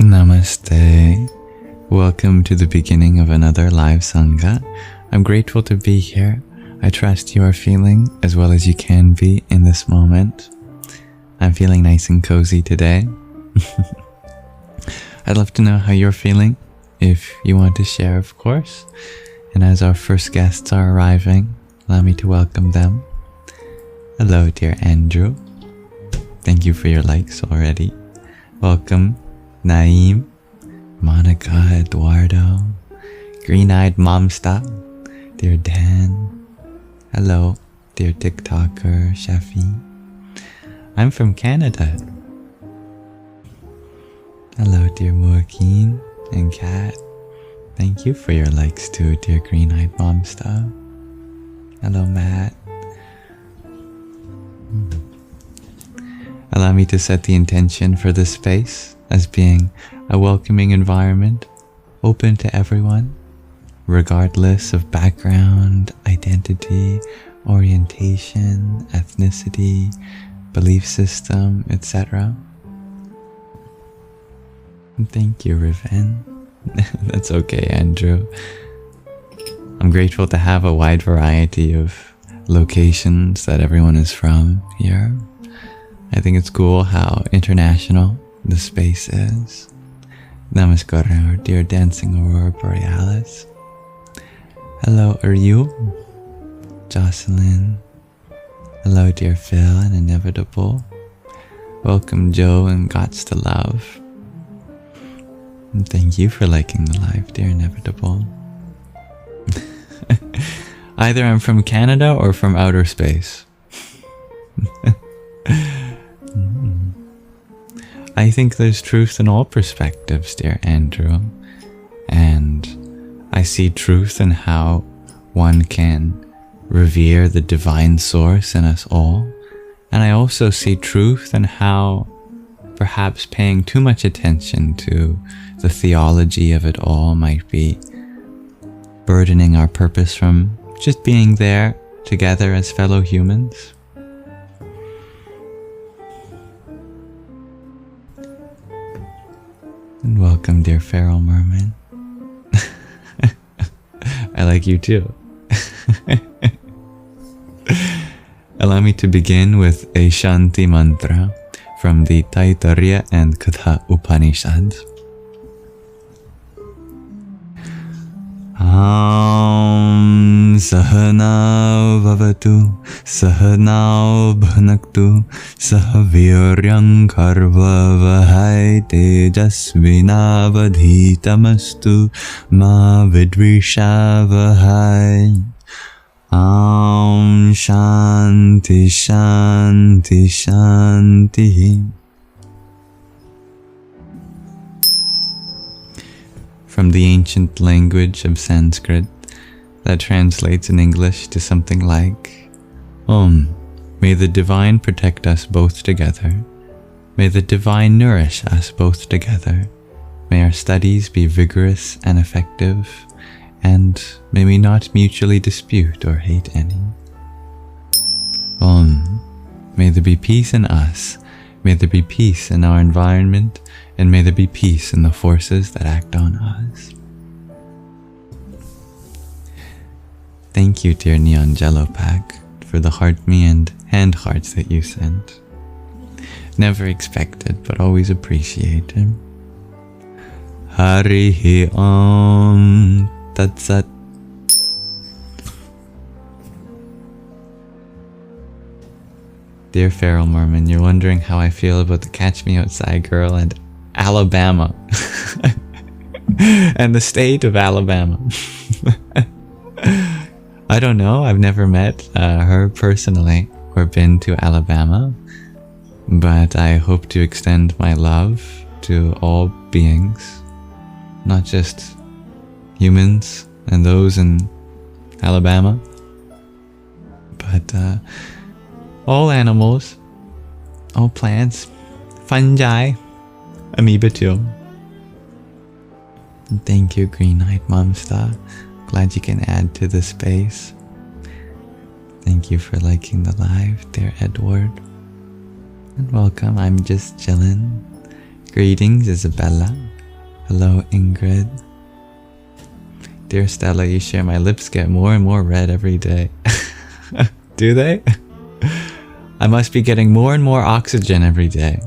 Namaste. Welcome to the beginning of another live Saṅgha. I'm grateful to be here. I trust you are feeling as well as you can be in this moment. I'm feeling nice and cozy today. I'd love to know how you're feeling, if you want to share, of course. And as our first guests are arriving, allow me to welcome them. Hello, dear Andrew. Thank you for your likes already. Welcome, Naeem, Monica, Eduardo, Green-Eyed Momsta, dear Dan. Hello, dear TikToker, Shafi. I'm from Canada. Hello, dear Moakeen and Kat. Thank you for your likes too, dear Green-Eyed Momsta. Hello, Matt. Allow me to set the intention for this space as being a welcoming environment, open to everyone, regardless of background, identity, orientation, ethnicity, belief system, etc. Thank you, Riven. That's okay, Andrew. I'm grateful to have a wide variety of locations that everyone is from here. I think it's cool how international the space is. Namaskar, dear Dancing Aurora Borealis. Hello, Uryu, Jocelyn. Hello, dear Phil and Inevitable. Welcome, Joe and Gots to Love. And thank you for liking the live, dear Inevitable. Either I'm from Canada or from outer space. I think there's truth in all perspectives, dear Andrew. And I see truth in how one can revere the divine source in us all. And I also see truth in how perhaps paying too much attention to the theology of it all might be burdening our purpose from just being there together as fellow humans. And welcome, dear feral merman. I like you too. Allow me to begin with a Shanti mantra from the Taittiriya and Katha Upanishads. Sahana vavatu, sahana bhanaktu, sahaviryam karva vahai tejasvinavadhitamastu ma vidvisha vahai. Shanti, Shanti, Shanti. From the ancient language of Sanskrit, that translates in English to something like, may the divine protect us both together. May the divine nourish us both together. May our studies be vigorous and effective, and may we not mutually dispute or hate any. May there be peace in us, may there be peace in our environment, and may there be peace in the forces that act on us. Thank you, dear Neon Jello Pack, for the heart me and hand hearts that you sent. Never expected, but always appreciated. Harihi Om Tat Sat. Dear Feral Merman, you're wondering how I feel about the Catch Me Outside girl and Alabama. And the state of Alabama. I don't know, I've never met her personally or been to Alabama, but I hope to extend my love to all beings, not just humans and those in Alabama, but all animals, all plants, fungi, amoeba too. And thank you, Green-Eyed Momsta. Glad you can add to the space. Thank you for liking the live, dear Edward. And welcome, I'm just chillin'. Greetings, Isabella. Hello, Ingrid. Dear Stella, you share my lips get more and more red every day. Do they? I must be getting more and more oxygen every day.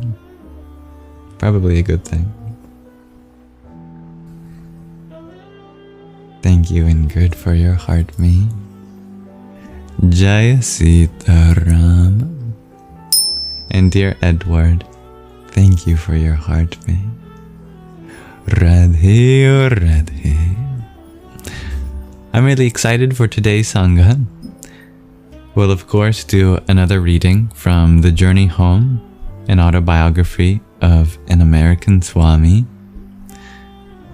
Probably a good thing. Thank you, Ingrid, for your heart me. Jaya Sitaram. And dear Edward, thank you for your heart me. Radhe oh Radhe. I'm really excited for today's Saṅgha. We'll of course do another reading from The Journey Home, an autobiography of an American Swami.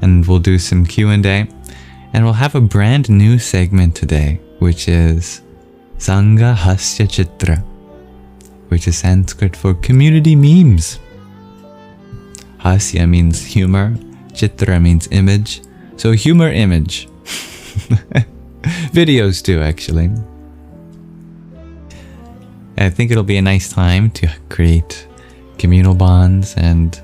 And we'll do some Q&A. And we'll have a brand new segment today, which is Saṅgha Hāsya Chitra, which is Sanskrit for community memes. Hāsya means humor, Chitra means image, so humor image. Videos too, actually. I think it'll be a nice time to create communal bonds and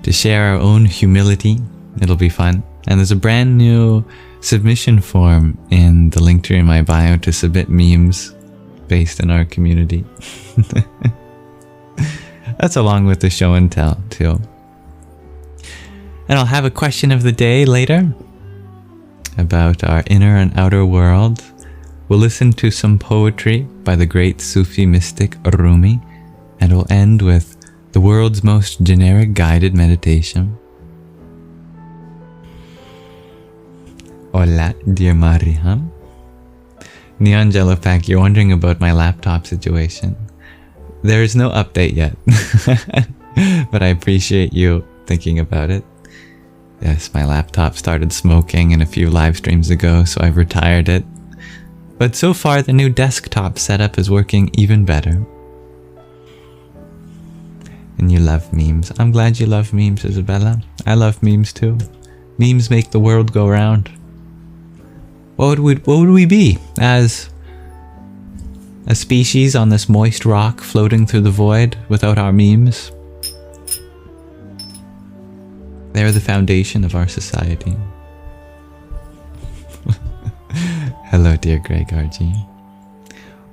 to share our own humility. It'll be fun. And there's a brand new submission form in the link tree in my bio to submit memes based in our community. That's along with the show and tell too. And I'll have a question of the day later about our inner and outer world. We'll listen to some poetry by the great Sufi mystic Rumi, and we'll end with the world's most generic guided meditation. Hola, dear Mariham. Neon Jello Pack, you're wondering about my laptop situation. There is no update yet, but I appreciate you thinking about it. Yes, my laptop started smoking a few live streams ago, so I've retired it. But so far, the new desktop setup is working even better. And you love memes. I'm glad you love memes, Isabella. I love memes too. Memes make the world go round. What would we be as a species on this moist rock floating through the void without our memes? They're the foundation of our society. Hello, dear Greg RG.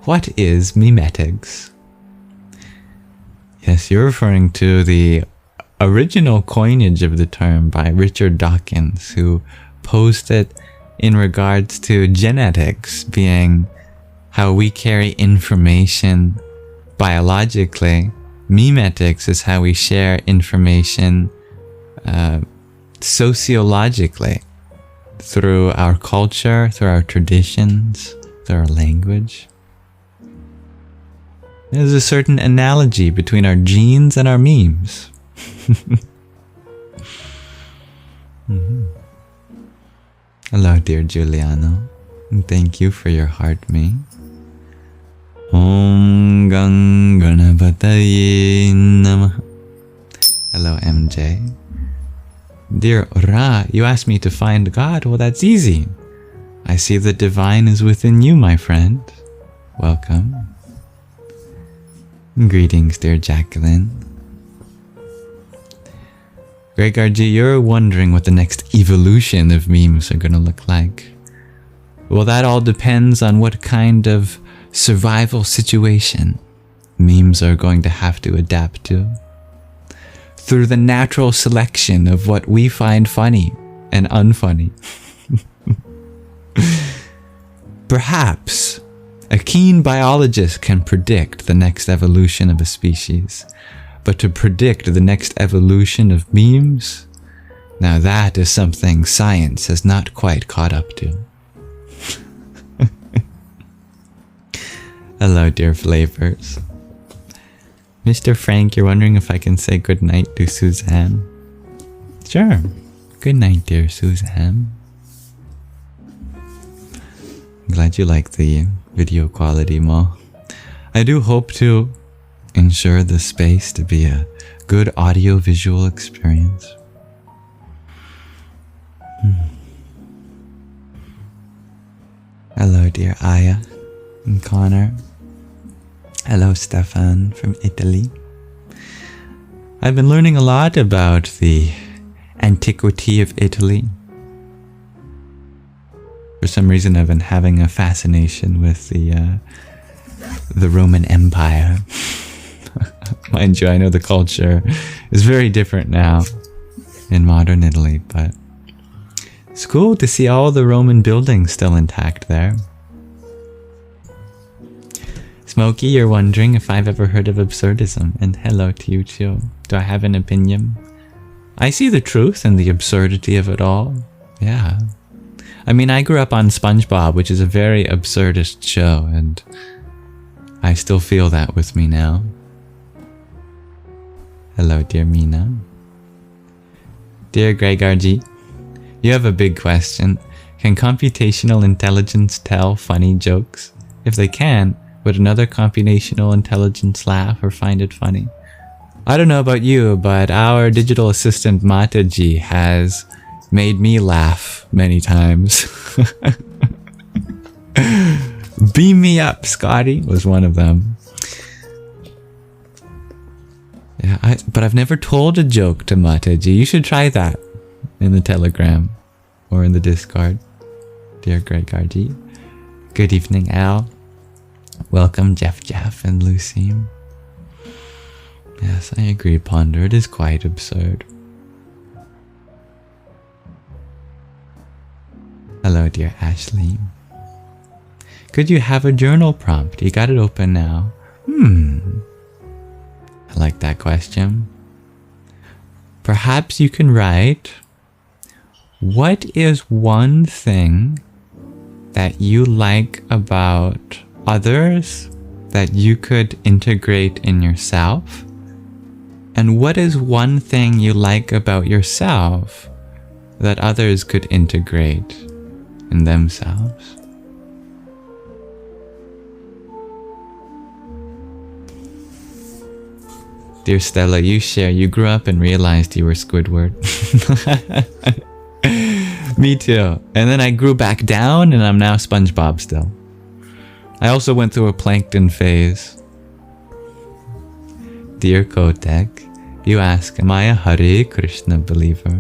What is memetics? Yes, you're referring to the original coinage of the term by Richard Dawkins, who posed it in regards to genetics being how we carry information biologically. Memetics is how we share information sociologically, through our culture, through our traditions, through our language. There's a certain analogy between our genes and our memes. Hello, dear Giuliano, and thank you for your heart me. Om Gang Ganapataye Namah. Hello, MJ. Dear Ra, you asked me to find God. Well, that's easy. I see the divine is within you, my friend. Welcome. Greetings, dear Jacqueline. Greg RG, you're wondering what the next evolution of memes are going to look like. Well, that all depends on what kind of survival situation memes are going to have to adapt to. Through the natural selection of what we find funny and unfunny. Perhaps a keen biologist can predict the next evolution of a species, but to predict the next evolution of memes, now that is something science has not quite caught up to. Hello, dear flavors. Mr. Frank, you're wondering if I can say goodnight to Suzanne? Sure. Good night, dear Suzanne. I'm glad you like the video quality, Mo. I do hope to ensure the space to be a good audio-visual experience. Hello, dear Aya and Connor. Hello, Stefan from Italy. I've been learning a lot about the antiquity of Italy. For some reason, I've been having a fascination with the Roman Empire. Mind you, I know the culture is very different now in modern Italy, but it's cool to see all the Roman buildings still intact there. Smokey, you're wondering if I've ever heard of absurdism, and hello to you too. Do I have an opinion? I see the truth and the absurdity of it all. Yeah. I mean, I grew up on SpongeBob, which is a very absurdist show, and I still feel that with me now. Hello, dear Mina. Dear Gregorji, you have a big question. Can computational intelligence tell funny jokes? If they can, would another computational intelligence laugh or find it funny? I don't know about you, but our digital assistant Mataji has made me laugh many times. Beam me up, Scotty was one of them. Yeah, but I've never told a joke to Mataji. You should try that in the Telegram or in the Discord. Dear Gregorji. Good evening, Al. Welcome, Jeff and Lucy. Yes, I agree, Ponder. It is quite absurd. Hello, dear Ashley. Could you have a journal prompt? You got it open now. I like that question. Perhaps you can write, what is one thing that you like about others that you could integrate in yourself? And what is one thing you like about yourself that others could integrate in themselves? Dear Stella, you share, you grew up and realized you were Squidward. Me too. And then I grew back down and I'm now SpongeBob still. I also went through a plankton phase. Dear Kotek, you ask, am I a Hare Krishna believer?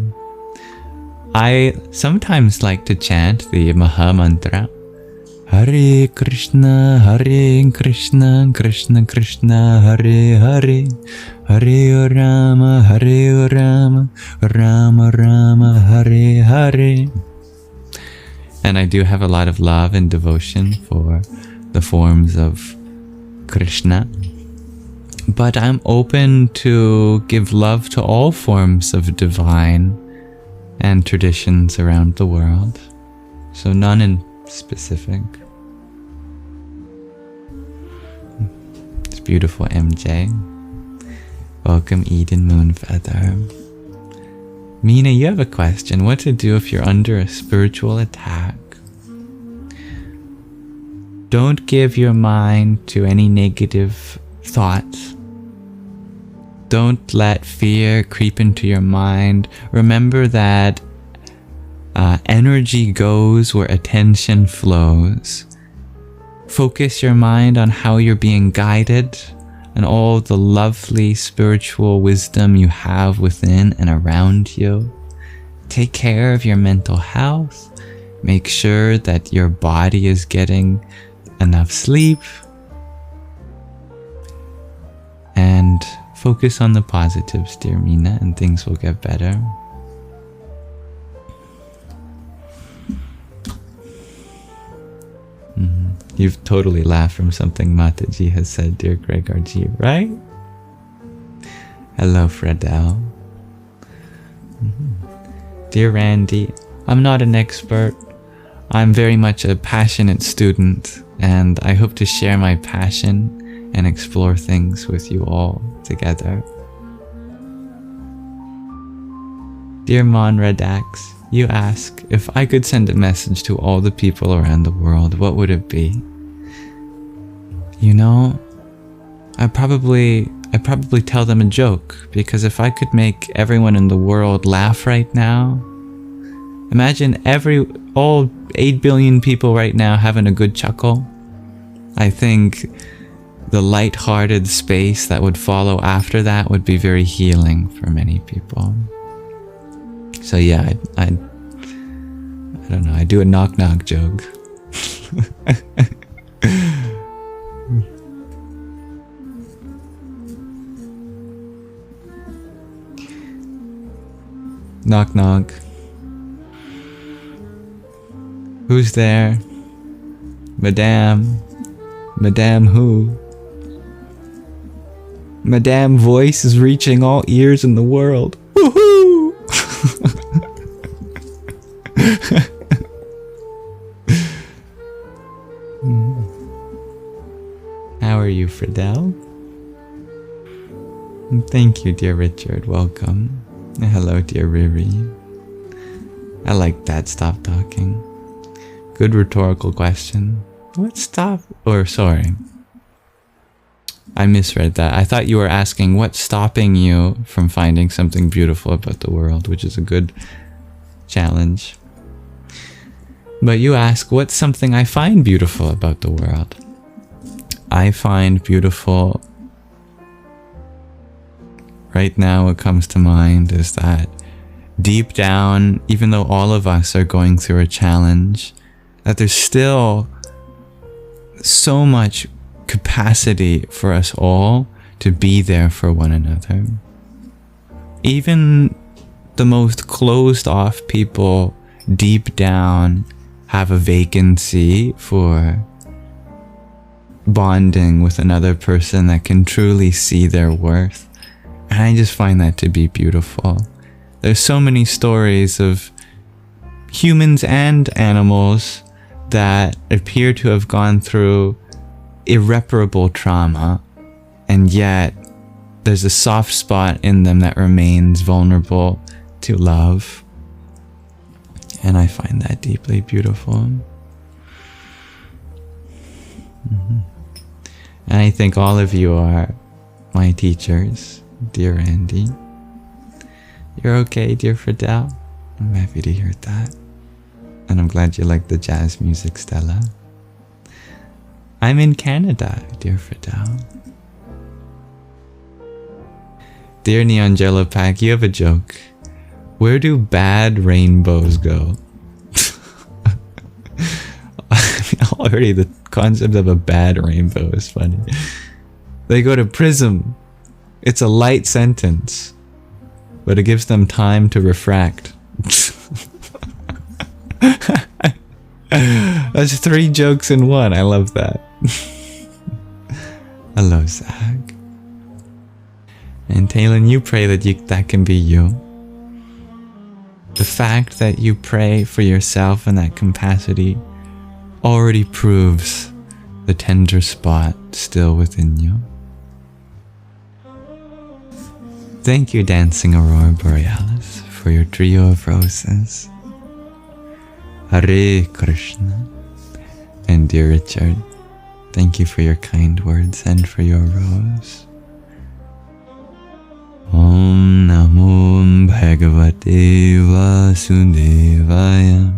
I sometimes like to chant the Maha Mantra. Hare Krishna, Krishna Krishna, Hare Hare, Hare Rama, Rama Rama, Hare Hare. And I do have a lot of love and devotion for the forms of Krishna. But I'm open to give love to all forms of divine and traditions around the world. So none in specific. It's beautiful, MJ. Welcome, Eden Moonfeather. Mina, you have a question. What to do if you're under a spiritual attack? Don't give your mind to any negative thoughts. Don't let fear creep into your mind. Remember that energy goes where attention flows. Focus your mind on how you're being guided and all the lovely spiritual wisdom you have within and around you. Take care of your mental health. Make sure that your body is getting enough sleep. And focus on the positives, dear Mina, and things will get better. You've totally laughed from something Mataji has said, dear Gregorji, right? Hello, Fredel. Dear Randy, I'm not an expert. I'm very much a passionate student, and I hope to share my passion and explore things with you all together. Dear Monredax, you ask, if I could send a message to all the people around the world, what would it be? You know, I'd probably tell them a joke, because if I could make everyone in the world laugh right now, imagine all 8 billion people right now having a good chuckle. I think the light-hearted space that would follow after that would be very healing for many people. So yeah, I don't know, I do a knock knock joke. Knock knock. Who's there? Madame. Madame who? Madame voice is reaching all ears in the world. Woohoo! How are you, Friedel? Thank you, dear Richard. Welcome. Hello, dear Riri. I like that. Stop talking. Good rhetorical question. What stop? Or sorry. I misread that. I thought you were asking what's stopping you from finding something beautiful about the world, which is a good challenge. But you ask, what's something I find beautiful about the world? I find beautiful... Right now, what comes to mind is that deep down, even though all of us are going through a challenge, that there's still so much capacity for us all to be there for one another. Even the most closed off people deep down have a vacancy for bonding with another person that can truly see their worth. And I just find that to be beautiful. There's so many stories of humans and animals that appear to have gone through irreparable trauma, and yet there's a soft spot in them that remains vulnerable to love. And I find that deeply beautiful. And I think all of you are my teachers, dear Andy. You're okay, dear Friedel? I'm happy to hear that. And I'm glad you like the jazz music, Stella. I'm in Canada, dear Friedel. Dear Neon Jello Pack, you have a joke. Where do bad rainbows go? Already the concept of a bad rainbow is funny. They go to prism. It's a light sentence, but it gives them time to refract. That's 3 jokes in one. I love that. Hello, Zach. And Talon, you pray that that can be you. The fact that you pray for yourself in that capacity already proves the tender spot still within you. Thank you, Dancing Aurora Borealis, for your trio of roses. Hare Krishna. And dear Richard, thank you for your kind words and for your rose. Om Namo Bhagavate Vasudevaya.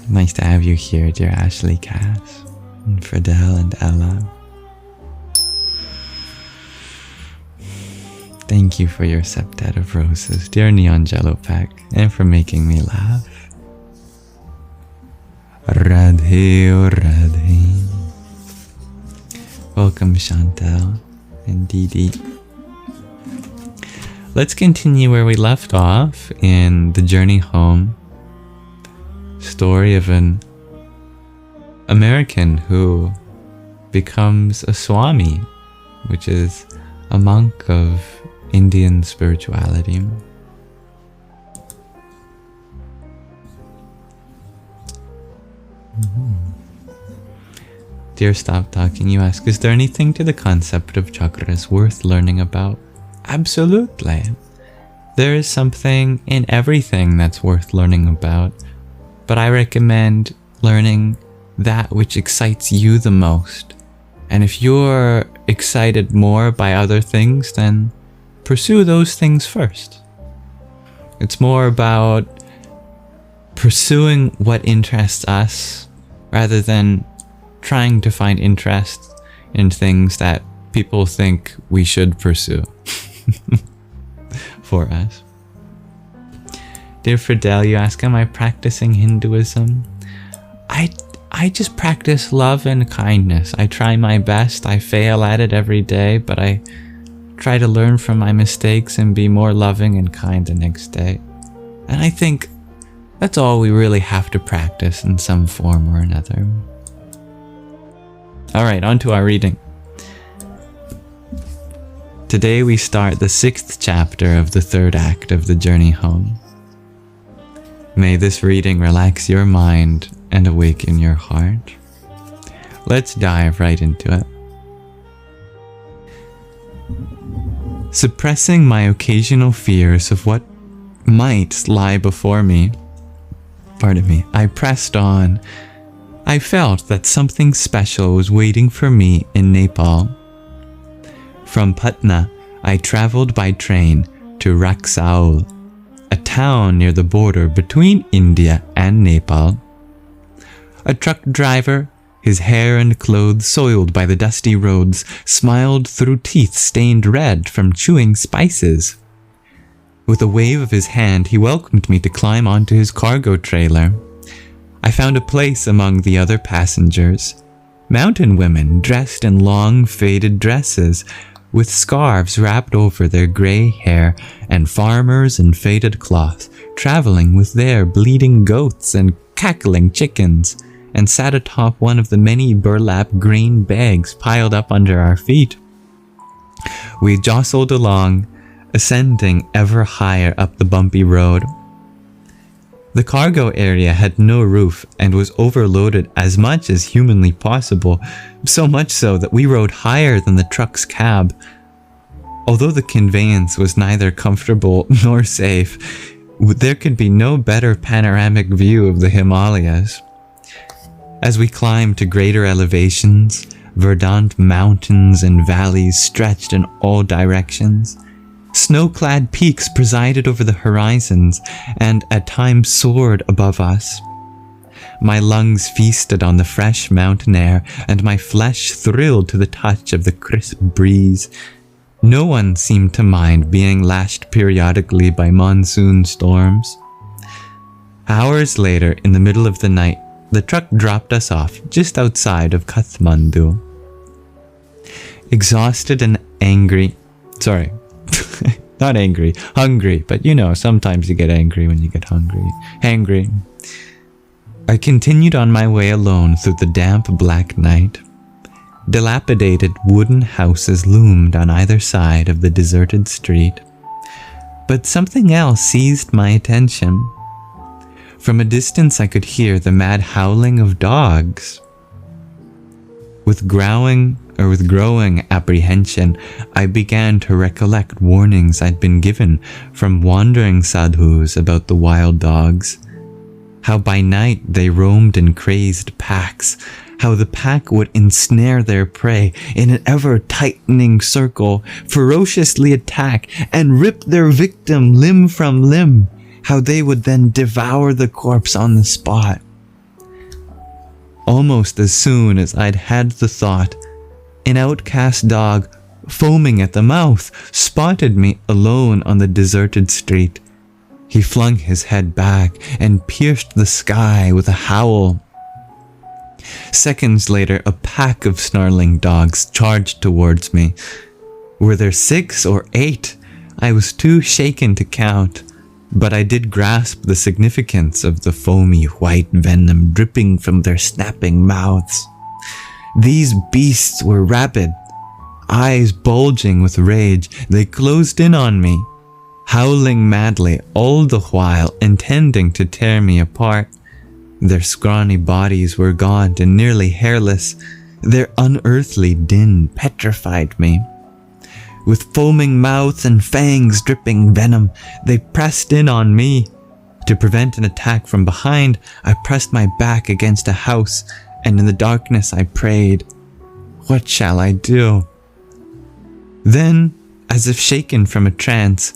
Nice to have you here, dear Ashley Cass, and Friedel and Ella. Thank you for your septet of roses, dear Neon Jello Pack, and for making me laugh. Radhe oh Radhe. Welcome, Chantal and Didi. Let's continue where we left off in The Journey Home. Story of an American who becomes a Swami, which is a monk of Indian spirituality. Dear Stop Talking, you ask, is there anything to the concept of chakras worth learning about? Absolutely. There is something in everything that's worth learning about, but I recommend learning that which excites you the most. And if you're excited more by other things, then pursue those things first. It's more about pursuing what interests us rather than trying to find interest in things that people think we should pursue. for us. Dear Fidel, you ask, am I practicing Hinduism? I just practice love and kindness. I try my best. I fail at it every day, but I try to learn from my mistakes and be more loving and kind the next day. And I think that's all we really have to practice in some form or another. Alright, on to our reading. Today we start the 6th chapter of the 3rd act of the journey home. May this reading relax your mind and awaken your heart. Let's dive right into it. Suppressing my occasional fears of what might lie before me, I pressed on. I felt that something special was waiting for me in Nepal. From Patna, I traveled by train to Raksaul, a town near the border between India and Nepal. A truck driver, his hair and clothes soiled by the dusty roads, smiled through teeth stained red from chewing spices. With a wave of his hand, he welcomed me to climb onto his cargo trailer. I found a place among the other passengers. Mountain women dressed in long, faded dresses, with scarves wrapped over their gray hair, and farmers in faded cloth, traveling with their bleating goats and cackling chickens, and sat atop one of the many burlap grain bags piled up under our feet. We jostled along, ascending ever higher up the bumpy road. The cargo area had no roof and was overloaded as much as humanly possible, so much so that we rode higher than the truck's cab. Although the conveyance was neither comfortable nor safe, there could be no better panoramic view of the Himalayas. As we climbed to greater elevations, verdant mountains and valleys stretched in all directions. Snow-clad peaks presided over the horizons and at times soared above us. My lungs feasted on the fresh mountain air, and my flesh thrilled to the touch of the crisp breeze. No one seemed to mind being lashed periodically by monsoon storms. Hours later, in the middle of the night, the truck dropped us off just outside of Kathmandu. Exhausted and angry, not angry, hungry, but you know, sometimes you get angry when you get hangry. I continued on my way alone through the damp black night. Dilapidated wooden houses loomed on either side of the deserted street. But something else seized my attention. From a distance I could hear the mad howling of dogs. With growing apprehension, I began to recollect warnings I'd been given from wandering sadhus about the wild dogs. How by night they roamed in crazed packs, how the pack would ensnare their prey in an ever-tightening circle, ferociously attack and rip their victim limb from limb, how they would then devour the corpse on the spot. Almost as soon as I'd had the thought, an outcast dog, foaming at the mouth, spotted me alone on the deserted street. He flung his head back and pierced the sky with a howl. Seconds later, a pack of snarling dogs charged towards me. Were there 6 or 8? I was too shaken to count, but I did grasp the significance of the foamy white venom dripping from their snapping mouths. These beasts were rabid. Eyes bulging with rage, they closed in on me, howling madly all the while, intending to tear me apart. Their scrawny bodies were gaunt and nearly hairless. Their unearthly din petrified me. With foaming mouths and fangs dripping venom, they pressed in on me. To prevent an attack from behind, I pressed my back against a house, and in the darkness I prayed, "What shall I do?" Then, as if shaken from a trance,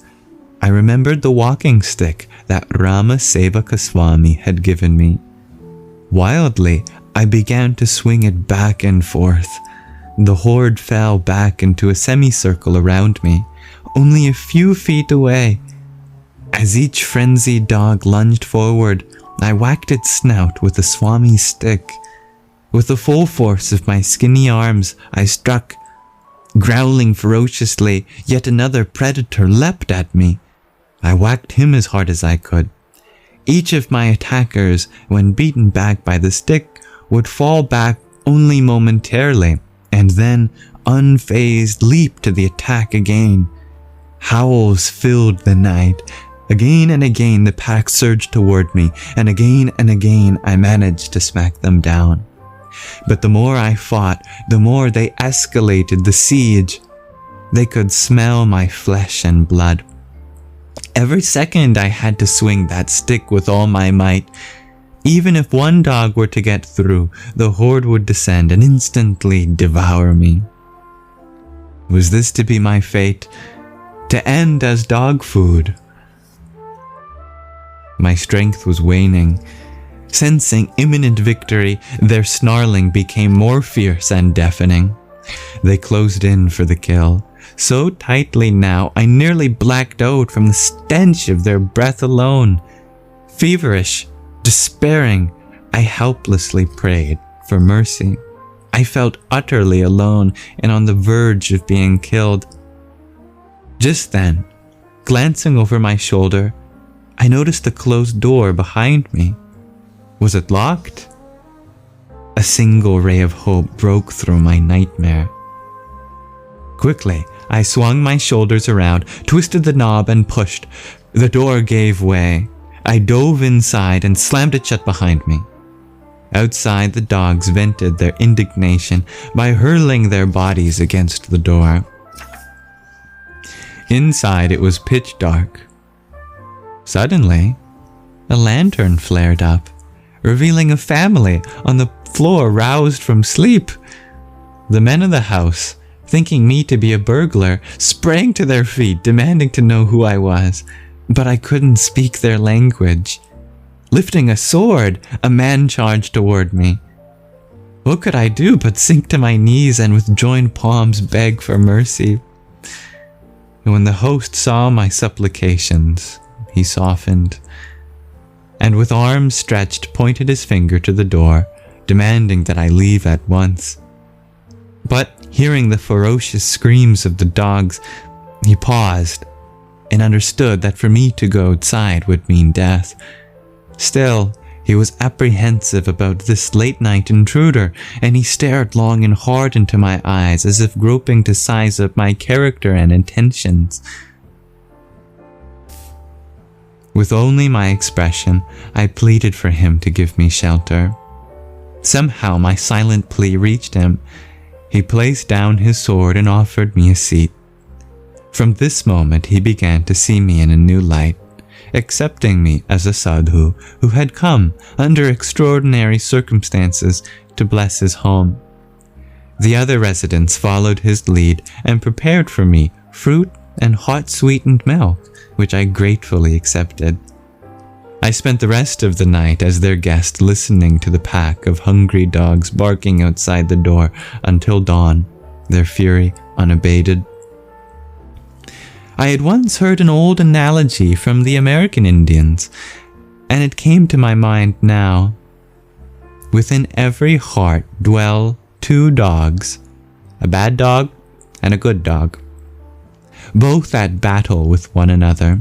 I remembered the walking stick that Rama Sevaka Swami had given me. Wildly, I began to swing it back and forth. The horde fell back into a semicircle around me. only a few feet away. As each frenzied dog lunged forward, I whacked its snout with a Swami's stick. With the full force of my skinny arms, I struck. Growling ferociously, yet another predator leapt at me. I whacked him as hard as I could. Each of my attackers, when beaten back by the stick, would fall back only momentarily, and then, unfazed, leap to the attack again. Howls filled the night. Again and again the pack surged toward me, and again I managed to smack them down. But the more I fought, the more they escalated the siege. They could smell my flesh and blood. Every second I had to swing that stick with all my might. Even if one dog were to get through, the horde would descend and instantly devour me. Was this to be my fate? To end as dog food? My strength was waning. Sensing imminent victory, their snarling became more fierce and deafening. They closed in for the kill, so tightly now I nearly blacked out from the stench of their breath alone. Feverish, despairing, I helplessly prayed for mercy. I felt utterly alone and on the verge of being killed. Just then, glancing over my shoulder, I noticed a closed door behind me. Was it locked? A single ray of hope broke through my nightmare. Quickly, I swung my shoulders around, twisted the knob and pushed. The door gave way. I dove inside and slammed it shut behind me. Outside, the dogs vented their indignation by hurling their bodies against the door. Inside, it was pitch dark. Suddenly, a lantern flared up, revealing a family on the floor roused from sleep. The men of the house, thinking me to be a burglar, sprang to their feet, demanding to know who I was, but I couldn't speak their language. Lifting a sword, a man charged toward me. What could I do but sink to my knees and with joined palms beg for mercy? And when the host saw my supplications, he softened, and with arms stretched pointed his finger to the door, demanding that I leave at once. But hearing the ferocious screams of the dogs, he paused and understood that for me to go outside would mean death. Still, he was apprehensive about this late-night intruder, and he stared long and hard into my eyes as if groping to size up my character and intentions. With only my expression, I pleaded for him to give me shelter. Somehow my silent plea reached him. He placed down his sword and offered me a seat. From this moment he began to see me in a new light, accepting me as a Sadhu who had come under extraordinary circumstances to bless his home. The other residents followed his lead and prepared for me fruit and hot sweetened milk, which I gratefully accepted. I spent the rest of the night as their guest, listening to the pack of hungry dogs barking outside the door until dawn, their fury unabated. I had once heard an old analogy from the American Indians, and it came to my mind now. Within every heart dwell two dogs, a bad dog and a good dog, both at battle with one another.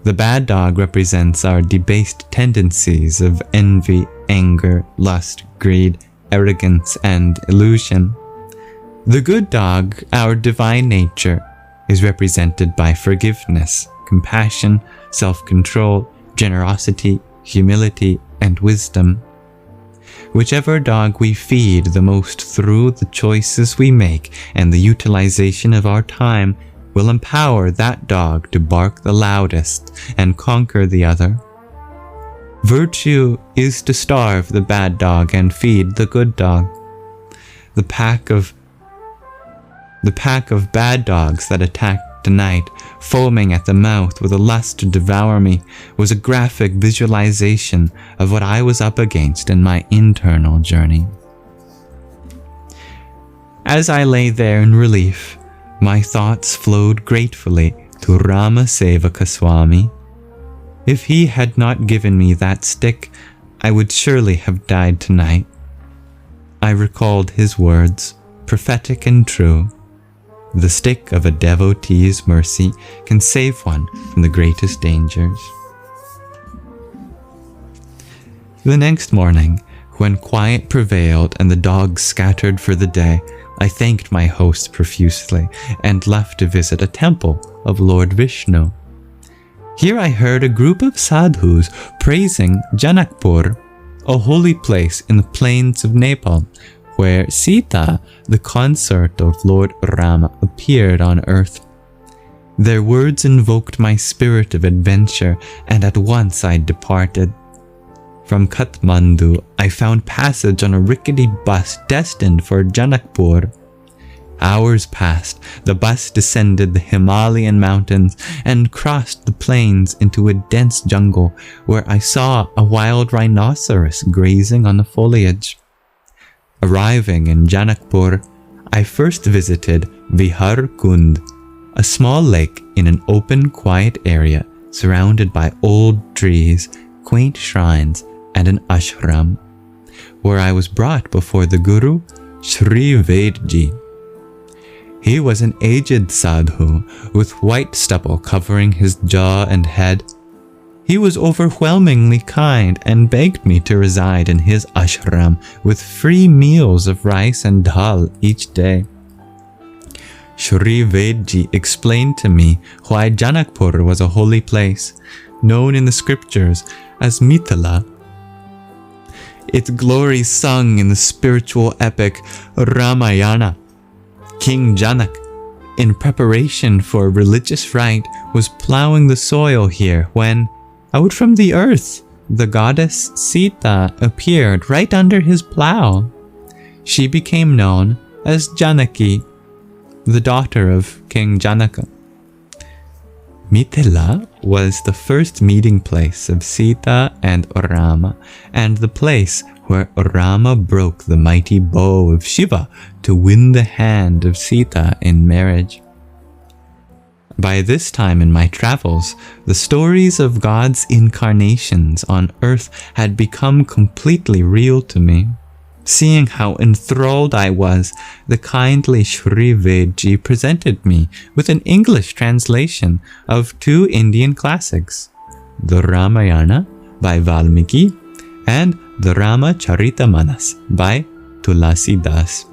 The bad dog represents our debased tendencies of envy, anger, lust, greed, arrogance, and illusion. The good dog, our divine nature, is represented by forgiveness, compassion, self-control, generosity, humility, and wisdom. Whichever dog we feed the most through the choices we make and the utilization of our time will empower that dog to bark the loudest and conquer the other. Virtue is to starve the bad dog and feed the good dog. The pack of bad dogs that attacked tonight, foaming at the mouth with a lust to devour me, was a graphic visualization of what I was up against in my internal journey. As I lay there in relief, My thoughts flowed gratefully to Rama Sevaka Swami. If he had not given me that stick, I would surely have died tonight. I recalled his words, prophetic and true. The stick of a devotee's mercy can save one from the greatest dangers. The next morning, when quiet prevailed and the dogs scattered for the day, I thanked my host profusely and left to visit a temple of Lord Vishnu. Here I heard a group of sadhus praising Janakpur, a holy place in the plains of Nepal, where Sita, the consort of Lord Rama, appeared on earth. Their words invoked my spirit of adventure, and at once I departed. From Kathmandu, I found passage on a rickety bus destined for Janakpur. Hours passed. The bus descended the Himalayan mountains and crossed the plains into a dense jungle where I saw a wild rhinoceros grazing on the foliage. Arriving in Janakpur, I first visited Vihar Kund, a small lake in an open, quiet area surrounded by old trees, quaint shrines, and an ashram, where I was brought before the Guru, Shri Vedji. He was an aged sadhu with white stubble covering his jaw and head. He was overwhelmingly kind and begged me to reside in his ashram with free meals of rice and dal each day. Shri Vedji explained to me why Janakpur was a holy place, known in the scriptures as Mithila. Its glories sung in the spiritual epic Ramayana. King Janak, in preparation for a religious rite, was plowing the soil here when, out from the earth, the goddess Sita appeared right under his plow. She became known as Janaki, the daughter of King Janaka. Mithila was the first meeting place of Sita and Rama, and the place where Rama broke the mighty bow of Shiva to win the hand of Sita in marriage. By this time in my travels, the stories of God's incarnations on earth had become completely real to me. Seeing how enthralled I was, the kindly Shri Vedji presented me with an English translation of two Indian classics, the Ramayana by Valmiki and the Ramacharita-manas by Tulasidas.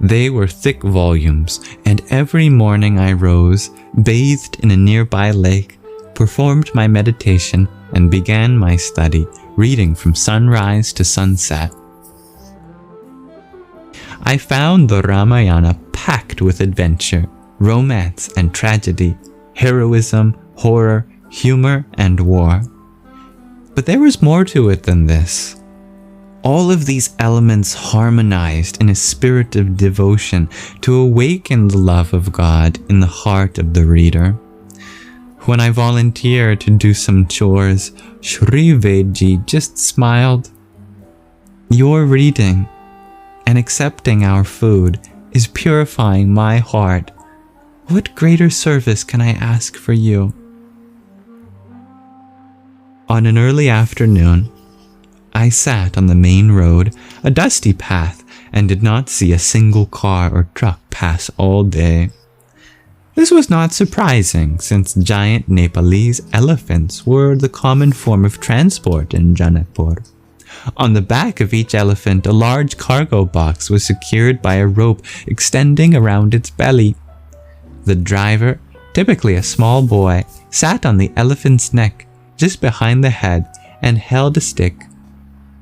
They were thick volumes, and every morning I rose, bathed in a nearby lake, performed my meditation, and began my study, reading from sunrise to sunset. I found the Ramayana packed with adventure, romance and tragedy, heroism, horror, humor, and war. But there was more to it than this. All of these elements harmonized in a spirit of devotion to awaken the love of God in the heart of the reader. When I volunteered to do some chores, Shri Vedji just smiled. "Your reading and accepting our food is purifying my heart. What greater service can I ask for you?" On an early afternoon, I sat on the main road, a dusty path, and did not see a single car or truck pass all day. This was not surprising, since giant Nepalese elephants were the common form of transport in Janakpur. On the back of each elephant, a large cargo box was secured by a rope extending around its belly. The driver, typically a small boy, sat on the elephant's neck, just behind the head, and held a stick.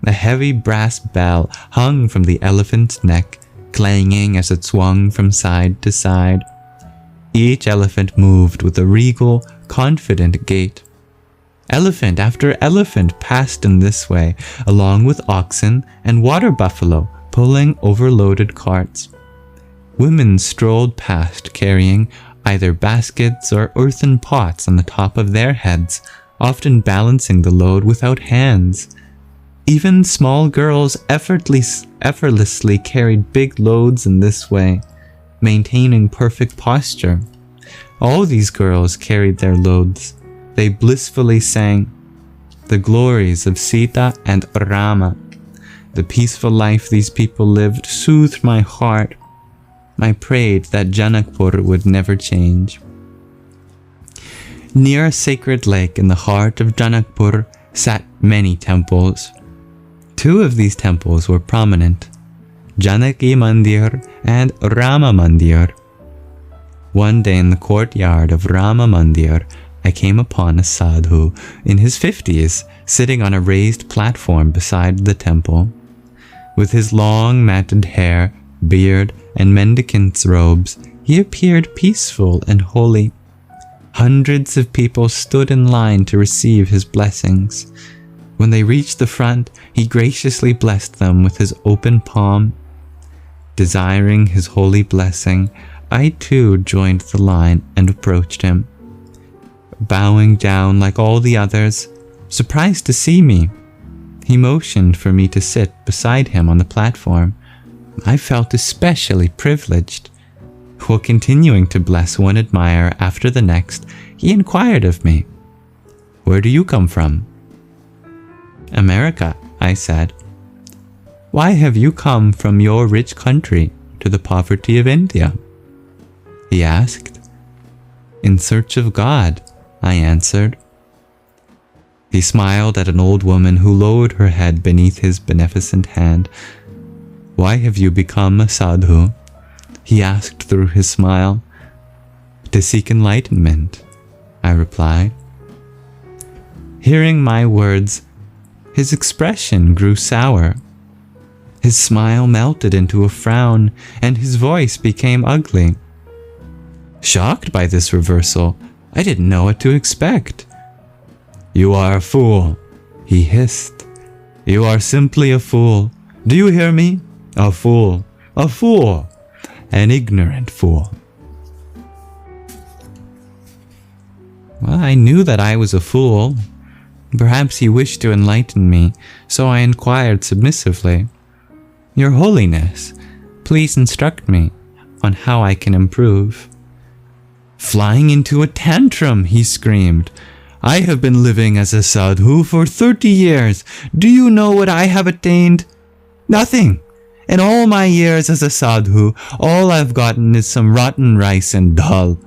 A heavy brass bell hung from the elephant's neck, clanging as it swung from side to side. Each elephant moved with a regal, confident gait. Elephant after elephant passed in this way, along with oxen and water buffalo pulling overloaded carts. Women strolled past carrying either baskets or earthen pots on the top of their heads, often balancing the load without hands. Even small girls effortlessly carried big loads in this way. maintaining perfect posture. All these girls carried their loads. They blissfully sang the glories of Sita and Rama. The peaceful life these people lived soothed my heart. I prayed that Janakpur would never change. Near a sacred lake in the heart of Janakpur sat many temples. Two of these temples were prominent, Janaki Mandir and Rama Mandir. One day in the courtyard of Rama Mandir, I came upon a sadhu in his 50s sitting on a raised platform beside the temple. With his long matted hair, beard, and mendicant's robes, he appeared peaceful and holy. Hundreds of people stood in line to receive his blessings. When they reached the front, he graciously blessed them with his open palm. Desiring his holy blessing, I too joined the line and approached him. Bowing down like all the others, surprised to see me, he motioned for me to sit beside him on the platform. I felt especially privileged. While continuing to bless one admirer after the next, he inquired of me, "Where do you come from?" "America," I said. "Why have you come from your rich country to the poverty of India?" he asked. "In search of God," I answered. He smiled at an old woman who lowered her head beneath his beneficent hand. "Why have you become a sadhu?" he asked through his smile. "To seek enlightenment," I replied. Hearing my words, his expression grew sour. His smile melted into a frown, and his voice became ugly. Shocked by this reversal, I didn't know what to expect. "You are a fool," he hissed. "You are simply a fool. Do you hear me? A fool. A fool. An ignorant fool." Well, I knew that I was a fool. Perhaps he wished to enlighten me, so I inquired submissively, "Your Holiness, please instruct me on how I can improve." Flying into a tantrum, he screamed, "I have been living as a sadhu for 30 years. Do you know what I have attained? Nothing. In all my years as a sadhu, all I've gotten is some rotten rice and dal."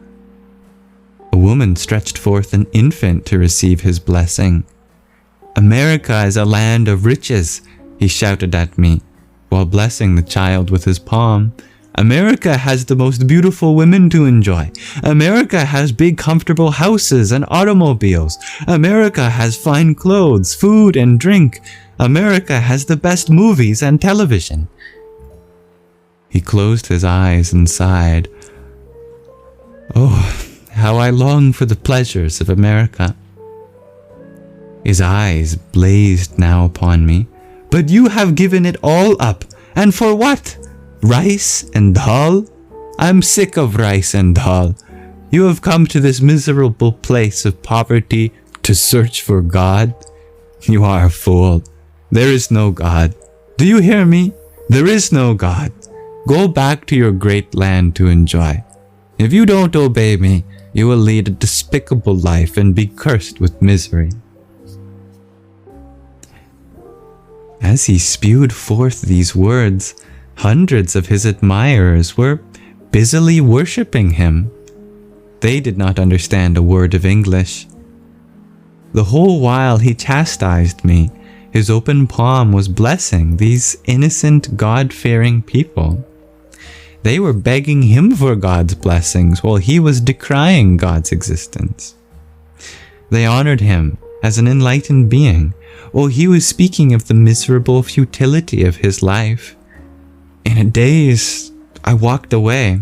A woman stretched forth an infant to receive his blessing. "America is a land of riches," he shouted at me, while blessing the child with his palm. "America has the most beautiful women to enjoy. America has big comfortable houses and automobiles. America has fine clothes, food and drink. America has the best movies and television." He closed his eyes and sighed. "Oh, how I long for the pleasures of America." His eyes blazed now upon me. "But you have given it all up, and for what? Rice and dal? I'm sick of rice and dal. You have come to this miserable place of poverty to search for God? You are a fool. There is no God. Do you hear me? There is no God. Go back to your great land to enjoy. If you don't obey me, you will lead a despicable life and be cursed with misery." As he spewed forth these words, hundreds of his admirers were busily worshipping him. They did not understand a word of English. The whole while he chastised me, his open palm was blessing these innocent, God-fearing people. They were begging him for God's blessings while he was decrying God's existence. They honored him as an enlightened being while he was speaking of the miserable futility of his life. In a daze, I walked away.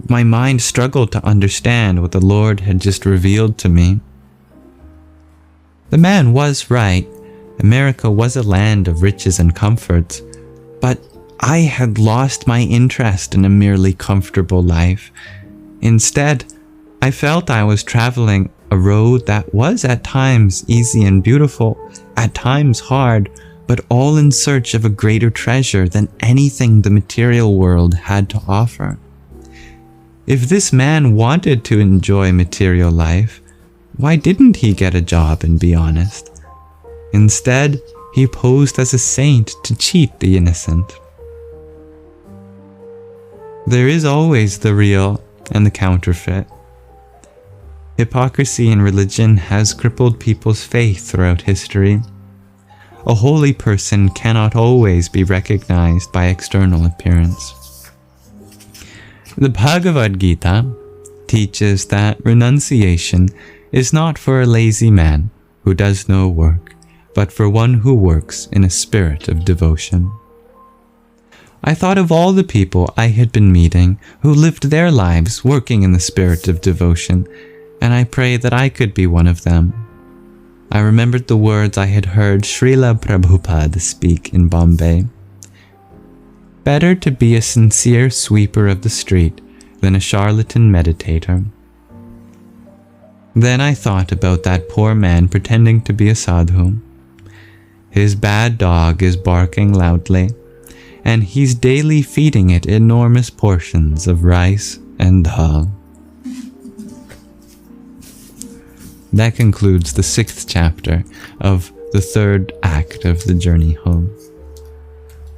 My mind struggled to understand what the Lord had just revealed to me. The man was right. America was a land of riches and comforts, but I had lost my interest in a merely comfortable life. Instead, I felt I was traveling a road that was at times easy and beautiful, at times hard, but all in search of a greater treasure than anything the material world had to offer. If this man wanted to enjoy material life, why didn't he get a job and be honest? Instead, he posed as a saint to cheat the innocent. There is always the real and the counterfeit. Hypocrisy in religion has crippled people's faith throughout history. A holy person cannot always be recognized by external appearance. The Bhagavad Gita teaches that renunciation is not for a lazy man who does no work, but for one who works in a spirit of devotion. I thought of all the people I had been meeting who lived their lives working in the spirit of devotion, and I prayed that I could be one of them. I remembered the words I had heard Srila Prabhupada speak in Bombay. Better to be a sincere sweeper of the street than a charlatan meditator. Then I thought about that poor man pretending to be a sadhu. His bad dog is barking loudly, and he's daily feeding it enormous portions of rice and dal. That concludes the 6th chapter of the 3rd act of the journey home.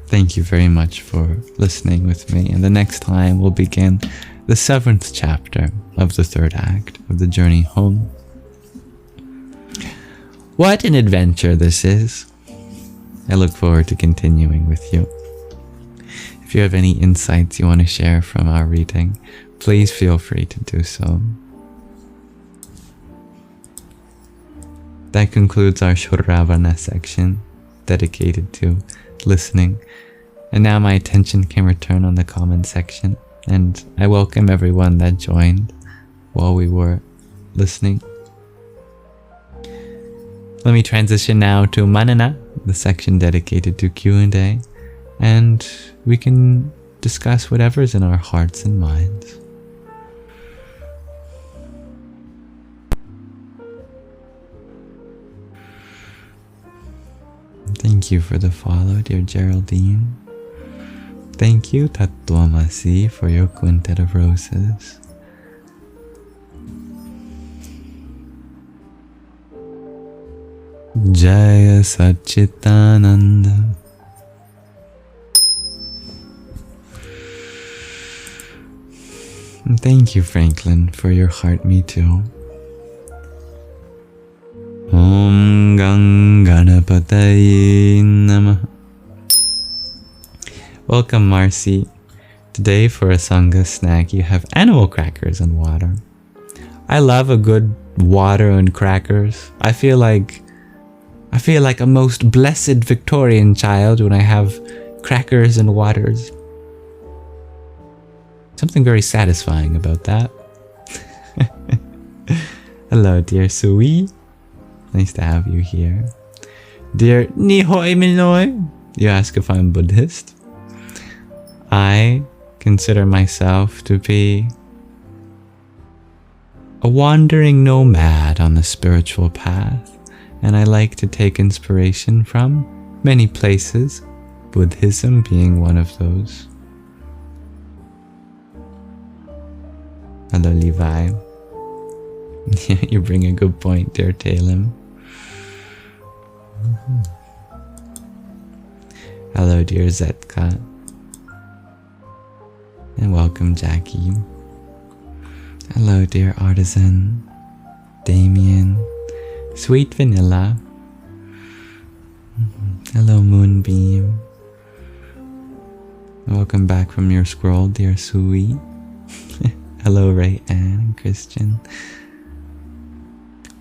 Thank you very much for listening with me, and the next time we'll begin the 7th chapter of the 3rd act of the journey home. What an adventure this is! I look forward to continuing with you. If you have any insights you want to share from our reading, please feel free to do so. That concludes our Shravana section, dedicated to listening. And now my attention can return on the comment section, and I welcome everyone that joined while we were listening. Let me transition now to Manana, the section dedicated to Q&A, and we can discuss whatever's in our hearts and minds. Thank you for the follow, dear Geraldine. Thank you, Tattvamasi, for your quintet of roses. Jaya Satchitananda. And thank you, Franklin, for your heart me too. Om Ganganapataye Namaha. Welcome, Marcy. Today for a Saṅgha snack you have animal crackers and water. I love a good water and crackers. I feel like a most blessed Victorian child when I have crackers and waters. Something very satisfying about that. Hello, dear Sui. Nice to have you here. Dear Nihoi Minoi, you ask if I'm Buddhist. I consider myself to be a wandering nomad on the spiritual path, and I like to take inspiration from many places, Buddhism being one of those. Hello, Levi. You bring a good point, dear Talim. Hello, dear Zetka. And welcome, Jackie. Hello, dear Artisan. Damien. Sweet Vanilla. Hello, Moonbeam. Welcome back from your scroll, dear Sui. Hello, Ray Ann and Christian.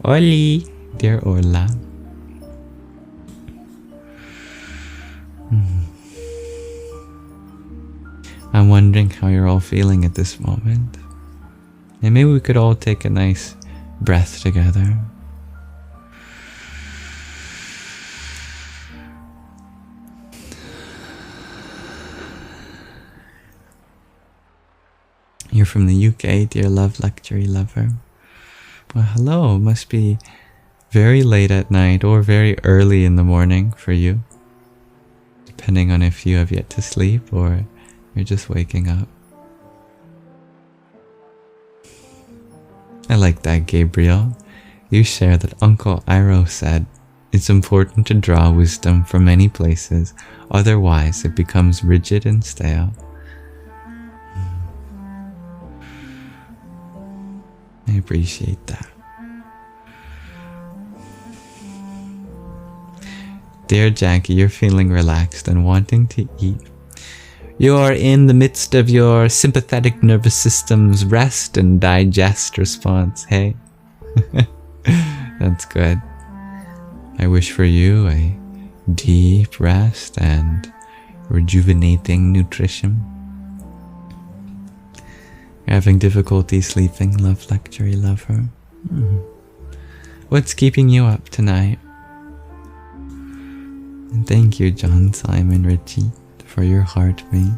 Oli, dear Orla. I'm wondering how you're all feeling at this moment. And maybe we could all take a nice breath together. You're from the UK, dear Love Luxury Lover. Well, hello. It must be very late at night or very early in the morning for you, depending on if you have yet to sleep or you're just waking up. I like that, Gabriel. You share that Uncle Iroh said, "It's important to draw wisdom from many places, otherwise it becomes rigid and stale." I appreciate that. Dear Jackie, you're feeling relaxed and wanting to eat. You're in the midst of your sympathetic nervous system's rest and digest response, hey? That's good. I wish for you a deep rest and rejuvenating nutrition. You're having difficulty sleeping, love lecture, lover. What's keeping you up tonight? And thank you, John Simon Ritchie, for your heartbeat.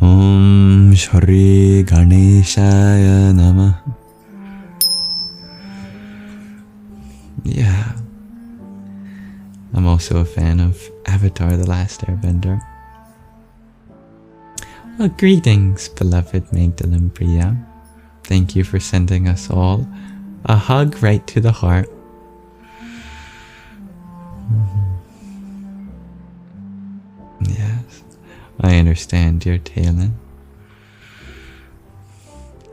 Om Shri Ganeshaya Namah. Yeah. I'm also a fan of Avatar: The Last Airbender. Well, greetings, beloved Magdalene Priya. Thank you for sending us all a hug right to the heart. Yes, I understand, dear Talon.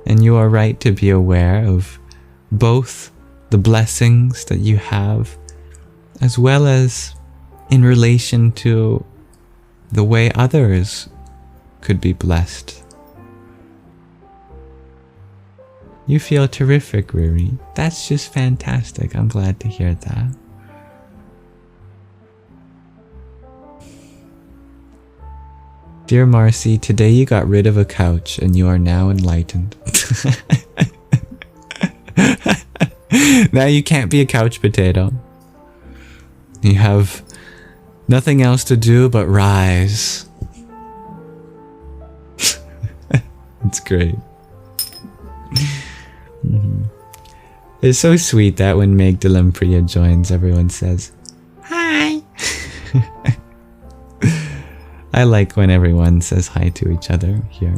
And you are right to be aware of both the blessings that you have, as well as in relation to the way others could be blessed. You feel terrific, Riri. That's just fantastic. I'm glad to hear that. Dear Marcy, today you got rid of a couch and you are now enlightened. Now you can't be a couch potato. You have nothing else to do but rise. It's great. It's so sweet that when Magdalene Priya joins, everyone says, "Hi." I like when everyone says hi to each other here.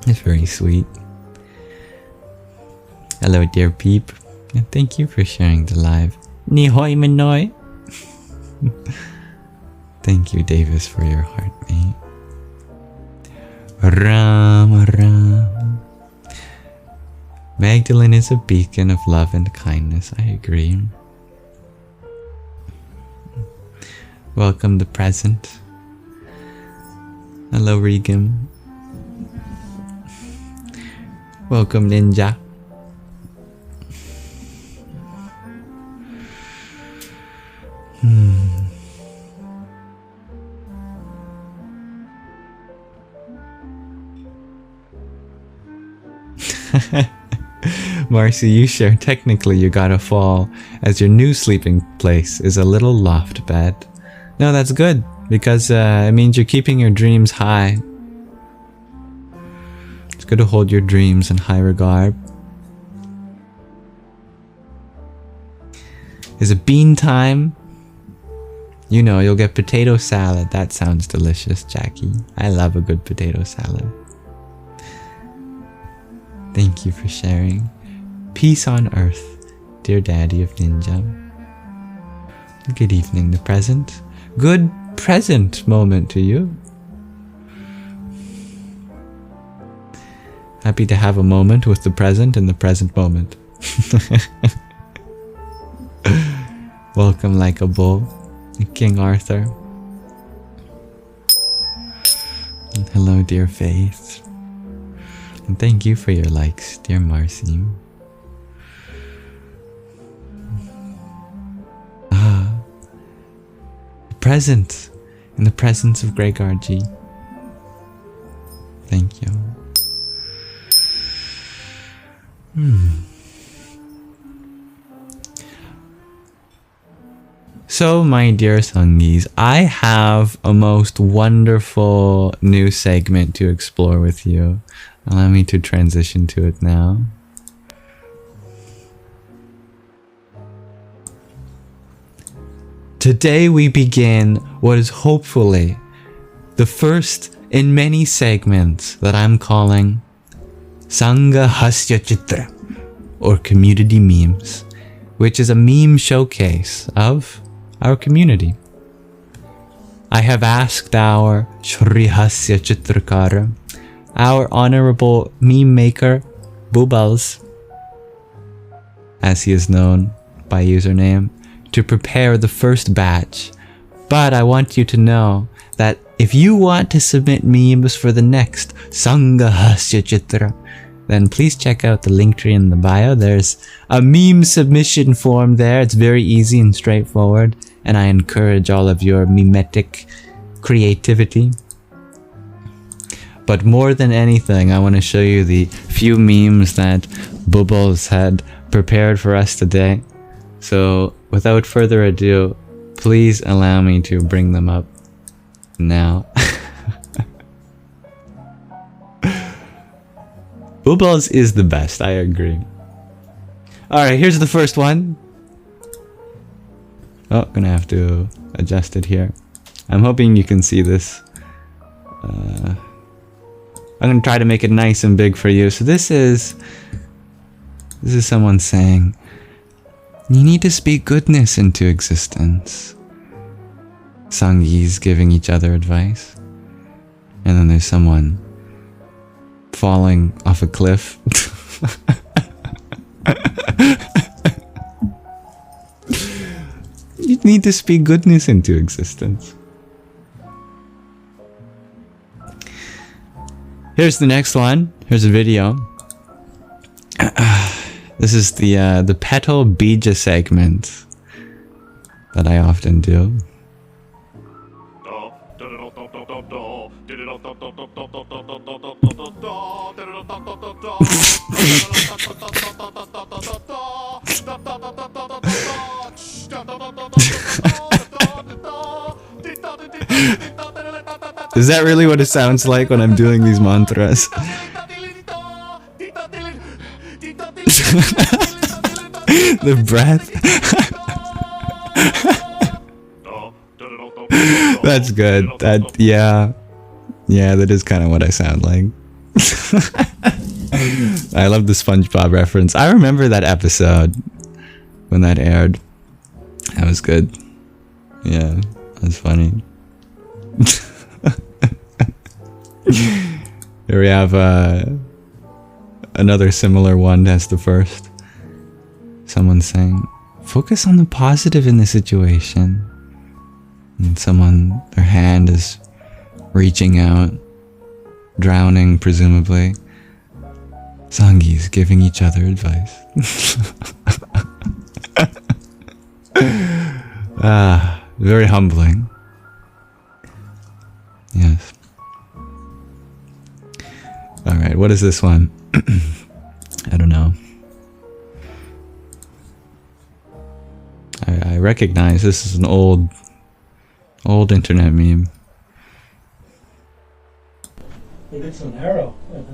It's very sweet. Hello, dear peep. And thank you for sharing the live. Ni hoi manoi. Thank you, Davis, for your heart, mate. Ram, Ram. Magdalene is a beacon of love and kindness. I agree. Welcome the present. Hello, Regan. Welcome, Ninja. Marcy, you share technically you gotta fall, as your new sleeping place is a little loft bed. No, that's good, because it means you're keeping your dreams high. It's good to hold your dreams in high regard. Is it bean time? You know, you'll get potato salad. That sounds delicious, Jackie. I love a good potato salad. Thank you for sharing. Peace on earth, dear daddy of Ninja. Good evening, the present. Good present moment to you. Happy to have a moment with the present in the present moment. Welcome like a bull, King Arthur. And hello, dear Faith. And thank you for your likes, dear Marcy. Present in the presence of Gregor G. Thank you. So, my dear Sanghis, I have a most wonderful new segment to explore with you. Allow me to transition to it now. Today we begin what is hopefully the first in many segments that I'm calling Saṅgha Hāsya Chitra, or community memes, which is a meme showcase of our community. I have asked our Shri Hāsya Chitrakara, our honorable meme maker, Bubals, as he is known by username, to prepare the first batch. But I want you to know that if you want to submit memes for the next Saṅgha Hāsya Chitra, then please check out the link tree in the bio. There's a meme submission form there. It's very easy and straightforward, and I encourage all of your memetic creativity. But more than anything, I want to show you the few memes that Bubbles had prepared for us today. So without further ado, please allow me to bring them up now. Bubbles is the best, I agree. Alright, here's the first one. Oh, gonna have to adjust it here. I'm hoping you can see this. I'm gonna try to make it nice and big for you. So this is someone saying, you need to speak goodness into existence. Sanghis giving each other advice. And then there's someone falling off a cliff. You need to speak goodness into existence. Here's the next one. Here's a video. This is the petal bija segment that I often do. Is that really what it sounds like when I'm doing these mantras? The breath. That's good. Yeah, that is kind of what I sound like. I love the SpongeBob reference. I remember that episode when that aired. That was good. Yeah, that was funny. Here we have another similar one as the first. Someone saying, focus on the positive in the situation. And someone, their hand is reaching out, drowning presumably. Sanghis giving each other advice. Very humbling. Yes. Alright, what is this one? I don't know. I recognize this is an old internet meme. It's an arrow. Why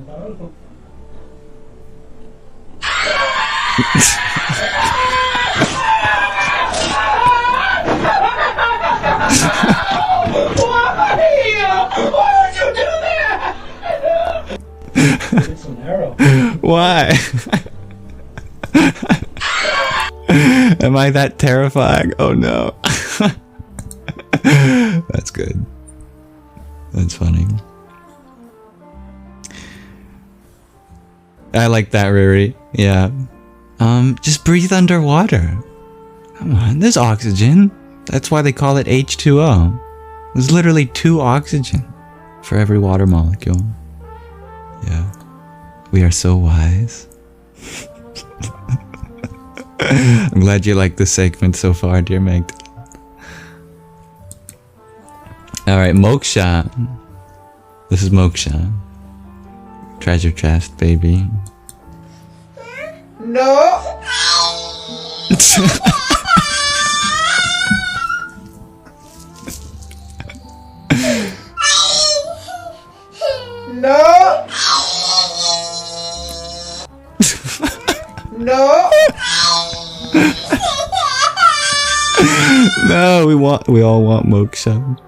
would you do that? It's an arrow. Why? Am I that terrifying? Oh no. That's good. That's funny. I like that, Ruri. Yeah. Just breathe underwater. Come on, there's oxygen. That's why they call it H2O. There's literally 2 oxygen for every water molecule. Yeah. We are so wise. I'm glad you like this segment so far, dear Meg. Alright, Moksha. This is Moksha. Treasure chest, baby. No. No. No. No, we all want moksha,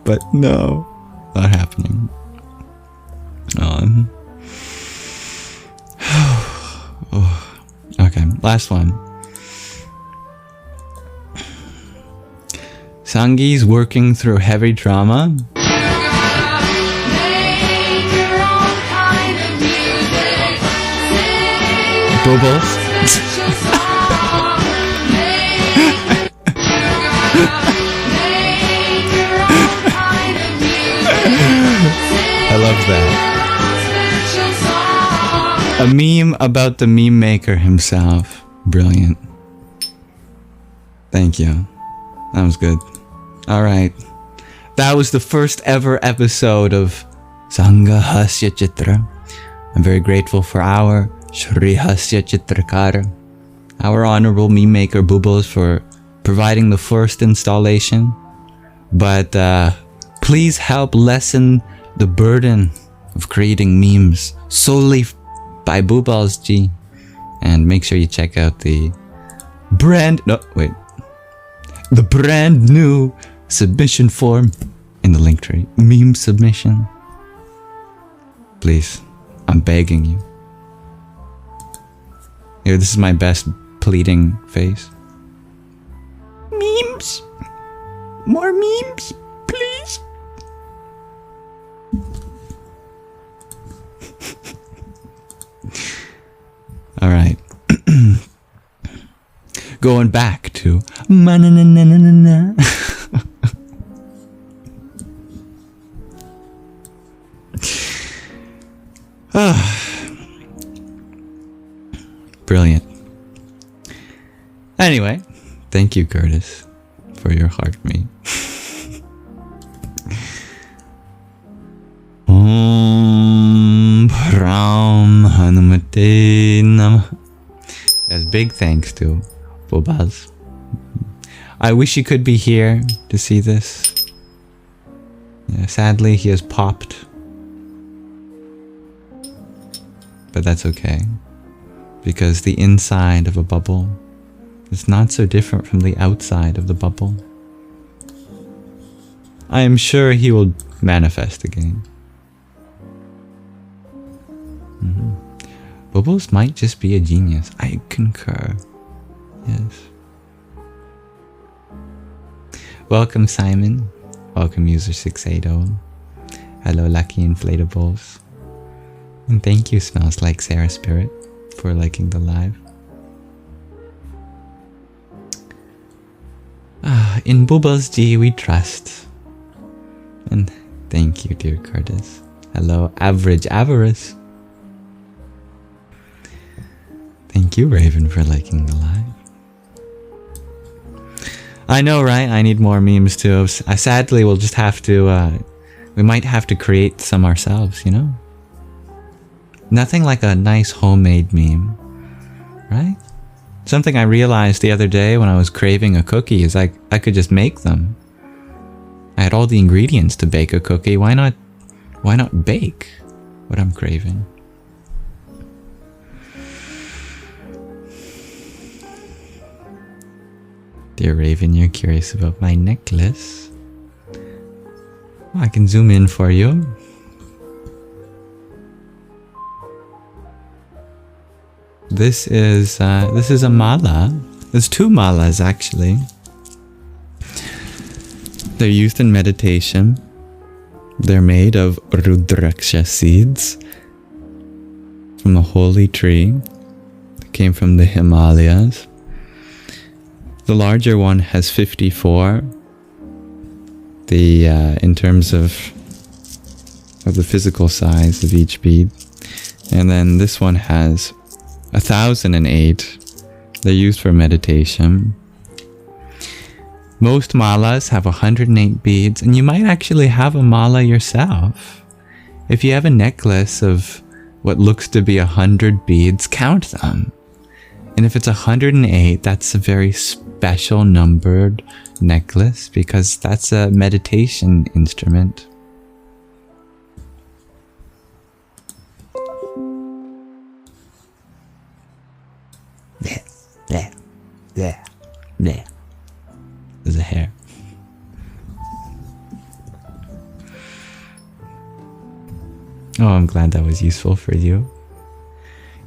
but no, not happening. last one. Sangi's working through heavy trauma. Bubals. I love that. A meme about the meme maker himself. Brilliant. Thank you. That was good. Alright. That was the first ever episode of Saṅgha Hāsya Chitra. I'm very grateful for our Shri Hāsya Chitrakara, our honorable meme maker Bubals, for providing the first installation. But please help lessen the burden of creating memes solely by Bubals G. And make sure you check out the brand new submission form in the link tree. Meme submission. Please, I'm begging you. Here, this is my best pleading face. Memes! More memes, please! Alright. Going back to ma-na-na-na-na-na-na. Brilliant. Anyway, thank you, Curtis, for your heart me. Om Ram Hanumate Namah. Yes, big thanks to Bubals. I wish he could be here to see this. Yeah, sadly, he has popped. But that's okay, because the inside of a bubble is not so different from the outside of the bubble. I am sure he will manifest again. Bubbles might just be a genius. I concur. Yes. Welcome, Simon. Welcome, User 680. Hello, Lucky Inflatables. And thank you, Smells Like Sarah Spirit, for liking the live. In Bubbles G we trust. And thank you, dear Curtis. Hello, Average Avarice. Thank you, Raven, for liking the live. I know, right? I need more memes too. Sadly, we'll just have to, we might have to create some ourselves, you know? Nothing like a nice homemade meme, right? Something I realized the other day when I was craving a cookie is I could just make them. I had all the ingredients to bake a cookie. Why not bake what I'm craving? Dear Raven, you're curious about my necklace. Well, I can zoom in for you. This is a mala. There's two malas actually. They're used in meditation. They're made of rudraksha seeds from a holy tree that came from the Himalayas. The larger one has 54. In terms of the physical size of each bead, and then this one has 1008. They're used for meditation. Most malas have 108 beads, and you might actually have a mala yourself. If you have a necklace of what looks to be 100 beads, count them. And if it's 108, that's a very special numbered necklace, because that's a meditation instrument. There. There's a hair. Oh, I'm glad that was useful for you.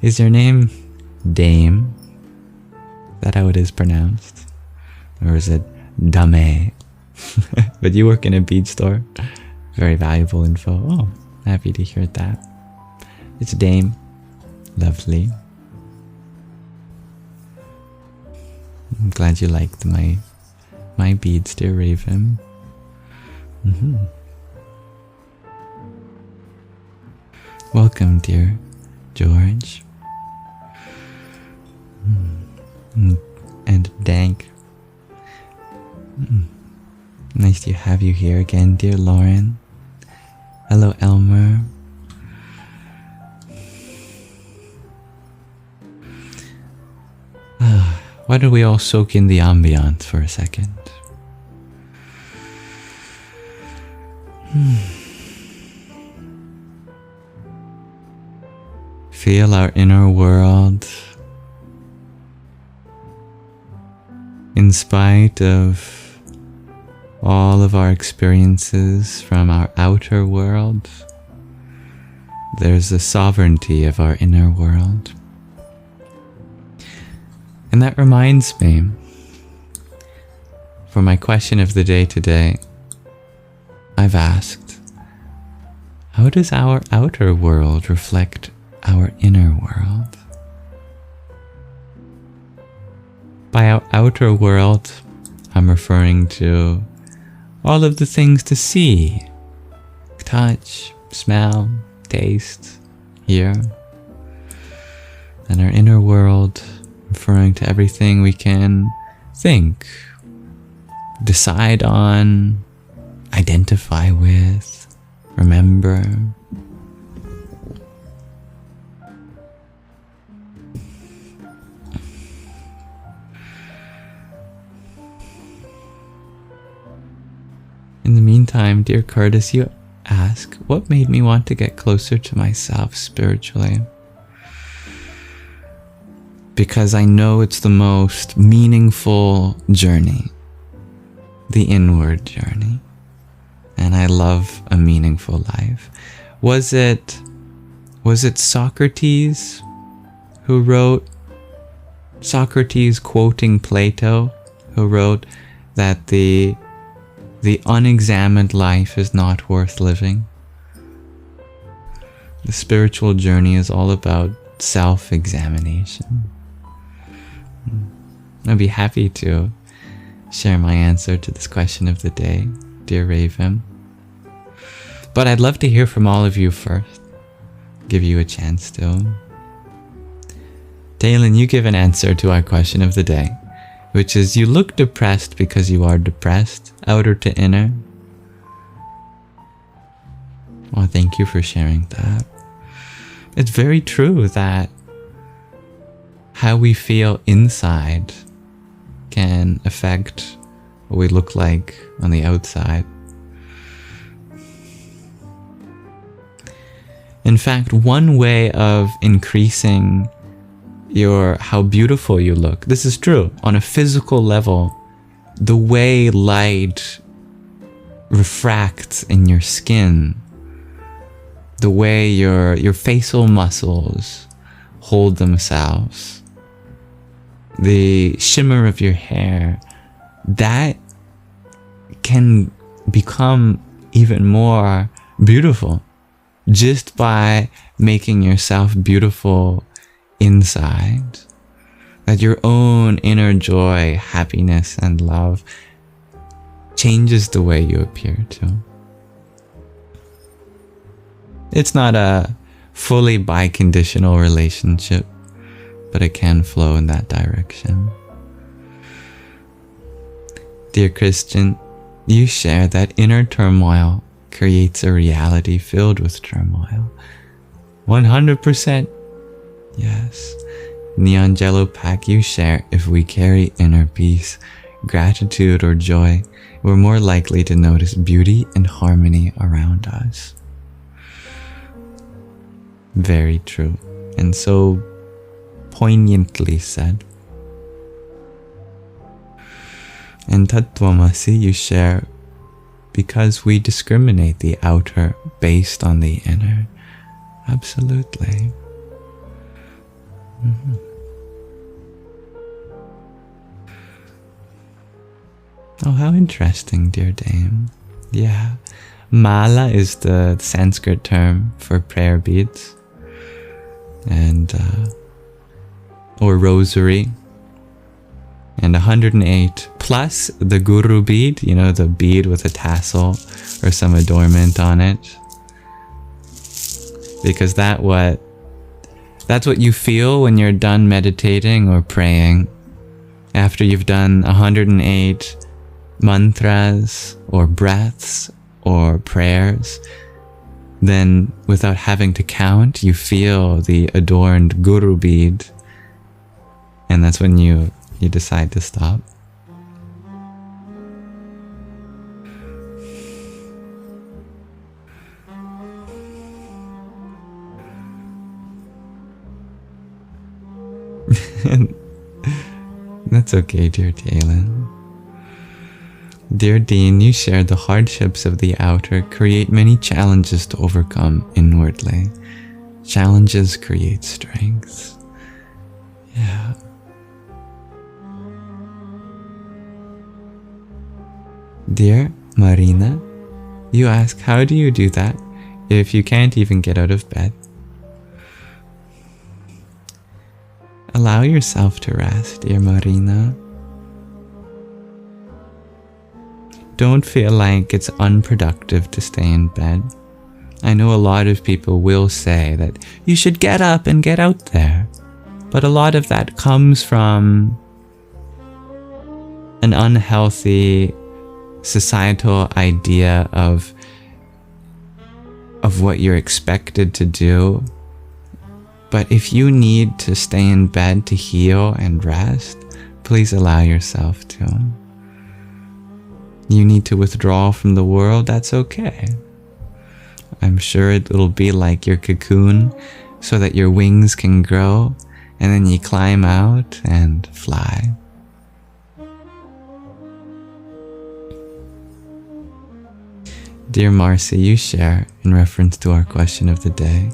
Is your name Dame? that how it is pronounced? Or is it Dame? But you work in a bead store. Very valuable info. Oh, happy to hear that. It's Dame. Lovely. I'm glad you liked my beads, dear Raven. Welcome, dear George. And Dank. Nice to have you here again, dear Lauren. Hello, Elmer. Why don't we all soak in the ambiance for a second? Feel our inner world. In spite of all of our experiences from our outer world, there's the sovereignty of our inner world. And that reminds me, for my question of the day today, I've asked, how does our outer world reflect our inner world? By our outer world, I'm referring to all of the things to see, touch, smell, taste, hear. And our inner world, referring to everything we can think, decide on, identify with, remember. In the meantime, dear Curtis, you ask, what made me want to get closer to myself spiritually? Because I know it's the most meaningful journey, the inward journey. And I love a meaningful life. Was it Socrates who wrote, Socrates quoting Plato, who wrote that the unexamined life is not worth living? The spiritual journey is all about self-examination. I'd be happy to share my answer to this question of the day, dear Raven. But I'd love to hear from all of you first. Give you a chance to. Dalen, you give an answer to our question of the day, which is, you look depressed because you are depressed, outer to inner. Well, thank you for sharing that. It's very true that how we feel inside can affect what we look like on the outside. In fact, one way of increasing how beautiful you look, this is true, on a physical level, the way light refracts in your skin, the way your facial muscles hold themselves, the shimmer of your hair, that can become even more beautiful just by making yourself beautiful inside. That your own inner joy, happiness, and love changes the way you appear to. It's not a fully biconditional relationship, but it can flow in that direction. Dear Christian, you share that inner turmoil creates a reality filled with turmoil. 100%. Yes. Neon Jello Pack, you share, if we carry inner peace, gratitude, or joy, we're more likely to notice beauty and harmony around us. Very true. And so poignantly said. And Tattvamasi, you share, because we discriminate the outer based on the inner. Absolutely. Oh, how interesting, dear dame. Yeah. Mala is the Sanskrit term for prayer beads. And, or rosary. And 108 plus the guru bead, you know, the bead with a tassel or some adornment on it. Because that's what you feel when you're done meditating or praying. After you've done 108 mantras or breaths or prayers, then without having to count, you feel the adorned guru bead. And that's when you decide to stop. That's okay, dear Talon. Dear Dean, you share the hardships of the outer create many challenges to overcome inwardly. Challenges create strength. Yeah. Dear Marina, you ask, how do you do that if you can't even get out of bed? Allow yourself to rest, dear Marina. Don't feel like it's unproductive to stay in bed. I know a lot of people will say that you should get up and get out there, but a lot of that comes from an unhealthy societal idea of what you're expected to do. But if you need to stay in bed to heal and rest, please allow yourself to. You need to withdraw from the world, that's okay. I'm sure it'll be like your cocoon so that your wings can grow and then you climb out and fly. Dear Marcy, you share, in reference to our question of the day,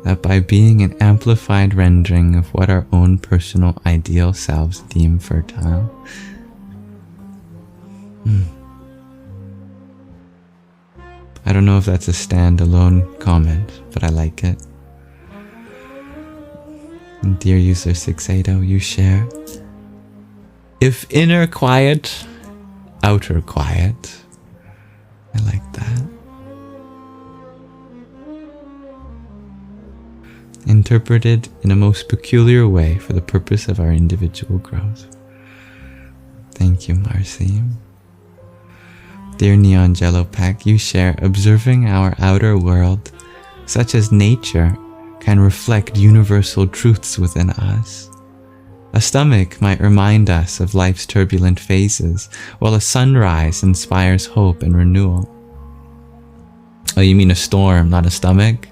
that by being an amplified rendering of what our own personal ideal selves deem fertile. I don't know if that's a standalone comment, but I like it. And dear user 680, you share, if inner quiet, outer quiet. I like that. Interpreted in a most peculiar way for the purpose of our individual growth. Thank you, Marcy. Dear Neon Jello Pack, you share, observing our outer world, such as nature, can reflect universal truths within us. A stomach might remind us of life's turbulent phases, while a sunrise inspires hope and renewal. Oh, you mean a storm, not a stomach?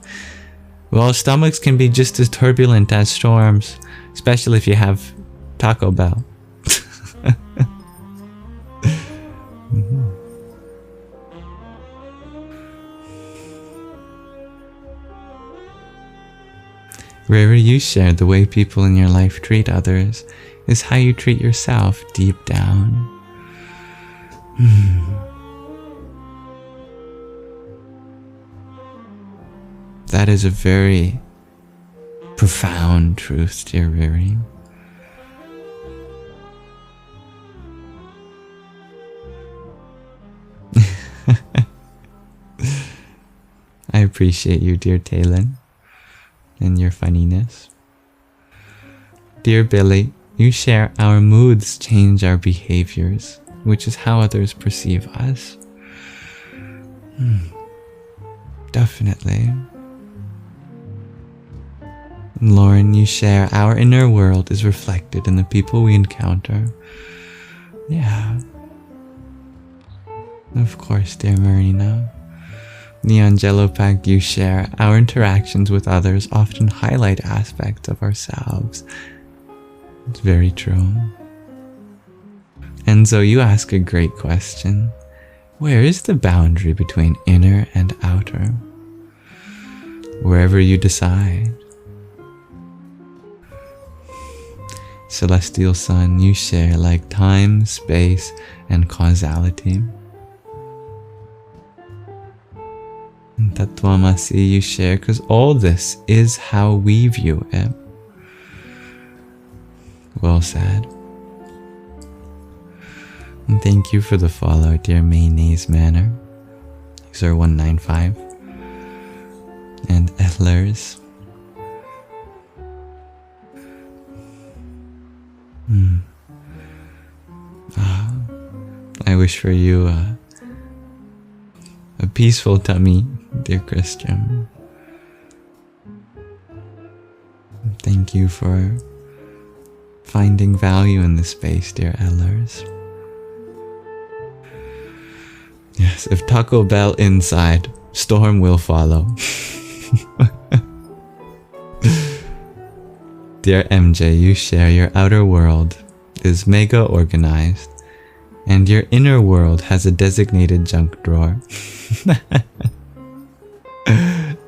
Well, stomachs can be just as turbulent as storms, especially if you have Taco Bell. Wherever you share, the way people in your life treat others is how you treat yourself deep down. That is a very profound truth, dear Riri. I appreciate you, dear Talon, and your funniness. Dear Billy, you share, our moods change our behaviors, which is how others perceive us. Definitely. Lauren, you share, our inner world is reflected in the people we encounter. Yeah. Of course, dear Marina. Neon Jello Pack, you share, our interactions with others often highlight aspects of ourselves. It's very true. Enzo, you ask a great question. Where is the boundary between inner and outer? Wherever you decide. Celestial Sun, you share like time, space, and causality. And Tatvamasi, you share because all this is how we view it. Well said. And thank you for the follow, dear Mayonnaise Manor. User 195. And Ehlers. I wish for you a peaceful tummy, dear Christian. Thank you for finding value in this space, dear Ehlers. Yes, if Taco Bell inside, storm will follow. Dear MJ, you share your outer world is mega organized, and your inner world has a designated junk drawer.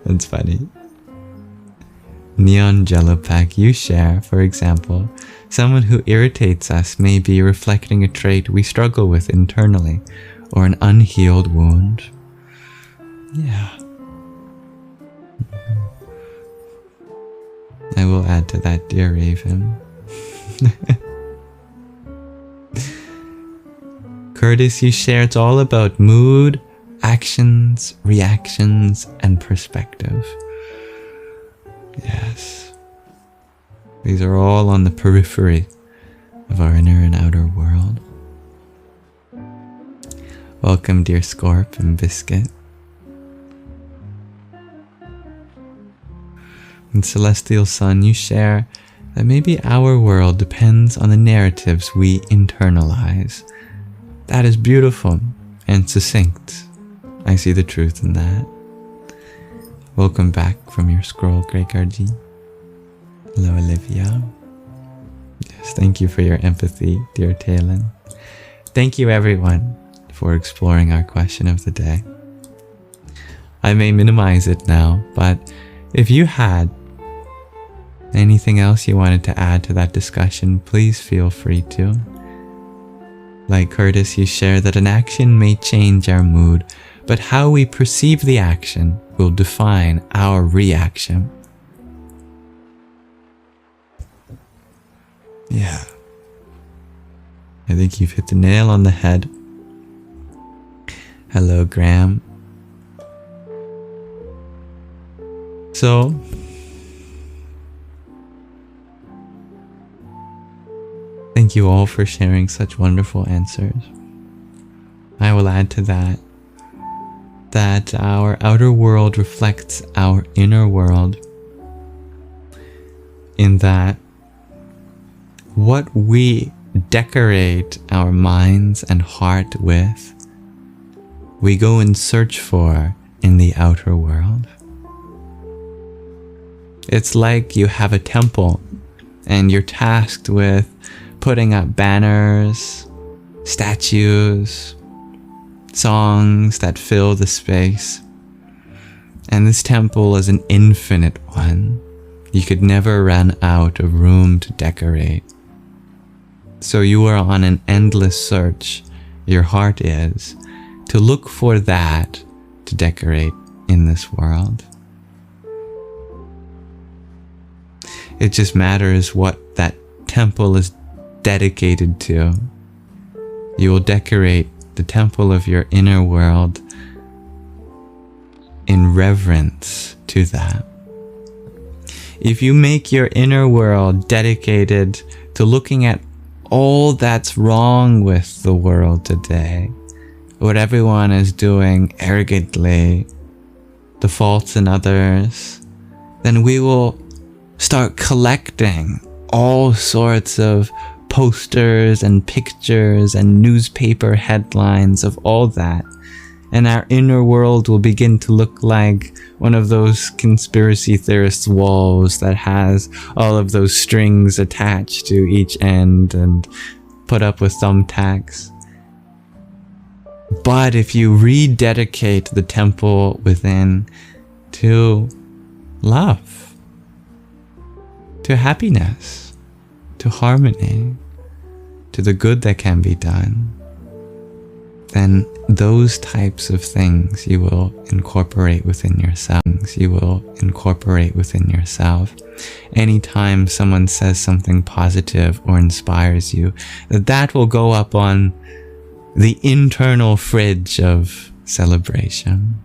That's funny. Neon Jello Pack, you share, for example, someone who irritates us may be reflecting a trait we struggle with internally, or an unhealed wound. Yeah. I will add to that, dear Raven. Curtis, you share it's all about mood, actions, reactions, and perspective. Yes. These are all on the periphery of our inner and outer world. Welcome, dear Scorp and Biscuit. And Celestial Sun, you share that maybe our world depends on the narratives we internalize. That is beautiful and succinct. I see the truth in that. Welcome back from your scroll, Greygardy. Hello, Olivia. Yes, thank you for your empathy, dear Talon. Thank you, everyone, for exploring our question of the day. I may minimize it now, but if you had anything else you wanted to add to that discussion, please feel free to. Like Curtis, you share that an action may change our mood, but how we perceive the action will define our reaction. Yeah. I think you've hit the nail on the head. Hello, Graham. So, thank you all for sharing such wonderful answers. I will add to that our outer world reflects our inner world, in that what we decorate our minds and heart with, we go and search for in the outer world. It's like you have a temple and you're tasked with putting up banners, statues, songs that fill the space. And this temple is an infinite one. You could never run out of room to decorate. So you are on an endless search, your heart is, to look for that to decorate in this world. It just matters what that temple is dedicated to. You will decorate the temple of your inner world in reverence to that. If you make your inner world dedicated to looking at all that's wrong with the world today, what everyone is doing arrogantly, the faults in others, then we will start collecting all sorts of posters and pictures and newspaper headlines of all that. And our inner world will begin to look like one of those conspiracy theorists' walls that has all of those strings attached to each end and put up with thumbtacks. But if you rededicate the temple within to love, to happiness, to harmony, to the good that can be done, then those types of things you will incorporate within yourself. Anytime someone says something positive or inspires you, that will go up on the internal fridge of celebration.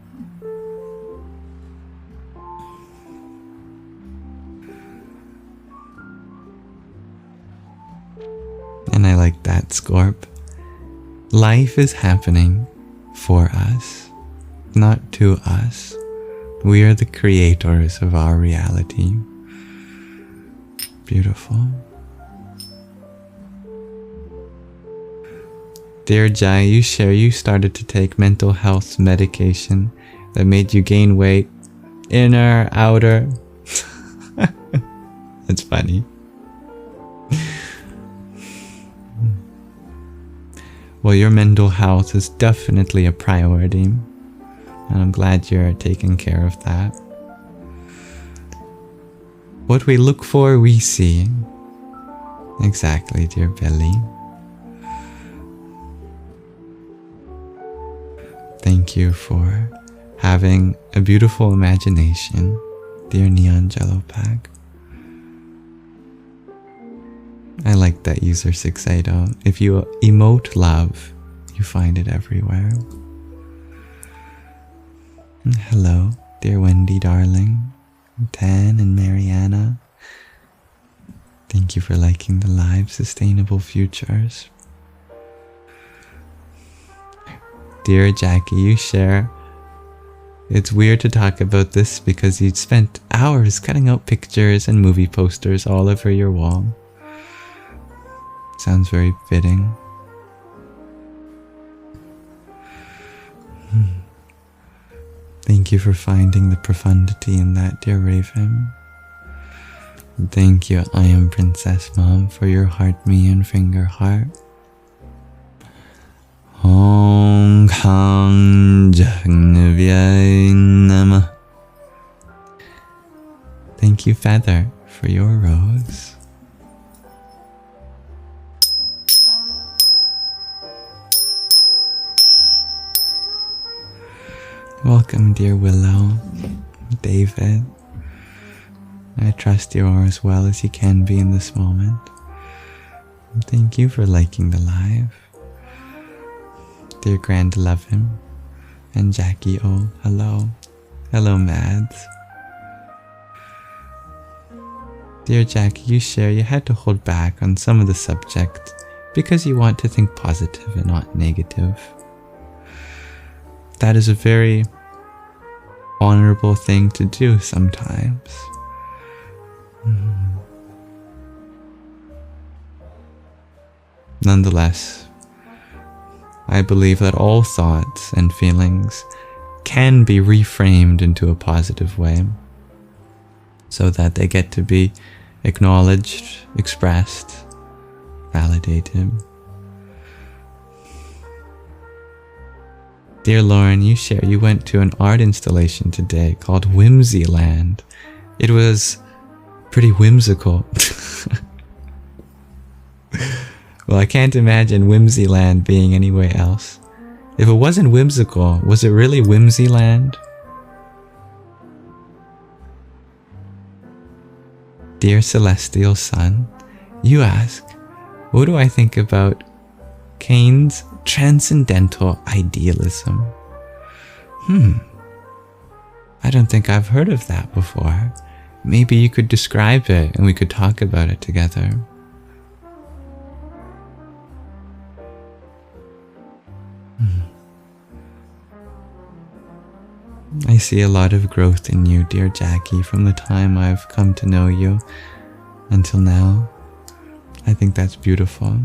And I like that, Scorp. Life is happening for us, not to us. We are the creators of our reality. Beautiful. Dear Jai, you share you started to take mental health medication that made you gain weight, inner, outer. That's funny. Well, your mental health is definitely a priority, and I'm glad you're taking care of that. What we look for, we see. Exactly, dear Billy. Thank you for having a beautiful imagination, dear Neon Jello Pack. I like that user 680. If you emote love, you find it everywhere. Hello, dear Wendy darling, Tan and Mariana. Thank you for liking the live. Sustainable Futures. Dear Jackie, you share. It's weird to talk about this because you'd spent hours cutting out pictures and movie posters all over your wall. Sounds very fitting. Thank you for finding the profundity in that, dear Raven. Thank you, I am Princess Mom, for your heart me and finger heart. Hong Kong Jagnavya Nama. Thank you, Feather, for your rose. Welcome, dear Willow, David. I trust you are as well as you can be in this moment. Thank you for liking the live. Dear Grand Lovin and Jackie O, hello. Hello, Mads. Dear Jackie, you share you had to hold back on some of the subject because you want to think positive and not negative. That is a very honorable thing to do sometimes. Nonetheless, I believe that all thoughts and feelings can be reframed into a positive way so that they get to be acknowledged, expressed, validated. Dear Lauren, you share you went to an art installation today called Whimsyland. It was pretty whimsical. Well, I can't imagine Whimsyland being anywhere else. If it wasn't whimsical, was it really Whimsyland? Dear Celestial Sun, you ask, what do I think about Keynes' transcendental idealism? I don't think I've heard of that before. Maybe you could describe it and we could talk about it together. I see a lot of growth in you, dear Jackie, from the time I've come to know you until now. I think that's beautiful.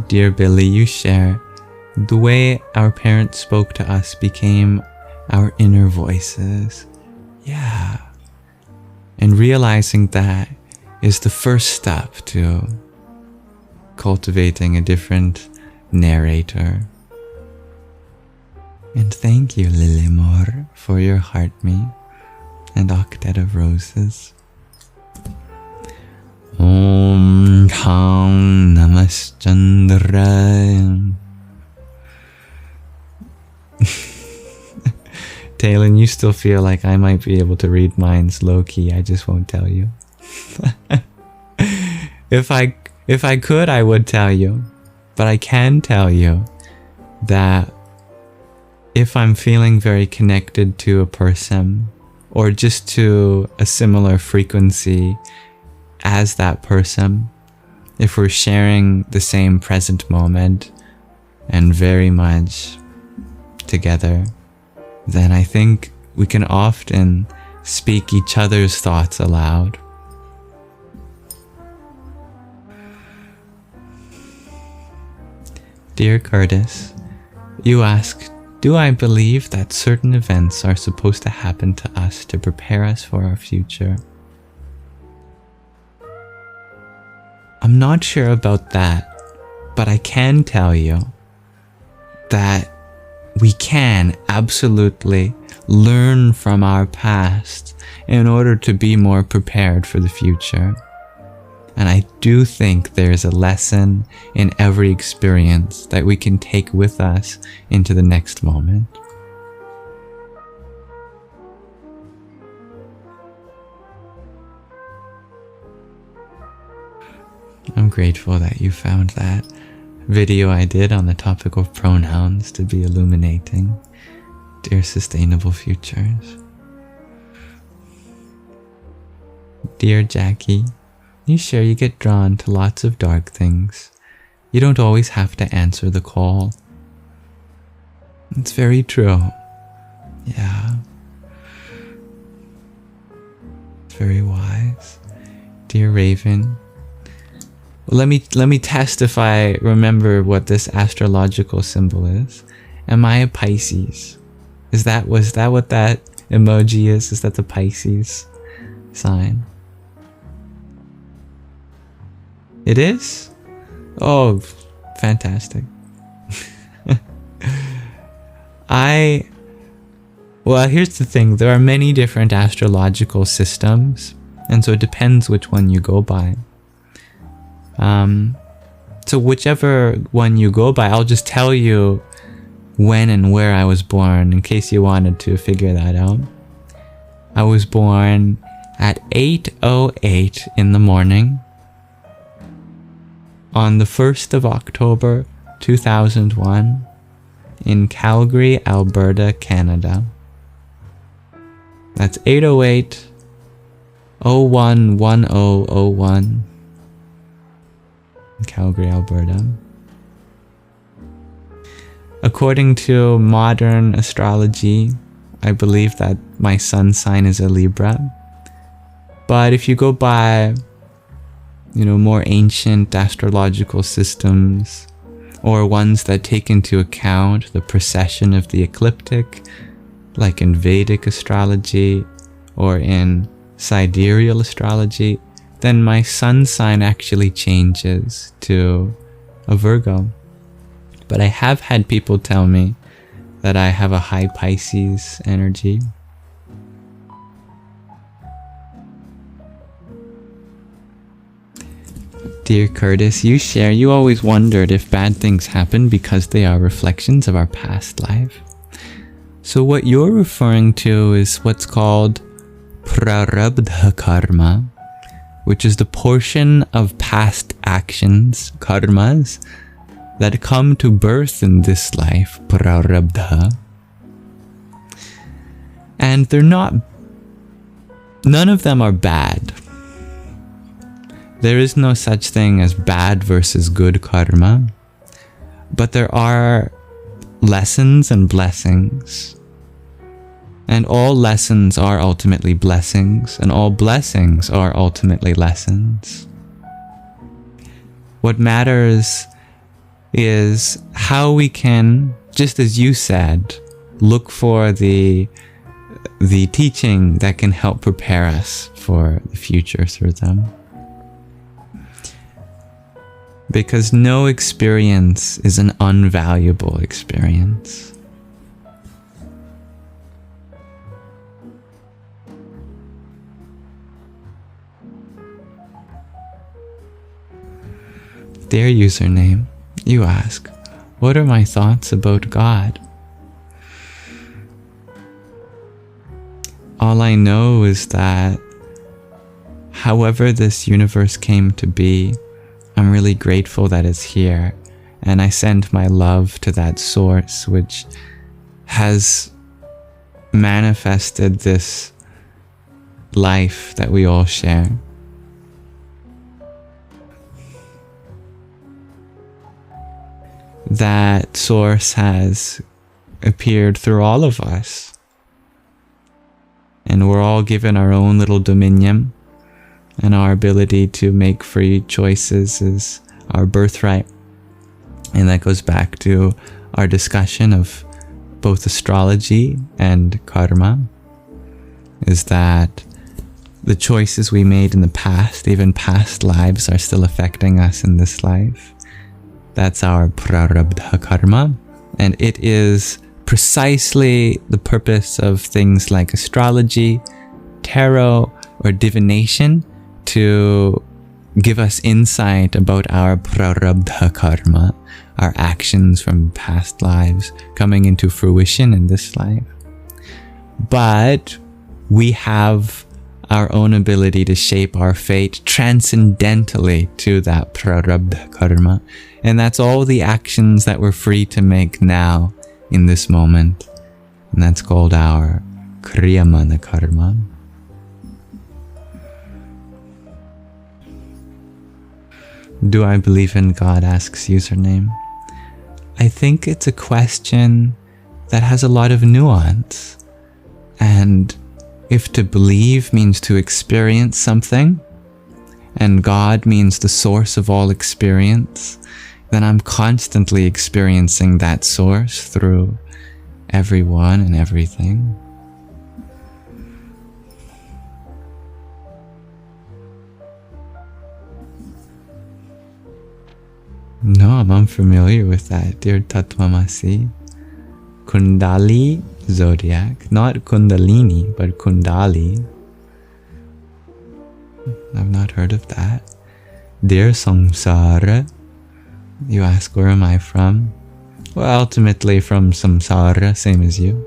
Dear Billy, you share, the way our parents spoke to us became our inner voices. Yeah. And realizing that is the first step to cultivating a different narrator. And thank you, Lilimor, for your heart me and octet of roses. Om Khang Namaschandraya. Talon, you still feel like I might be able to read minds low-key. I just won't tell you. If I could, I would tell you. But I can tell you that if I'm feeling very connected to a person, or just to a similar frequency as that person, if we're sharing the same present moment and very much together, then I think we can often speak each other's thoughts aloud. Dear Curtis, you ask, do I believe that certain events are supposed to happen to us to prepare us for our future? I'm not sure about that, but I can tell you that we can absolutely learn from our past in order to be more prepared for the future. And I do think there's a lesson in every experience that we can take with us into the next moment. I'm grateful that you found that video I did on the topic of pronouns to be illuminating. Dear Sustainable Futures. Dear Jackie, you share you get drawn to lots of dark things. You don't always have to answer the call. It's very true. Yeah. It's very wise. Dear Raven, let me test if I remember what this astrological symbol is. Am I a Pisces? Was that what that emoji is? Is that the Pisces sign? It is? Oh, fantastic. Well, here's the thing. There are many different astrological systems, and so it depends which one you go by. So whichever one you go by, I'll just tell you when and where I was born in case you wanted to figure that out. I was born at 8:08 in the morning on the 1st of October 2001 in Calgary, Alberta, Canada. That's 8:08:01:10:01 in Calgary, Alberta. According to modern astrology, I believe that my sun sign is a Libra. But if you go by more ancient astrological systems, or ones that take into account the precession of the ecliptic, like in Vedic astrology or in sidereal astrology, then my sun sign actually changes to a Virgo. But I have had people tell me that I have a high Pisces energy. Dear Curtis, you share, you always wondered if bad things happen because they are reflections of our past life. So what you're referring to is what's called prarabdha karma, which is the portion of past actions, karmas, that come to birth in this life, prarabdha. And none of them are bad. There is no such thing as bad versus good karma, but there are lessons and blessings. And all lessons are ultimately blessings, and all blessings are ultimately lessons. What matters is how we can, just as you said, look for the teaching that can help prepare us for the future through them. Because no experience is an unvaluable experience. Dear username, you ask, what are my thoughts about God? All I know is that however this universe came to be, I'm really grateful that it's here, and I send my love to that source which has manifested this life that we all share. That source has appeared through all of us. And we're all given our own little dominion, and our ability to make free choices is our birthright. And that goes back to our discussion of both astrology and karma, is that the choices we made in the past, even past lives, are still affecting us in this life. That's our prarabdha karma, and it is precisely the purpose of things like astrology, tarot, or divination to give us insight about our prarabdha karma, our actions from past lives coming into fruition in this life. But we have our own ability to shape our fate transcendentally to that prarabdha karma, and that's all the actions that we're free to make now in this moment, and that's called our kriyamana karma. Do I believe in God, asks username. I think it's a question that has a lot of nuance, and if to believe means to experience something, and God means the source of all experience, then I'm constantly experiencing that source through everyone and everything. No, I'm unfamiliar with that, dear Tattvamasi. Kundali zodiac, not Kundalini, but Kundali. I've not heard of that. Dear Samsara, you ask, where am I from? Well, ultimately from samsara, same as you.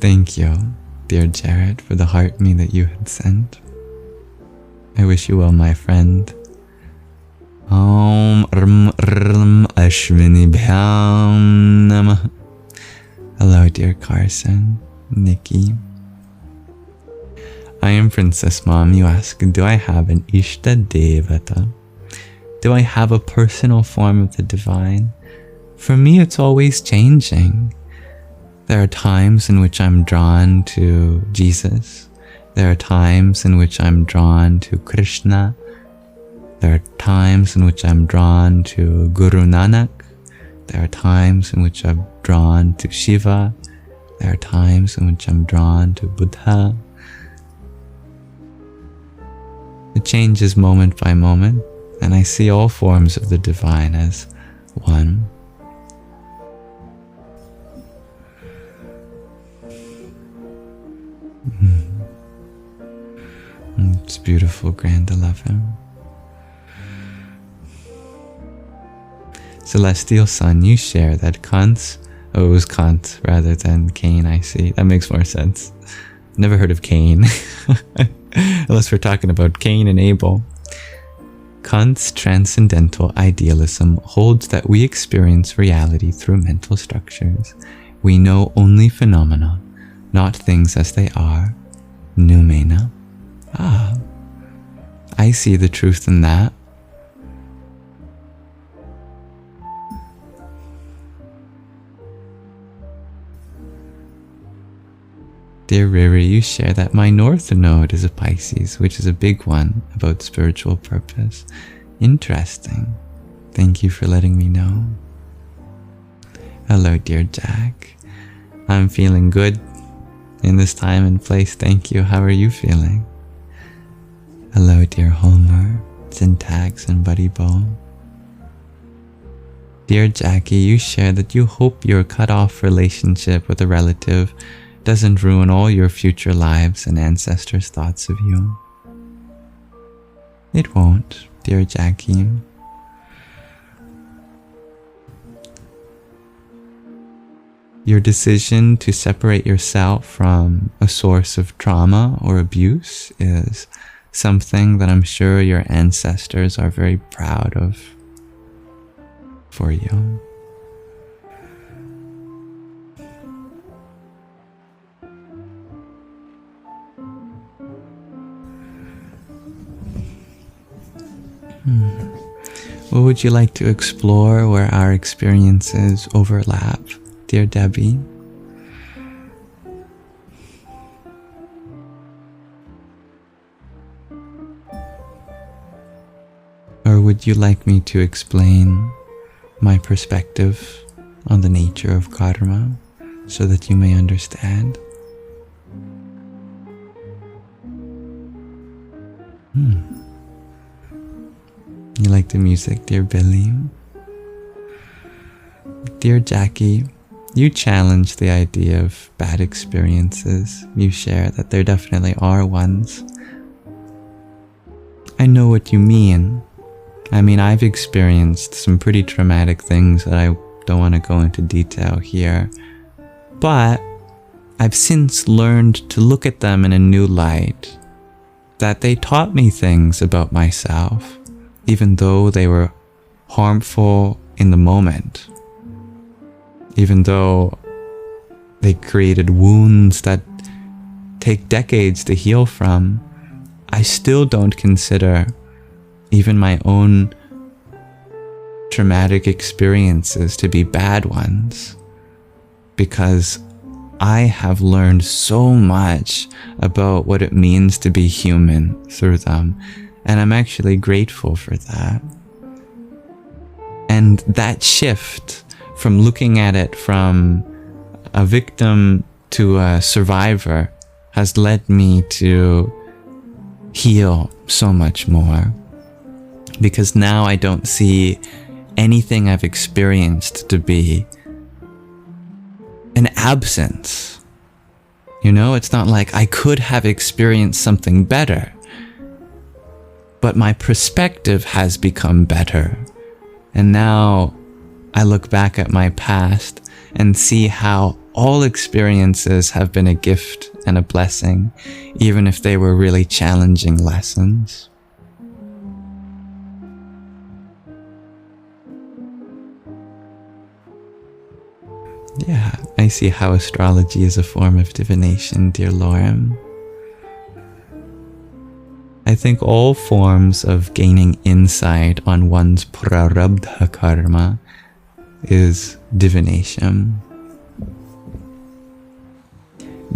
Thank you, dear Jared, for the heart me that you had sent. I wish you well, my friend. Om Ram Ram Ashwini Bhyam Namah. Hello, dear Carson, Nikki. I am Princess Mom. You ask, do I have an Ishta Devata? Do I have a personal form of the divine? For me, it's always changing. There are times in which I'm drawn to Jesus. There are times in which I'm drawn to Krishna. There are times in which I'm drawn to Guru Nanak. There are times in which I'm drawn to Shiva. There are times in which I'm drawn to Buddha. It changes moment by moment, and I see all forms of the divine as one. It's beautiful, Grand 11. Celestial Sun, you share that Kant's, oh, it was Kant rather than Cain, I see. That makes more sense. Never heard of Cain. Unless we're talking about Cain and Abel. Kant's transcendental idealism holds that we experience reality through mental structures. We know only phenomena, not things as they are. Noumena. Ah, I see the truth in that. Dear Riri, you share that my North Node is a Pisces, which is a big one about spiritual purpose. Interesting. Thank you for letting me know. Hello, dear Jack. I'm feeling good in this time and place. Thank you. How are you feeling? Hello, dear Homer, Syntax, and Buddy Bo. Dear Jackie, you share that you hope your cut-off relationship with a relative doesn't ruin all your future lives and ancestors' thoughts of you. It won't, dear Jackie. Your decision to separate yourself from a source of trauma or abuse is something that I'm sure your ancestors are very proud of for you. What would you like to explore where our experiences overlap, dear Debbie? Or would you like me to explain my perspective on the nature of karma so that you may understand? You like the music, dear Billy? Dear Jackie, you challenge the idea of bad experiences. You share that there definitely are ones. I know what you mean. I mean, I've experienced some pretty traumatic things that I don't want to go into detail here. But I've since learned to look at them in a new light. That they taught me things about myself, even though they were harmful in the moment. Even though they created wounds that take decades to heal from, I still don't consider even my own traumatic experiences to be bad ones, because I have learned so much about what it means to be human through them, and I'm actually grateful for that. And that shift from looking at it from a victim to a survivor has led me to heal so much more. Because now I don't see anything I've experienced to be an absence. You know, it's not like I could have experienced something better, but my perspective has become better. And now I look back at my past and see how all experiences have been a gift and a blessing, even if they were really challenging lessons. Yeah, I see how astrology is a form of divination, dear Lauren. I think all forms of gaining insight on one's prarabdha karma is divination.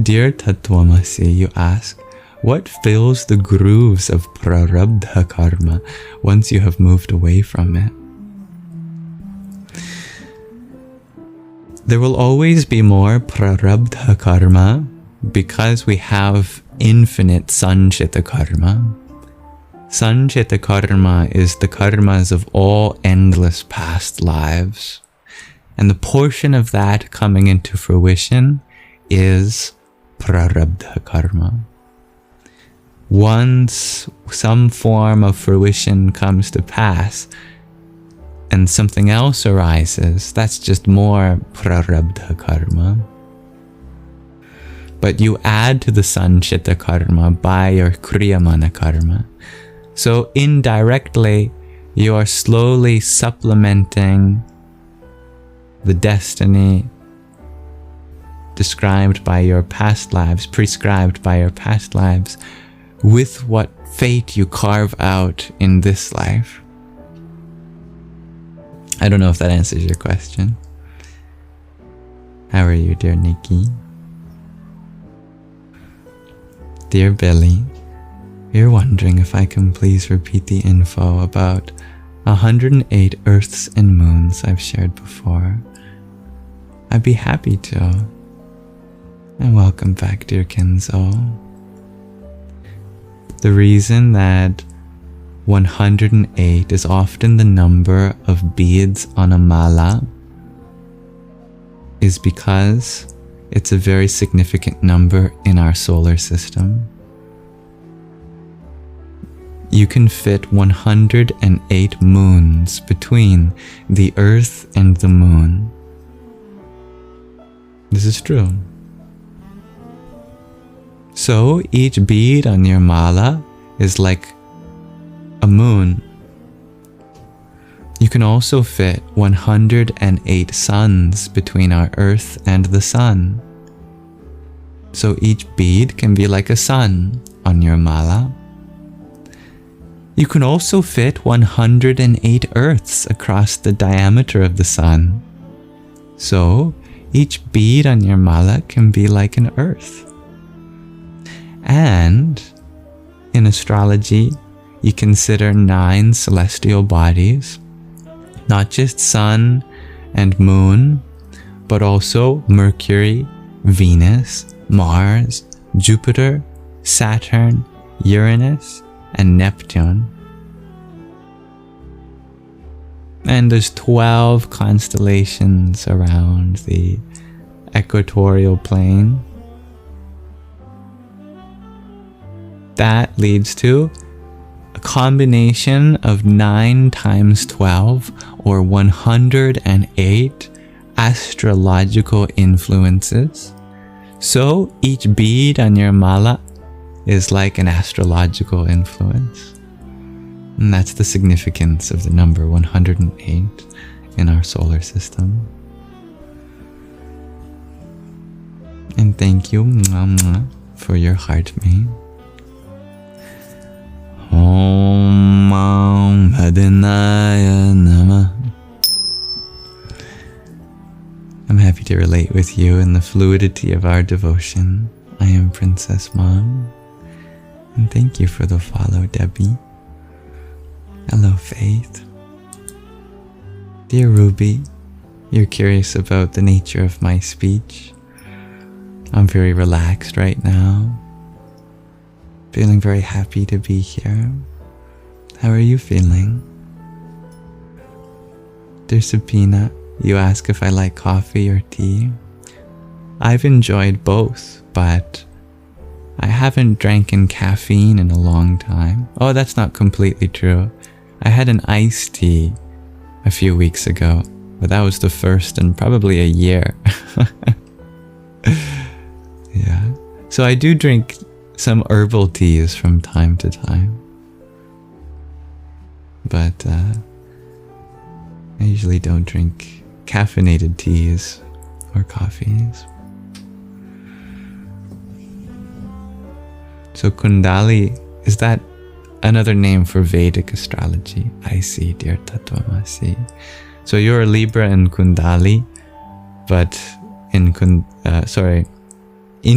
Dear Tattvamasi, you ask, what fills the grooves of prarabdha karma once you have moved away from it? There will always be more prarabdha karma because we have infinite sanchita karma. Sanchita karma is the karmas of all endless past lives. And the portion of that coming into fruition is prarabdha karma. Once some form of fruition comes to pass, and something else arises, that's just more prarabdha karma. But you add to the sanchita karma by your kriyamana karma. So indirectly, you are slowly supplementing the destiny described by your past lives, prescribed by your past lives, with what fate you carve out in this life. I don't know if that answers your question. How are you, dear Nikki? Dear Billy, you're wondering if I can please repeat the info about 108 Earths and Moons I've shared before. I'd be happy to. And welcome back, dear Kenzo. The reason that 108 is often the number of beads on a mala is because it's a very significant number in our solar system. you can fit 108 moons between the Earth and the Moon. This is true. So each bead on your mala is like a moon. You can also fit 108 suns between our Earth and the Sun. So each bead can be like a sun on your mala. You can also fit 108 Earths across the diameter of the Sun. So each bead on your mala can be like an Earth. And in astrology, you consider 9 celestial bodies, not just Sun and Moon, but also Mercury, Venus, Mars, Jupiter, Saturn, Uranus, and Neptune. And there's 12 constellations around the equatorial plane. That leads to a combination of 9 times 12 or 108 astrological influences. So each bead on your mala is like an astrological influence. And that's the significance of the number 108 in our solar system. And thank you for your heart mate. Om Adinaya Namah. I'm happy to relate with you in the fluidity of our devotion. I am Princess Mom. And thank you for the follow, Debbie. Hello, Faith. Dear Ruby, you're curious about the nature of my speech. I'm very relaxed right now. Feeling very happy to be here. How are you feeling? Dear Sabina, you ask if I like coffee or tea. I've enjoyed both, but I haven't drank in caffeine in a long time. Oh, that's not completely true. I had an iced tea a few weeks ago, but that was the first in probably a year. Yeah. So I do drink some herbal teas from time to time. But I usually don't drink caffeinated teas or coffees. So Kundali, is that another name for Vedic astrology? I see, dear Tatvamasi. So you're a Libra in Kundali, but in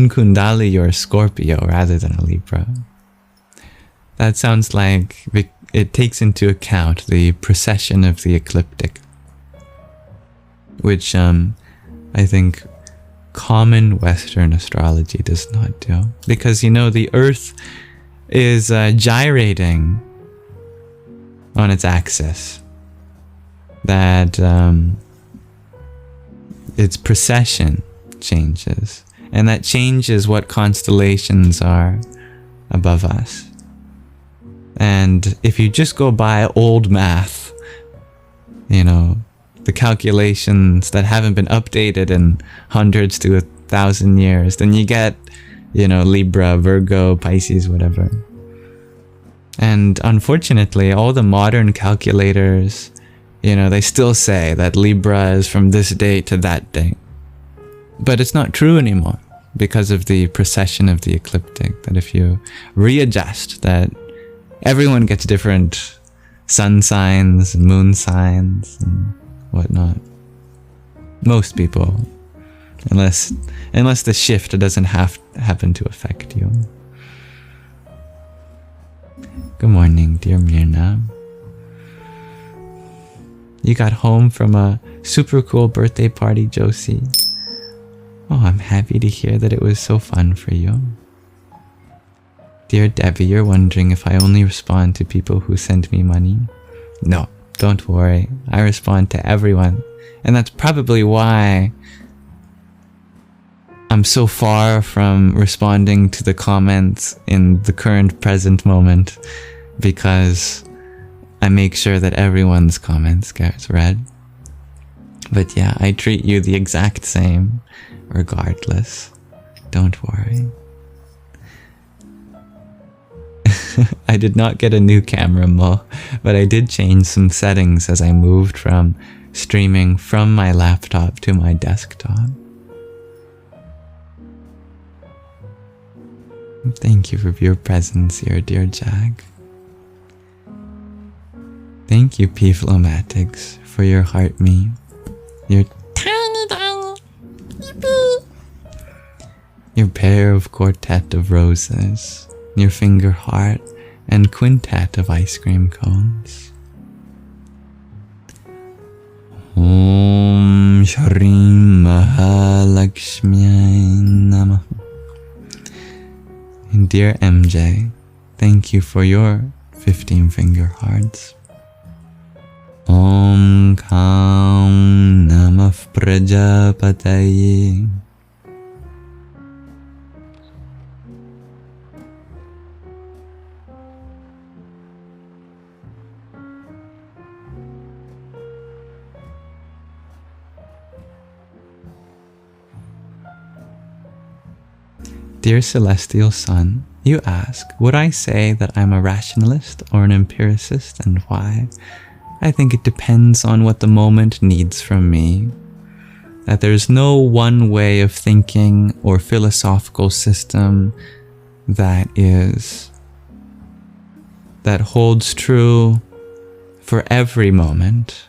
Kundali you're a Scorpio rather than a Libra. That sounds like it takes into account the precession of the ecliptic, which I think common Western astrology does not do. Because, you know, the Earth is gyrating on its axis. That its precession changes. And that changes what constellations are above us. And if you just go by old math, you know, the calculations that haven't been updated in hundreds to 1,000 years, then you get, you know, Libra, Virgo, Pisces, whatever. And unfortunately, all the modern calculators, you know, they still say that Libra is from this date to that date. But it's not true anymore because of the precession of the ecliptic, that if you readjust that everyone gets different sun signs and moon signs and whatnot. Most people, unless the shift doesn't happen to affect you. Good morning, dear Mirna. You got home from a super cool birthday party, Josie. Oh, I'm happy to hear that it was so fun for you. Dear Debbie, you're wondering if I only respond to people who send me money. No, don't worry. I respond to everyone. And that's probably why I'm so far from responding to the comments in the current present moment. because I make sure that everyone's comments gets read. But yeah, I treat you the exact same regardless. Don't worry. I did not get a new camera, Mo, but I did change some settings as I moved from streaming from my laptop to my desktop. Thank you for your presence here, dear Jag. Thank you, Memetics, for your heart me. Your tiny, your pair of quartet of roses, your finger heart, and quintet of ice cream cones. Om Shrim Mahalakshmi Namah. And dear MJ, thank you for your 15 finger hearts. Om Kam Namah Prajapataye. Dear Celestial Sun, you ask, would I say that I'm a rationalist or an empiricist, and why? I think it depends on what the moment needs from me. That there's no one way of thinking or philosophical system that holds true for every moment,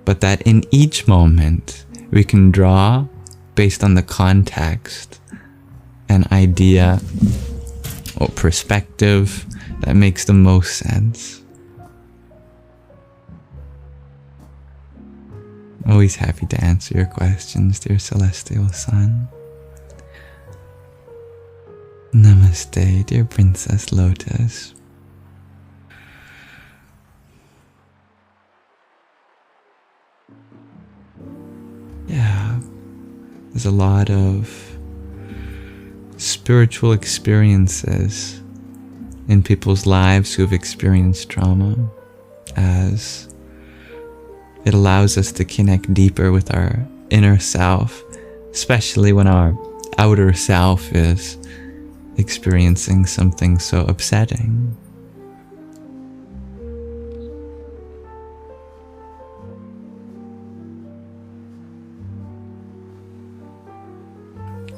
but that in each moment we can draw, based on the context, an idea or perspective that makes the most sense. Always happy to answer your questions, dear Celestial Sun. Namaste, dear Princess Lotus. Yeah, there's a lot of spiritual experiences in people's lives who've experienced trauma, as it allows us to connect deeper with our inner self, especially when our outer self is experiencing something so upsetting.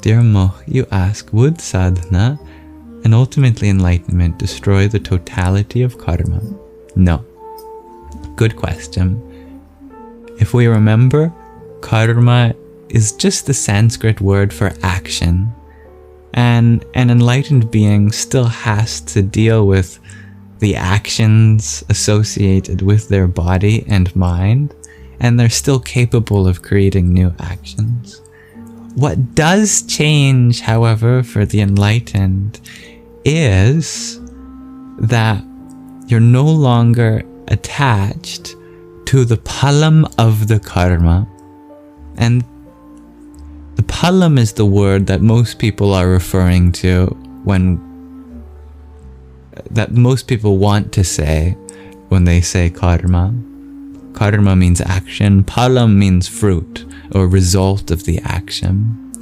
Dear Moh, you ask, would sadhana and ultimately enlightenment destroy the totality of karma? No. Good question. If we remember, karma is just the Sanskrit word for action, and an enlightened being still has to deal with the actions associated with their body and mind, and they're still capable of creating new actions. What does change, however, for the enlightened is that you're no longer attached to the phalam of the karma. And the phalam is the word that most people are referring to that most people want to say when they say karma. Karma means action, phalam means fruit or result of the action.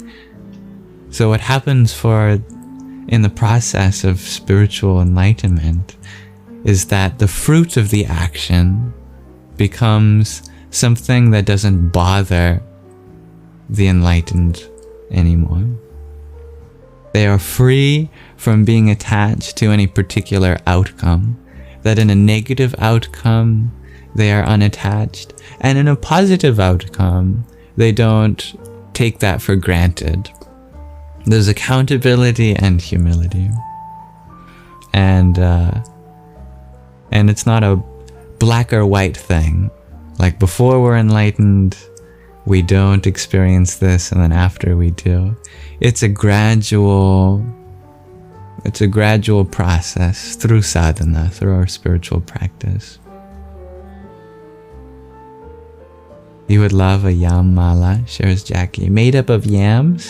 So what happens in the process of spiritual enlightenment is that the fruit of the action becomes something that doesn't bother the enlightened anymore. They are free from being attached to any particular outcome, that in a negative outcome they are unattached, and in a positive outcome they don't take that for granted. There's accountability and humility, and it's not a black or white thing. Like before we're enlightened, we don't experience this, and then after we do. It's a gradual process through sadhana, through our spiritual practice. You would love a yam mala, shares Jackie. Made up of yams?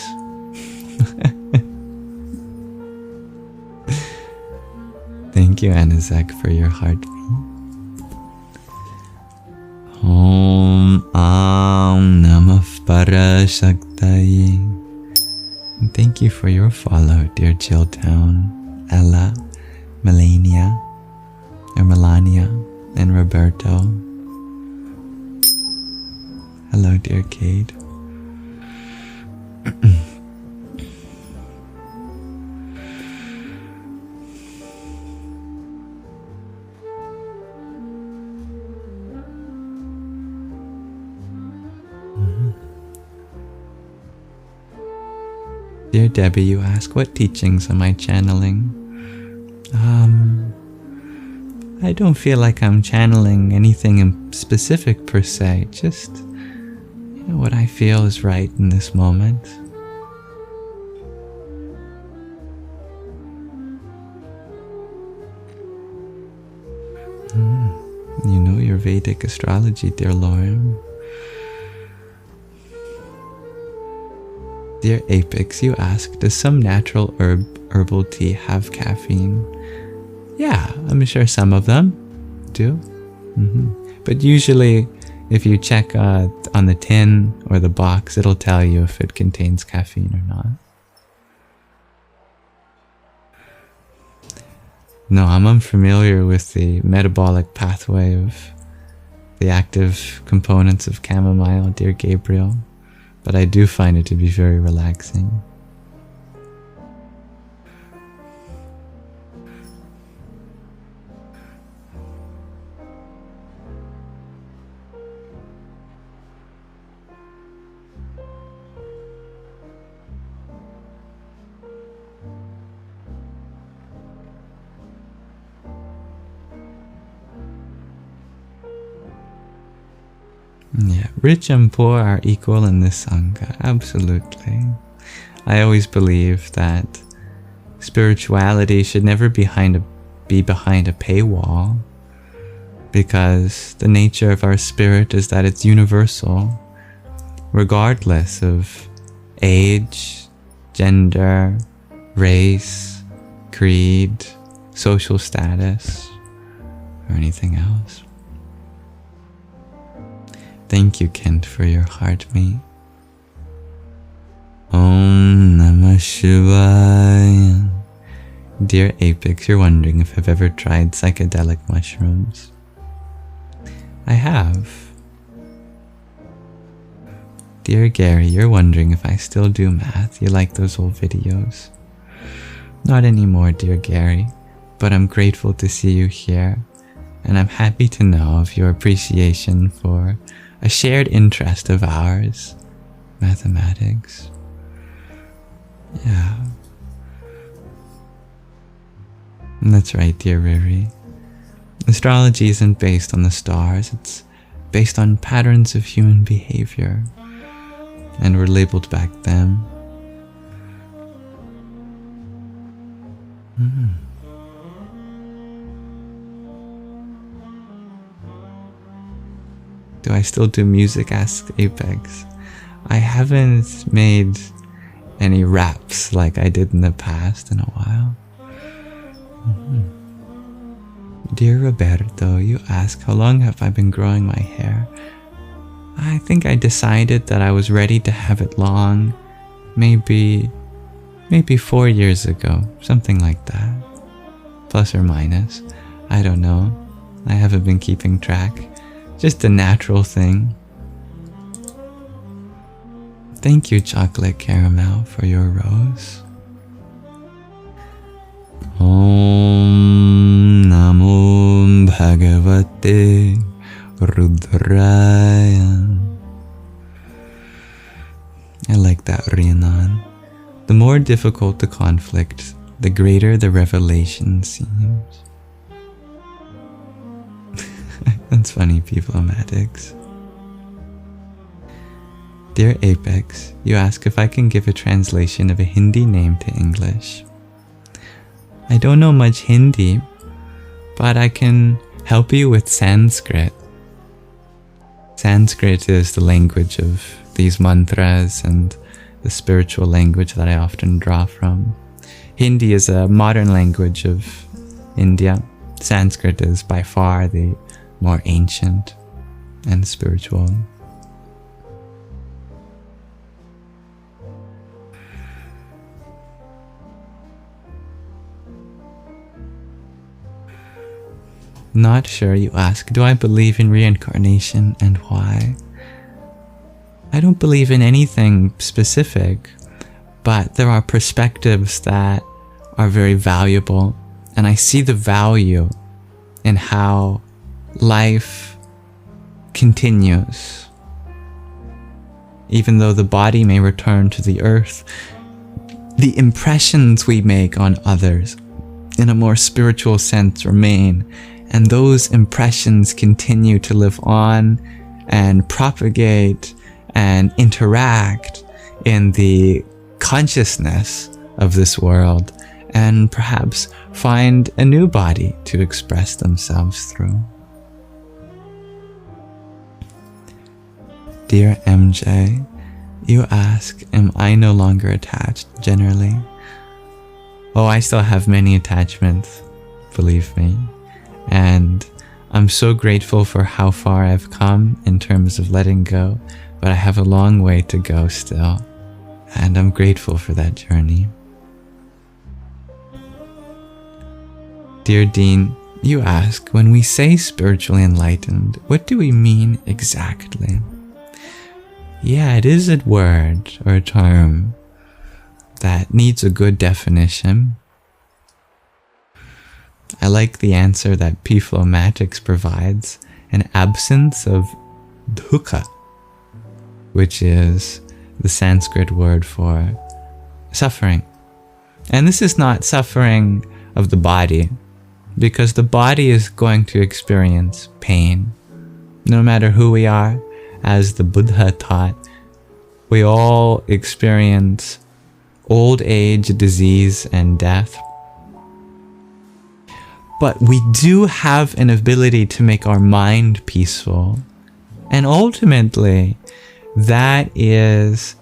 Thank you, Anizek, for your heartbeat. Om Namah Parashaktaye. And thank you for your follow, dear Chilltown, Ella, Melania, and Roberto. Hello, dear Cade. Dear Debbie, you ask, what teachings am I channeling? I don't feel like I'm channeling anything in specific per se, just what I feel is right in this moment. You know your Vedic astrology, dear Lauren. Dear Apex, you ask, does some natural herbal tea have caffeine? Yeah, I'm sure some of them do. But usually, if you check on the tin or the box, it'll tell you if it contains caffeine or not. No, I'm unfamiliar with the metabolic pathway of the active components of chamomile, dear Gabriel, but I do find it to be very relaxing. Yeah, rich and poor are equal in this Saṅgha, absolutely. I always believe that spirituality should never be behind a paywall, because the nature of our spirit is that it's universal, regardless of age, gender, race, creed, social status, or anything else. Thank you, Kent, for your heartbeat. Om Namah Shivaya. Dear Apex, you're wondering if I've ever tried psychedelic mushrooms. I have. Dear Gary, you're wondering if I still do math. You like those old videos? Not anymore, dear Gary, but I'm grateful to see you here, and I'm happy to know of your appreciation for a shared interest of ours, mathematics. Yeah. And that's right, dear Riri. Astrology isn't based on the stars, it's based on patterns of human behavior, and we're labeled back then. Do I still do music? Asks Apex. I haven't made any raps like I did in the past in a while. Dear Roberto, you ask, how long have I been growing my hair? I think I decided that I was ready to have it long, maybe 4 years ago, something like that. Plus or minus, I don't know. I haven't been keeping track. Just a natural thing. Thank you, Chocolate Caramel, for your rose. Om Namo Bhagavate Rudraya. I like that, Rhiannon. The more difficult the conflict, the greater the revelation seems. That's funny, Memetics. Dear Apex, you ask if I can give a translation of a Hindi name to English. I don't know much Hindi, but I can help you with Sanskrit. Sanskrit is the language of these mantras and the spiritual language that I often draw from. Hindi is a modern language of India. Sanskrit is by far the more ancient and spiritual. Not sure, you ask. Do I believe in reincarnation and why? I don't believe in anything specific, but there are perspectives that are very valuable, and I see the value in how life continues. Even though the body may return to the earth, the impressions we make on others in a more spiritual sense remain, and those impressions continue to live on and propagate and interact in the consciousness of this world, and perhaps find a new body to express themselves through. Dear MJ, you ask, am I no longer attached generally? Oh, I still have many attachments, believe me. And I'm so grateful for how far I've come in terms of letting go, but I have a long way to go still. And I'm grateful for that journey. Dear Dean, you ask, when we say spiritually enlightened, what do we mean exactly? Yeah, it is a word or a term that needs a good definition. I like the answer that Memetics provides, an absence of dukkha, which is the Sanskrit word for suffering. And this is not suffering of the body, because the body is going to experience pain. No matter who we are, as the Buddha taught, we all experience old age, disease, and death. But we do have an ability to make our mind peaceful. And ultimately, that is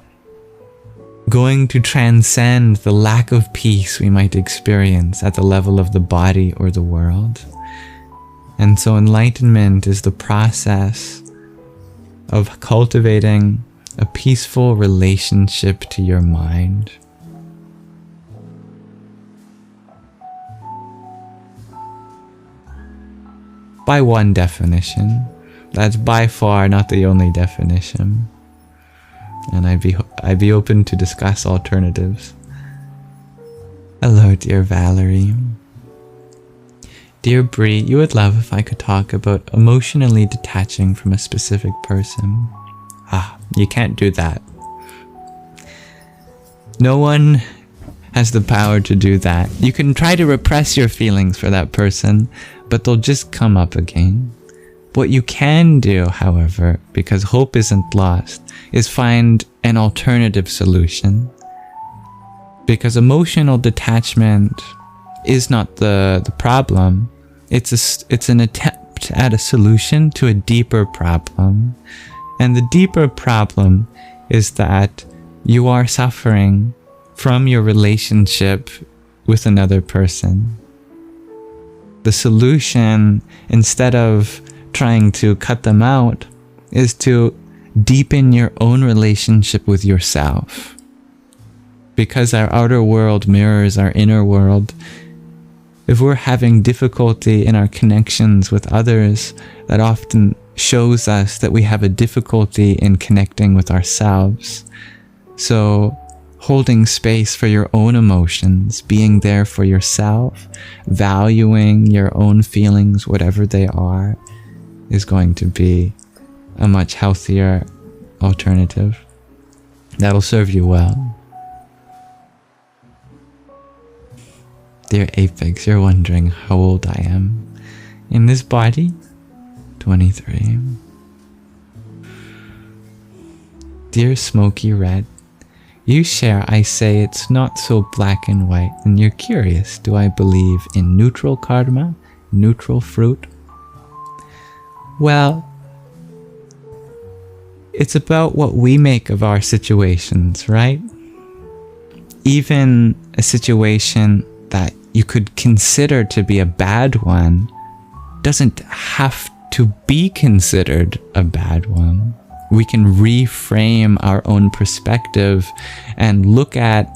going to transcend the lack of peace we might experience at the level of the body or the world. And so enlightenment is the process of cultivating a peaceful relationship to your mind. By one definition. That's by far not the only definition. And I'd be open to discuss alternatives. Hello, dear Valerie. Dear Bree, you would love if I could talk about emotionally detaching from a specific person. You can't do that. No one has the power to do that. You can try to repress your feelings for that person, but they'll just come up again. What you can do, however, because hope isn't lost, is find an alternative solution. Because emotional detachment is not the problem. It's an attempt at a solution to a deeper problem. And the deeper problem is that you are suffering from your relationship with another person. The solution, instead of trying to cut them out, is to deepen your own relationship with yourself. Because our outer world mirrors our inner world, if we're having difficulty in our connections with others, that often shows us that we have a difficulty in connecting with ourselves. So holding space for your own emotions, being there for yourself, valuing your own feelings, whatever they are, is going to be a much healthier alternative. That'll serve you well. Dear Apex, you're wondering how old I am. In this body, 23. Dear Smoky Red, you share I say it's not so black and white, and you're curious, do I believe in neutral karma, neutral fruit? Well, it's about what we make of our situations, right? Even a situation that you could consider to be a bad one doesn't have to be considered a bad one. We can reframe our own perspective and look at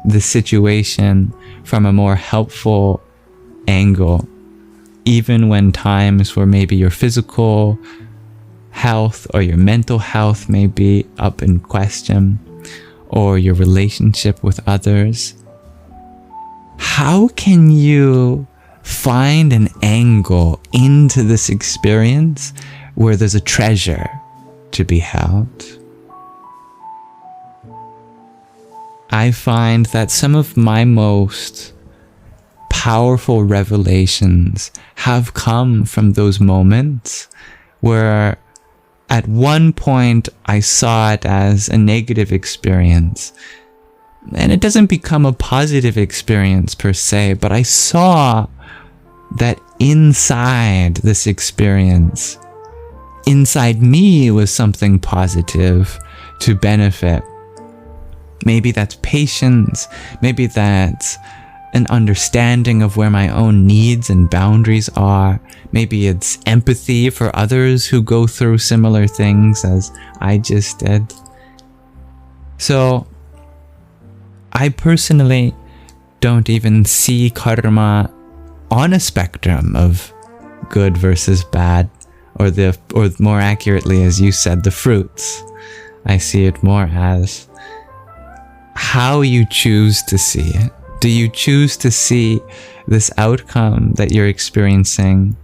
the situation from a more helpful angle, even when times where maybe your physical health or your mental health may be up in question, or your relationship with others. How can you find an angle into this experience where there's a treasure to be held? I find that some of my most powerful revelations have come from those moments where at one point I saw it as a negative experience, and it doesn't become a positive experience per se, but I saw that inside this experience, inside me, was something positive to benefit. Maybe that's patience, maybe that's an understanding of where my own needs and boundaries are. Maybe it's empathy for others who go through similar things as I just did. So I personally don't even see karma on a spectrum of good versus bad, or more accurately, as you said, the fruits. I see it more as how you choose to see it. Do you choose to see this outcome that you're experiencing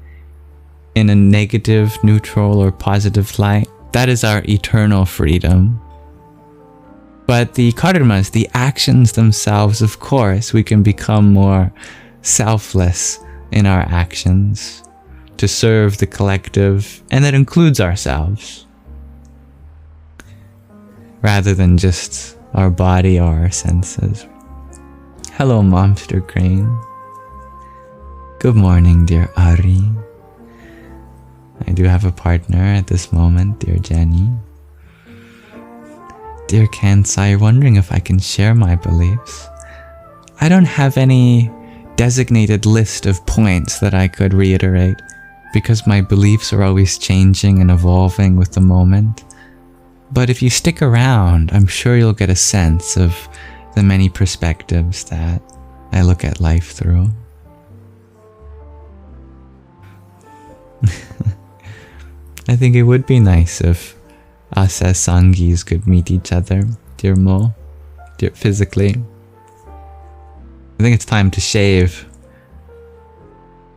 in a negative, neutral, or positive light? That is our eternal freedom. But the karmas, the actions themselves, of course, we can become more selfless in our actions to serve the collective, and that includes ourselves, rather than just our body or our senses. Hello, Monster Crane. Good morning, dear Ari. I do have a partner at this moment, dear Jenny. Dear Kansai, you're wondering if I can share my beliefs. I don't have any designated list of points that I could reiterate, because my beliefs are always changing and evolving with the moment. But if you stick around, I'm sure you'll get a sense of the many perspectives that I look at life through. I think it would be nice if us as Sanghis could meet each other, dear Mo, physically. I think it's time to shave.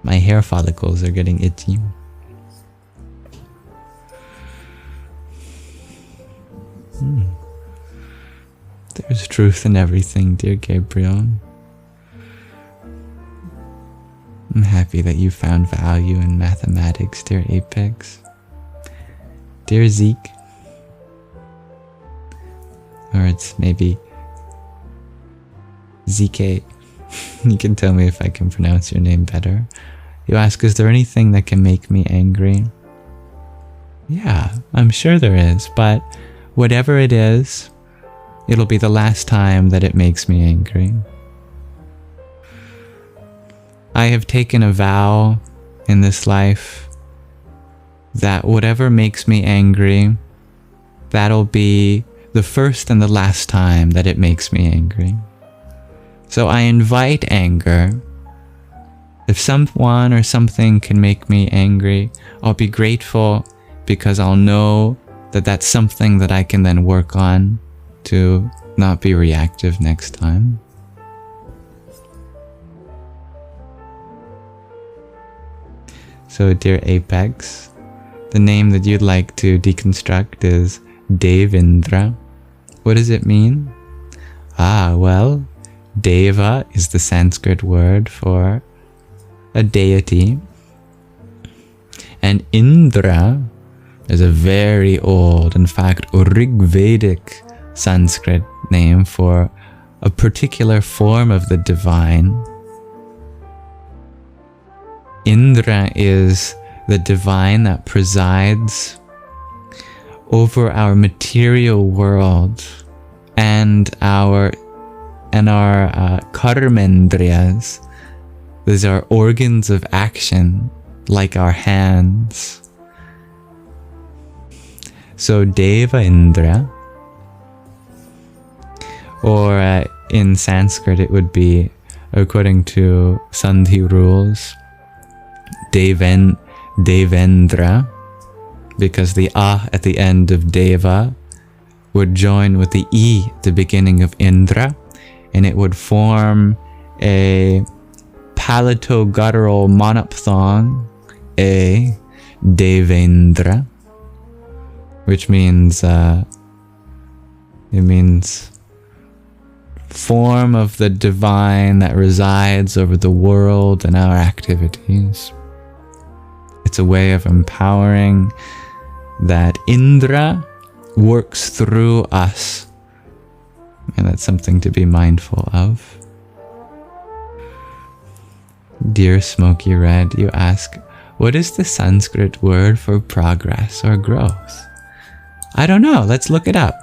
My hair follicles are getting itchy. There's truth in everything, dear Gabriel. I'm happy that you found value in mathematics, dear Apex. Dear Zeke. Or it's maybe Zeke. You can tell me if I can pronounce your name better. You ask, is there anything that can make me angry? Yeah, I'm sure there is, but whatever it is, it'll be the last time that it makes me angry. I have taken a vow in this life that whatever makes me angry, that'll be the first and the last time that it makes me angry. So I invite anger. If someone or something can make me angry, I'll be grateful, because I'll know that that's something that I can then work on to not be reactive next time. So, dear Apex, the name that you'd like to deconstruct is Devendra. What does it mean? Well, Deva is the Sanskrit word for a deity, and Indra is a very old, in fact, Rig-Vedic Sanskrit name for a particular form of the divine. Indra is the divine that presides over our material world and our karmendriyas, These are organs of action, like our hands. So Deva Indra, or in Sanskrit it would be, according to Sandhi rules, Devendra, because the A at the end of Deva would join with the E at the beginning of Indra, and it would form a palatoguttural monophthong, a Devendra, which means it means form of the divine that resides over the world and our activities. It's a way of empowering that Indra works through us, and that's something to be mindful of. Dear Smoky Red, you ask, what is the Sanskrit word for progress or growth? I don't know. Let's look it up.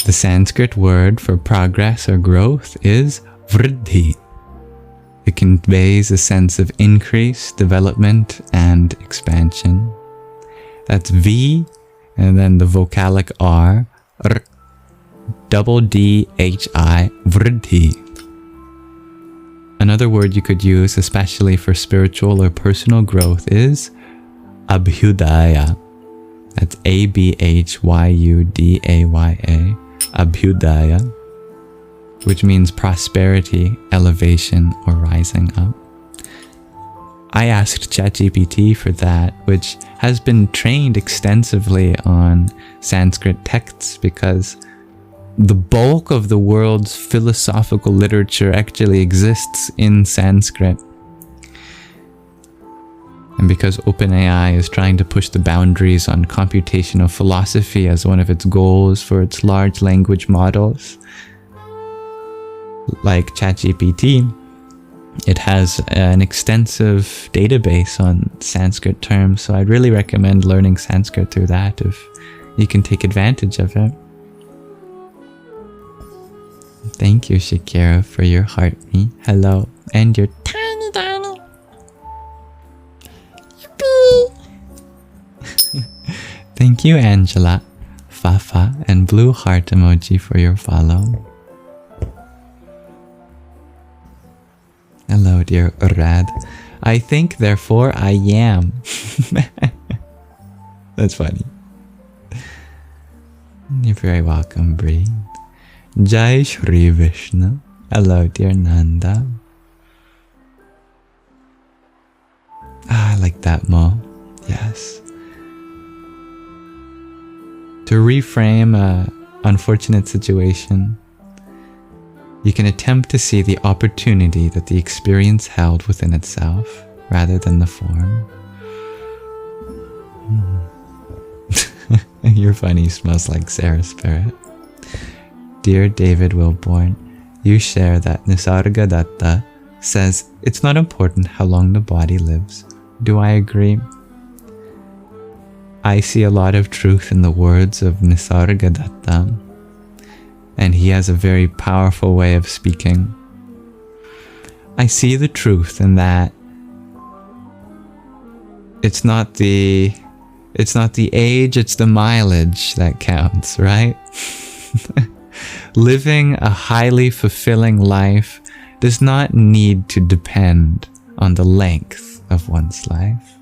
The Sanskrit word for progress or growth is vriddhi. It conveys a sense of increase, development, and expansion. That's V, and then the vocalic R, double D-H-I, vriddhi. Another word you could use, especially for spiritual or personal growth, is abhyudaya. That's A-B-H-Y-U-D-A-Y-A. Abhyudaya, which means prosperity, elevation, or rising up. I asked ChatGPT for that, which has been trained extensively on Sanskrit texts because the bulk of the world's philosophical literature actually exists in Sanskrit. And because OpenAI is trying to push the boundaries on computational philosophy as one of its goals for its large language models, like ChatGPT, it has an extensive database on Sanskrit terms, so I'd really recommend learning Sanskrit through that if you can take advantage of it. Thank you, Shakira, for your heart me. Hello. And your tiny, tiny. Thank you, Angela, Fafa, and blue heart emoji for your follow. Hello, dear Urad. I think, therefore I am. That's funny. You're very welcome, Bree. Jai Shri Vishnu. Hello, dear Nanda. Ah, I like that, Mo. Yes. To reframe an unfortunate situation, you can attempt to see the opportunity that the experience held within itself, rather than the form. Your funny smells like Sarah Spirit. Dear David Wilborn, you share that Nisargadatta says it's not important how long the body lives. Do I agree? I see a lot of truth in the words of Nisargadatta, and he has a very powerful way of speaking. I see the truth in that it's not the age, it's the mileage that counts, right? Living a highly fulfilling life does not need to depend on the length of one's life.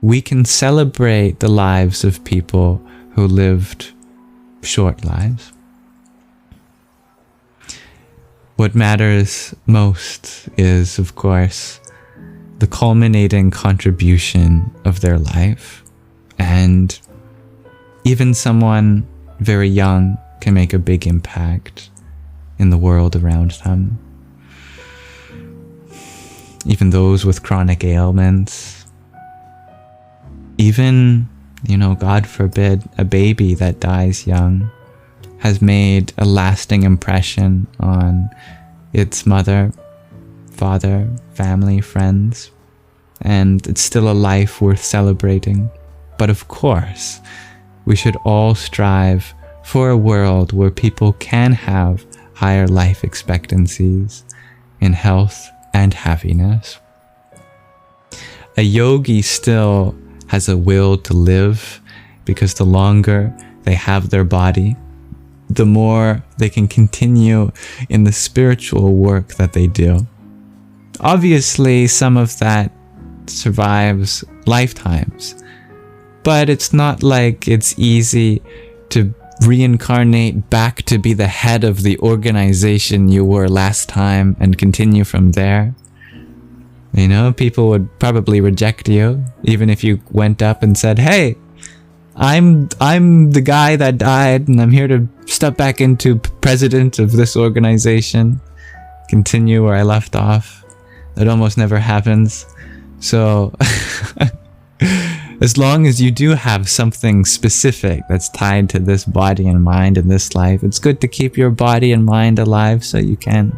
We can celebrate the lives of people who lived short lives. What matters most is, of course, the culminating contribution of their life. And even someone very young can make a big impact in the world around them. Even those with chronic ailments. Even, God forbid, a baby that dies young has made a lasting impression on its mother, father, family, friends, and it's still a life worth celebrating. But of course, we should all strive for a world where people can have higher life expectancies in health and happiness. A yogi still has a will to live, because the longer they have their body, the more they can continue in the spiritual work that they do. Obviously, some of that survives lifetimes, but it's not like it's easy to reincarnate back to be the head of the organization you were last time and continue from there. You know, people would probably reject you, even if you went up and said, "Hey, I'm the guy that died, and I'm here to step back into president of this organization, continue where I left off." It almost never happens. So as long as you do have something specific that's tied to this body and mind in this life, it's good to keep your body and mind alive so you can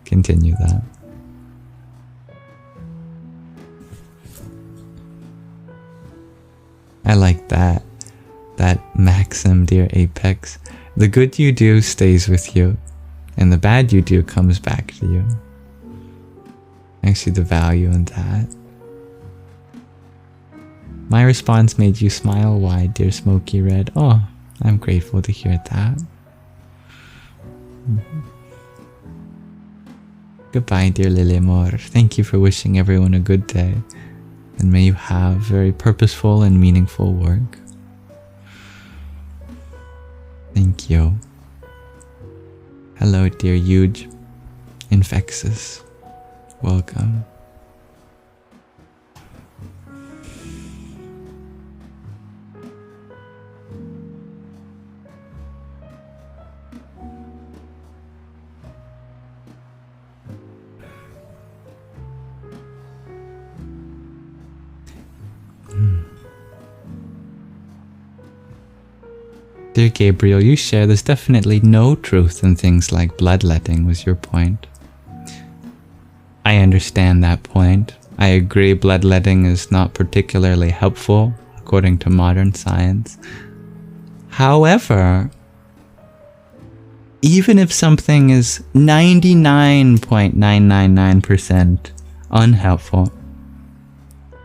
continue that. I like that maxim, dear Apex. The good you do stays with you, and the bad you do comes back to you. I see the value in that. My response made you smile wide, dear Smoky Red. Oh, I'm grateful to hear that. Goodbye, dear Lilimor. Thank you for wishing everyone a good day, and may you have very purposeful and meaningful work. Thank you. Hello, dear Huge Infexus. Welcome. Dear Gabriel, you share there's definitely no truth in things like bloodletting, was your point. I understand that point. I agree bloodletting is not particularly helpful, according to modern science. However, even if something is 99.999% unhelpful,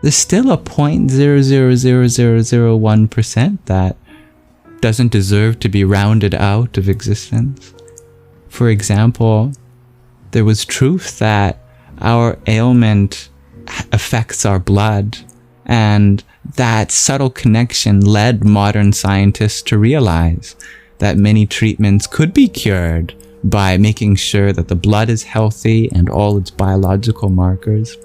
there's still a 0.000001% that doesn't deserve to be rounded out of existence. For example, there was truth that our ailment affects our blood, and that subtle connection led modern scientists to realize that many treatments could be cured by making sure that the blood is healthy and all its biological markers.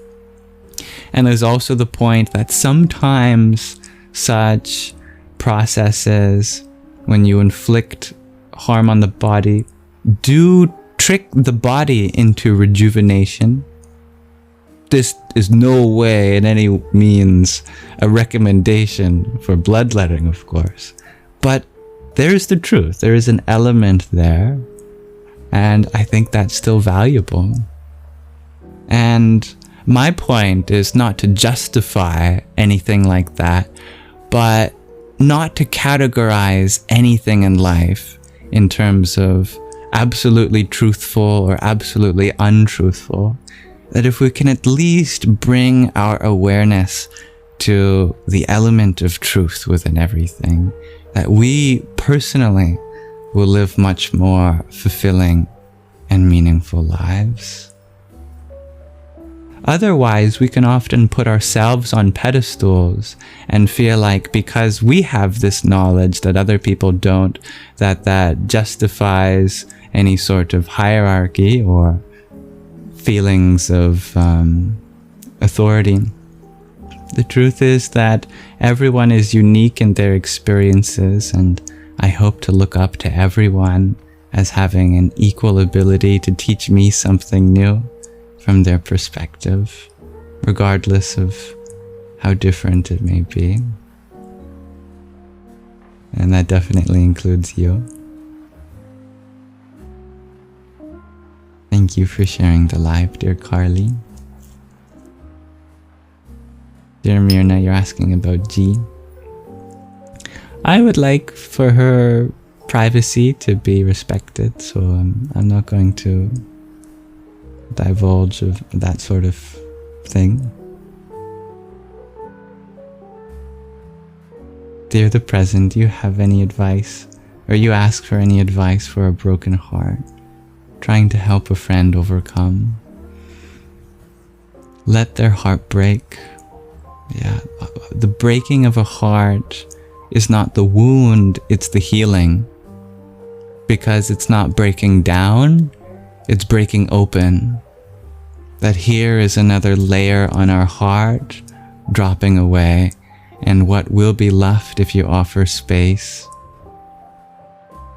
And there's also the point that sometimes such processes, when you inflict harm on the body, do trick the body into rejuvenation. This is no way in any means a recommendation for bloodletting, of course. But there's the truth. There is an element there. And I think that's still valuable. And my point is not to justify anything like that, but not to categorize anything in life in terms of absolutely truthful or absolutely untruthful. That if we can at least bring our awareness to the element of truth within everything, that we personally will live much more fulfilling and meaningful lives. Otherwise, we can often put ourselves on pedestals and feel like because we have this knowledge that other people don't, that justifies any sort of hierarchy or feelings of authority. The truth is that everyone is unique in their experiences, and I hope to look up to everyone as having an equal ability to teach me something new from their perspective, regardless of how different it may be. And that definitely includes you. Thank you for sharing the live, dear Carly. Dear Mirna, you're asking about G. I would like for her privacy to be respected, so I'm not going to divulge of that sort of thing. Dear the present, do you have any advice, or you ask for any advice for a broken heart, trying to help a friend overcome? Let their heart break. Yeah, the breaking of a heart is not the wound, it's the healing. Because it's not breaking down, it's breaking open. That here is another layer on our heart dropping away, and what will be left if you offer space,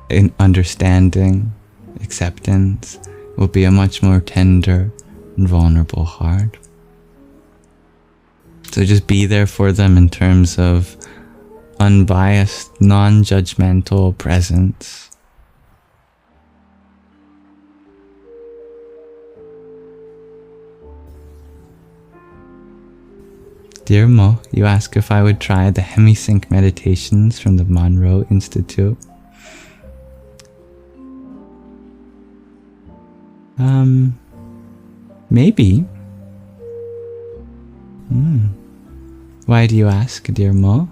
in understanding, acceptance, will be a much more tender and vulnerable heart. So just be there for them in terms of unbiased, non-judgmental presence. Dear Mo, you ask if I would try the hemisync meditations from the Monroe Institute. Maybe. Why do you ask, dear Mo?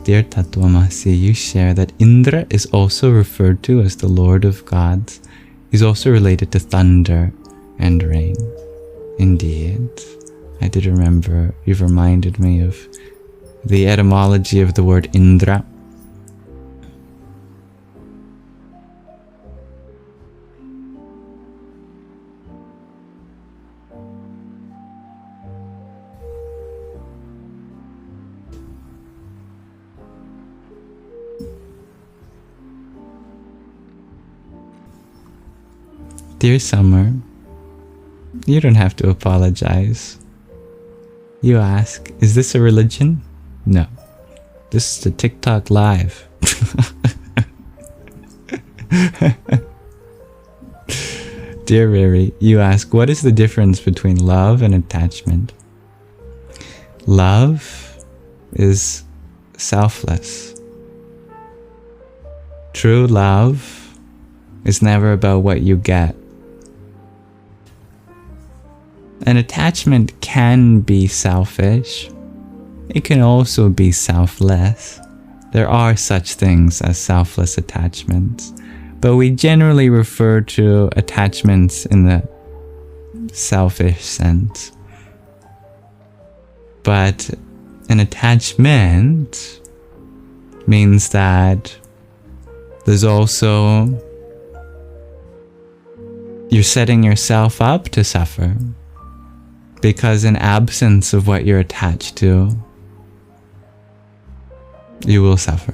Dear Tattvamasi, you share that Indra is also referred to as the Lord of Gods. He's also related to thunder and rain. Indeed. I did remember, you've reminded me of the etymology of the word Indra. Dear Summer, you don't have to apologize. You ask, is this a religion? No. This is a TikTok live. Dear Riri, you ask, what is the difference between love and attachment? Love is selfless. True love is never about what you get. An attachment can be selfish. It can also be selfless. There are such things as selfless attachments, but we generally refer to attachments in the selfish sense. But an attachment means that there's also, you're setting yourself up to suffer. Because in absence of what you're attached to, you will suffer.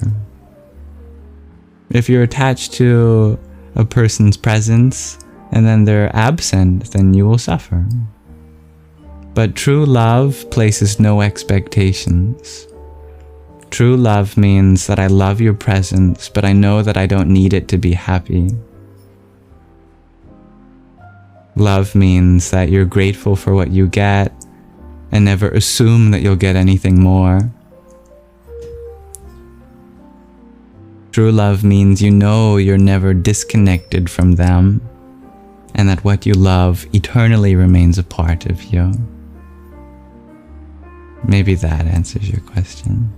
If you're attached to a person's presence and then they're absent, then you will suffer. But true love places no expectations. True love means that I love your presence, but I know that I don't need it to be happy. Love means that you're grateful for what you get and never assume that you'll get anything more. True love means you know you're never disconnected from them and that what you love eternally remains a part of you. Maybe that answers your question.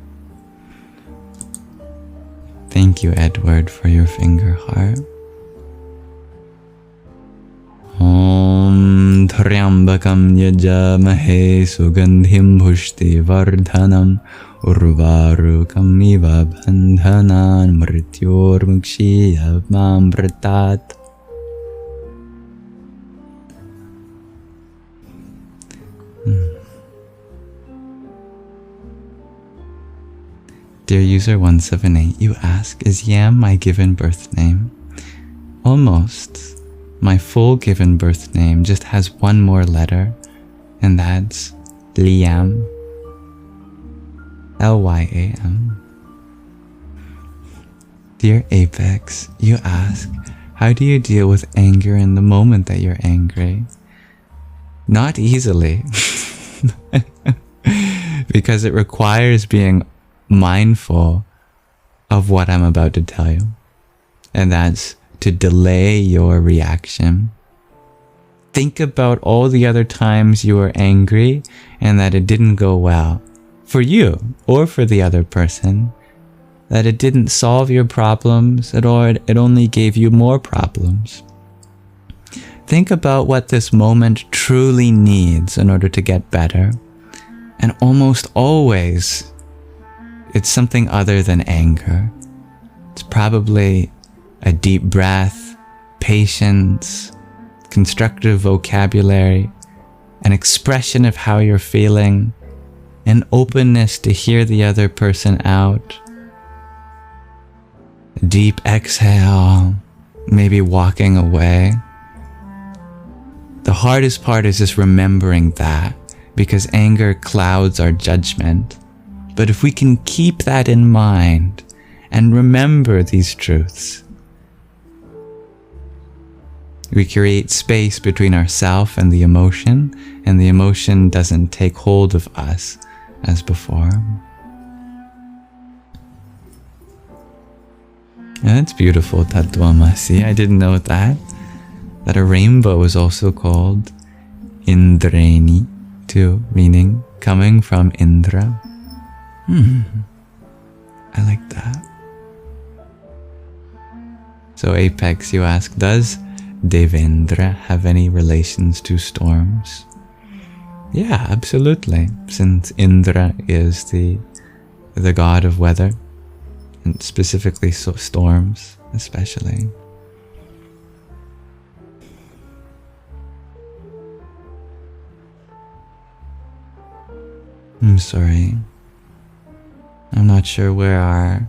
Thank you, Edward, for your finger heart. Om Tryambakam Yajamahe Sugandhim Bhushti Vardhanam Urvarukam Iva Bandhanan Mrityor Mukshiya Mambratat. Dear user 178, you ask, is Yam my given birth name? Almost. My full given birth name just has one more letter, and that's Liam. Lyam. Dear Apex, you ask, how do you deal with anger in the moment that you're angry? Not easily. Because it requires being mindful of what I'm about to tell you. And that's to delay your reaction. Think about all the other times you were angry and that it didn't go well for you or for the other person. That it didn't solve your problems at all, it only gave you more problems. Think about what this moment truly needs in order to get better. And almost always, it's something other than anger. It's probably a deep breath, patience, constructive vocabulary, an expression of how you're feeling, an openness to hear the other person out, a deep exhale, maybe walking away. The hardest part is just remembering that, because anger clouds our judgment. But if we can keep that in mind and remember these truths, we create space between ourselves and the emotion doesn't take hold of us as before. And that's beautiful, Tattvamasi. I didn't know that a rainbow is also called Indrani too, meaning coming from Indra. I like that. So Apex, you ask, does Devendra have any relations to storms? Yeah, absolutely. Since Indra is the god of weather, and specifically storms, especially. I'm sorry. I'm not sure where our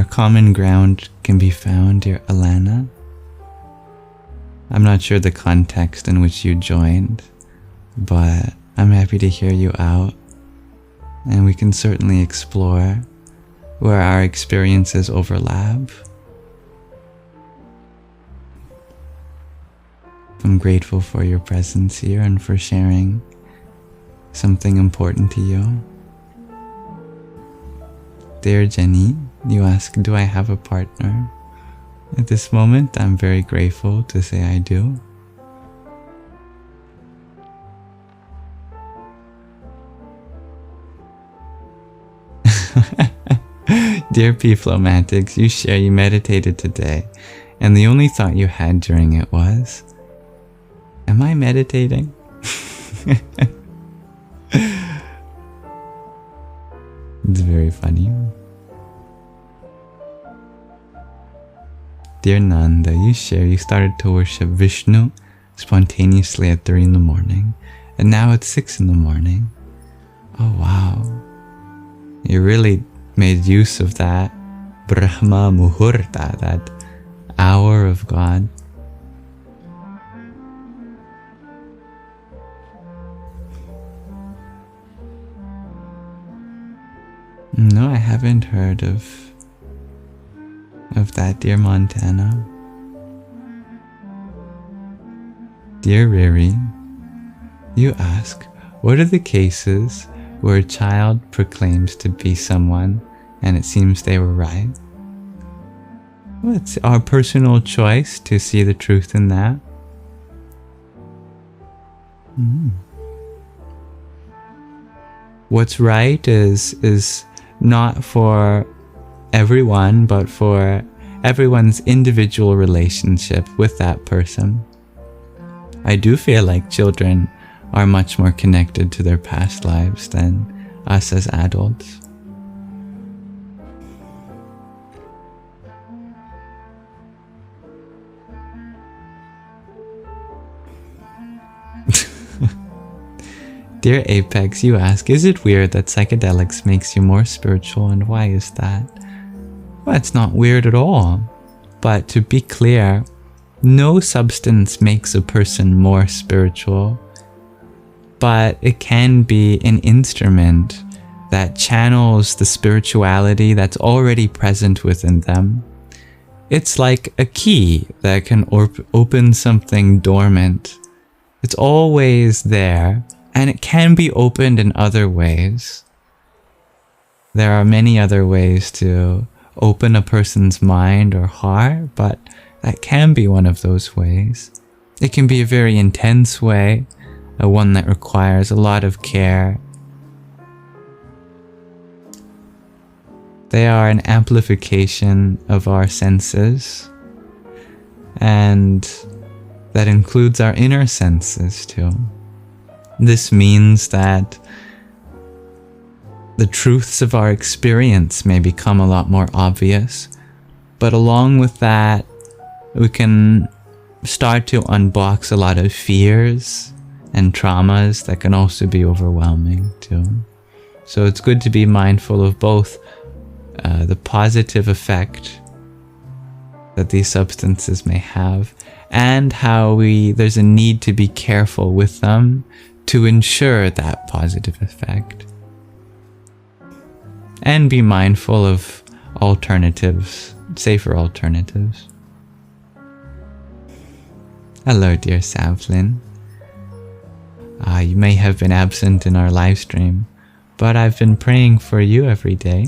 common ground can be found, dear Alana. I'm not sure the context in which you joined, but I'm happy to hear you out, and we can certainly explore where our experiences overlap. I'm grateful for your presence here and for sharing something important to you. Dear Jenny, you ask, do I have a partner? At this moment, I'm very grateful to say I do. Dear P-Flomatics, you share you meditated today, and the only thought you had during it was, am I meditating? It's very funny. Dear Nanda, you share you started to worship Vishnu spontaneously at 3 in the morning, and now it's 6 in the morning. Oh wow. You really made use of that Brahma Muhurta, that hour of God. No, I haven't heard of that, dear Montana. Dear Riri, you ask, what are the cases where a child proclaims to be someone and it seems they were right? Well, it's our personal choice to see the truth in that. What's right is not for everyone, but for everyone's individual relationship with that person. I do feel like children are much more connected to their past lives than us as adults. Dear Apex, you ask, is it weird that psychedelics makes you more spiritual, and why is that? Well, it's not weird at all. But to be clear, no substance makes a person more spiritual, but it can be an instrument that channels the spirituality that's already present within them. It's like a key that can open something dormant. It's always there, and it can be opened in other ways. There are many other ways to open a person's mind or heart, but that can be one of those ways. It can be a very intense way, one that requires a lot of care. They are an amplification of our senses, and that includes our inner senses too. This means that the truths of our experience may become a lot more obvious, but along with that, we can start to unbox a lot of fears and traumas that can also be overwhelming too. So it's good to be mindful of both the positive effect that these substances may have, and how there's a need to be careful with them to ensure that positive effect. And be mindful of alternatives, safer alternatives. Hello, dear Savlin. You may have been absent in our live stream, but I've been praying for you every day.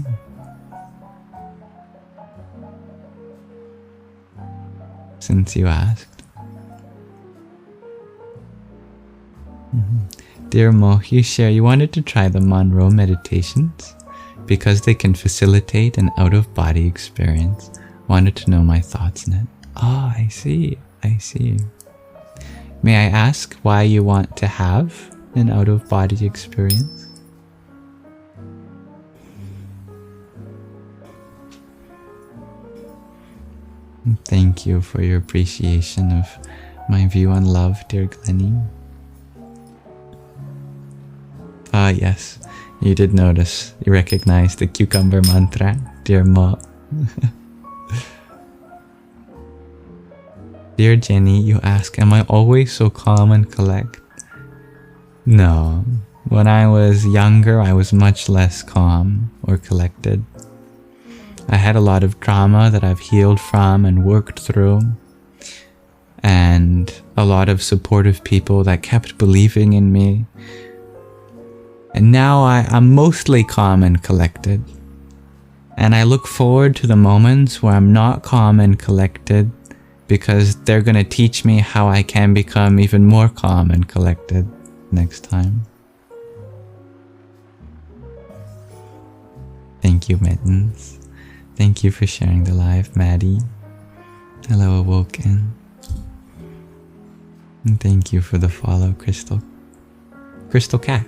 Since you asked. Dear Mo, you share you wanted to try the Monroe meditations because they can facilitate an out-of-body experience. Wanted to know my thoughts on it. Oh, I see. May I ask why you want to have an out-of-body experience? Thank you for your appreciation of my view on love, dear Glennie. Ah, yes, you did notice. You recognized the cucumber mantra, dear Mo. Dear Jenny, you ask, am I always so calm and collect? No. When I was younger, I was much less calm or collected. I had a lot of trauma that I've healed from and worked through, and a lot of supportive people that kept believing in me. And now I'm mostly calm and collected. And I look forward to the moments where I'm not calm and collected, because they're going to teach me how I can become even more calm and collected next time. Thank you, Mittens. Thank you for sharing the live, Maddie. Hello, Awoken. And thank you for the follow, Crystal Cat.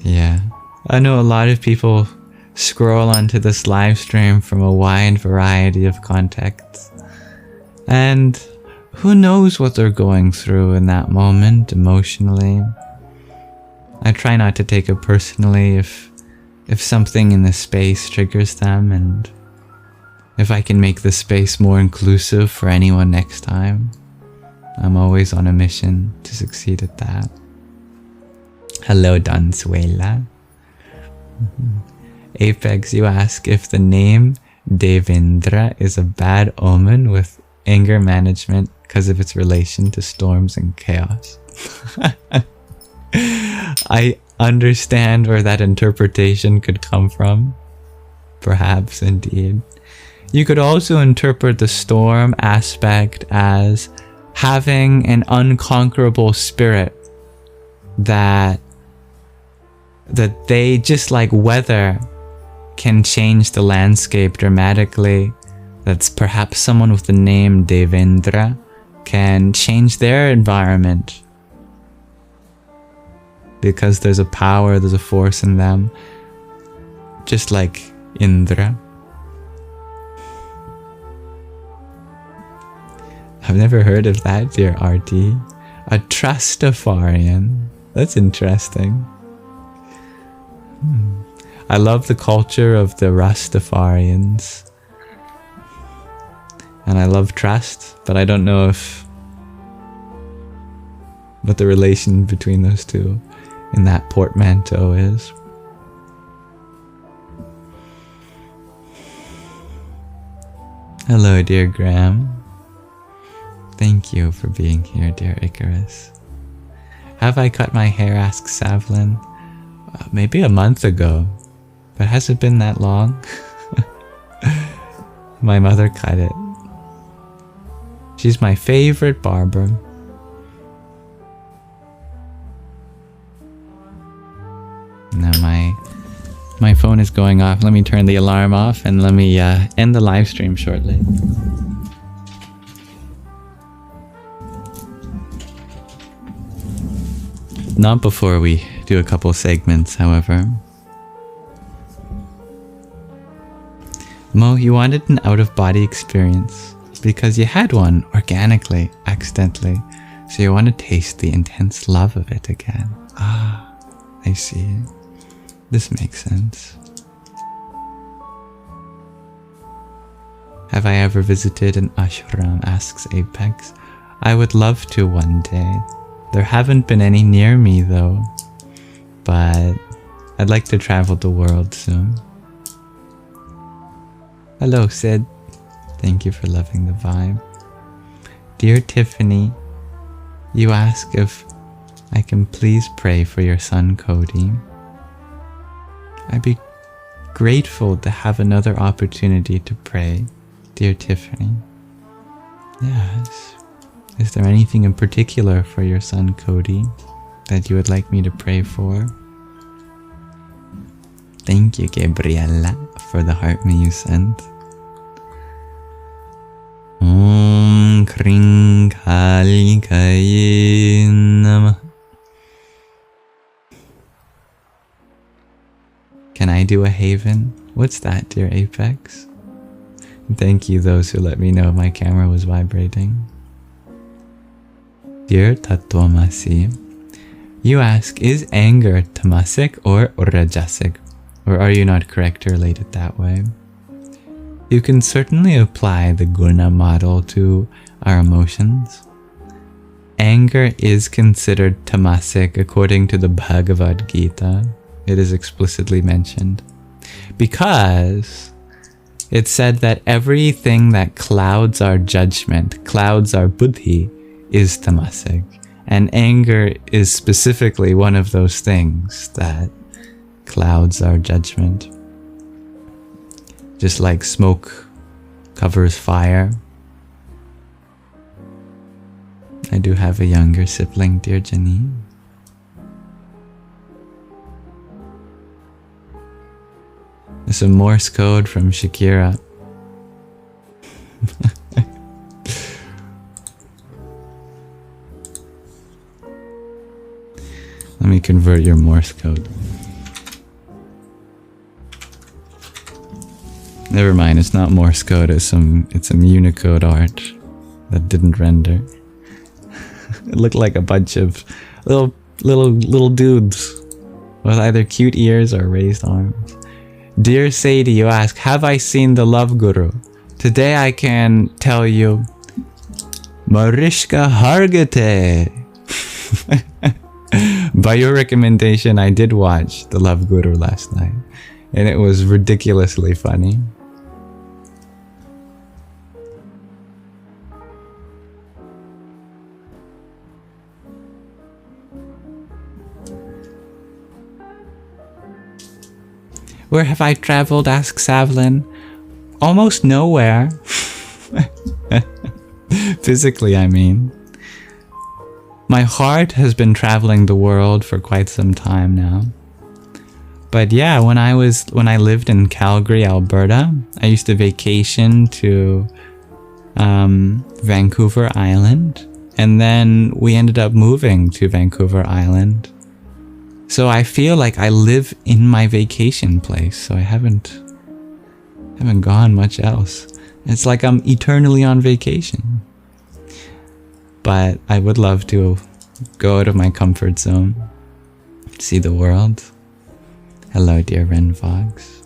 Yeah, I know a lot of people scroll onto this live stream from a wide variety of contexts, and who knows what they're going through in that moment emotionally. I try not to take it personally if something in the space triggers them, and if I can make the space more inclusive for anyone next time, I'm always on a mission to succeed at that. Hello, Dansuela. Apex, you ask if the name Devendra is a bad omen with anger management because of its relation to storms and chaos. I understand where that interpretation could come from. Perhaps, indeed. You could also interpret the storm aspect as having an unconquerable spirit that they, just like weather, can change the landscape dramatically. That's perhaps someone with the name Devendra can change their environment because there's a power, there's a force in them, just like Indra. I've never heard of that, dear RT. A Trustafarian. That's interesting. I love the culture of the Rastafarians. And I love trust, but I don't know what the relation between those two in that portmanteau is. Hello, dear Graham. Thank you for being here, dear Icarus. Have I cut my hair, asks Savlin. Maybe a month ago, but has it been that long? My mother cut it. She's my favorite barber. Now my phone is going off. Let me turn the alarm off and let me end the live stream shortly. Not before we do a couple segments, however. Mo, you wanted an out-of-body experience because you had one organically, accidentally. So you want to taste the intense love of it again. Ah, I see. This makes sense. Have I ever visited an ashram, asks Apex. I would love to one day. There haven't been any near me though, but I'd like to travel the world soon. Hello, Sid. Thank you for loving the vibe. Dear Tiffany, you ask if I can please pray for your son Cody. I'd be grateful to have another opportunity to pray, dear Tiffany. Yes. Is there anything in particular for your son Cody that you would like me to pray for? Thank you, Gabriella, for the heart me you sent. Om Kring Kali Kai Namah. Can I do a haven? What's that, dear Apex? Thank you, those who let me know my camera was vibrating. Dear Tatwamasi, you ask, is anger tamasic or rajasic? Or are you not correct to relate it that way? You can certainly apply the guna model to our emotions. Anger is considered tamasic according to the Bhagavad Gita. It is explicitly mentioned. Because it said that everything that clouds our judgment, clouds our buddhi, is tamasic. And anger is specifically one of those things that clouds our judgment. Just like smoke covers fire. I do have a younger sibling, dear Janine. There's some Morse code from Shakira. Let me convert your Morse code. Never mind, it's not Morse code, it's some Unicode art that didn't render. It looked like a bunch of little dudes with either cute ears or raised arms. Dear Sadie, you ask, have I seen the Love Guru? Today I can tell you, Marishka Hargate. By your recommendation, I did watch the Love Guru last night, and it was ridiculously funny. Where have I traveled? Asks Savlin. Almost nowhere. Physically, I mean. My heart has been traveling the world for quite some time now. But yeah, when I lived in Calgary, Alberta, I used to vacation to Vancouver Island, and then we ended up moving to Vancouver Island. So I feel like I live in my vacation place, so I haven't gone much else. It's like I'm eternally on vacation. But I would love to go out of my comfort zone, see the world. Hello, dear Ren Fox.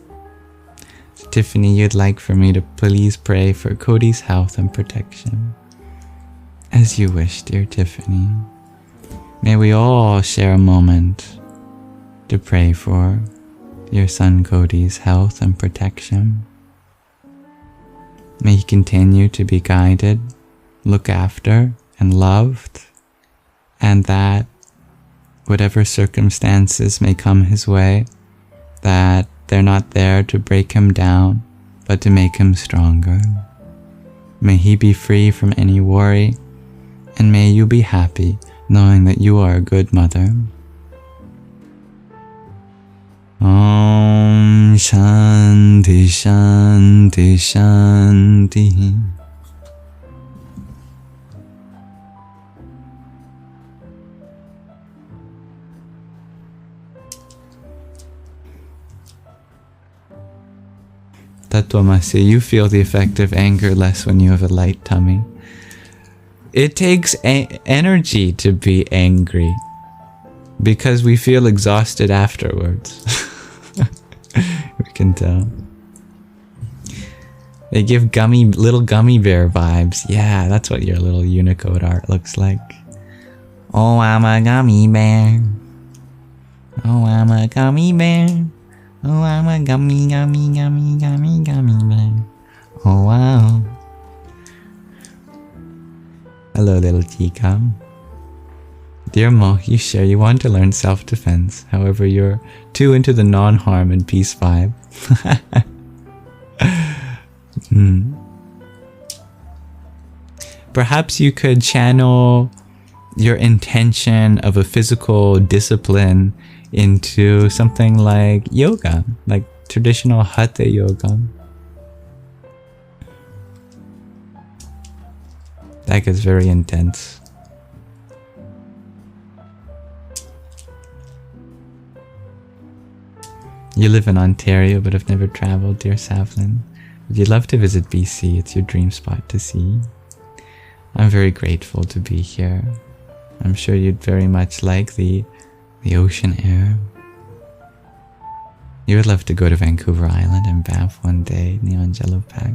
Tiffany, you'd like for me to please pray for Cody's health and protection. As you wish, dear Tiffany. May we all share a moment to pray for your son Cody's health and protection. May he continue to be guided, looked after, and loved, and that whatever circumstances may come his way, that they're not there to break him down, but to make him stronger. May he be free from any worry, and may you be happy knowing that you are a good mother. Om Shanti Shanti Shanti. Tatvamasi, you feel the effect of anger less when you have a light tummy. It takes energy to be angry because we feel exhausted afterwards. We can tell. They give little gummy bear vibes. Yeah, that's what your little Unicode art looks like. Oh, I'm a gummy bear. Oh, I'm a gummy bear. Oh, I'm a gummy bear. Oh, wow. Hello, little teacup. Dear Mo, you share you want to learn self-defense. However, you're too into the non-harm and peace vibe. Perhaps you could channel your intention of a physical discipline into something like yoga, like traditional Hatha yoga. That gets very intense. You live in Ontario but have never traveled, dear Savlin. If you'd love to visit BC, it's your dream spot to see. I'm very grateful to be here. I'm sure you'd very much like the ocean air. You would love to go to Vancouver Island and Banff one day, Neon Jello Pack.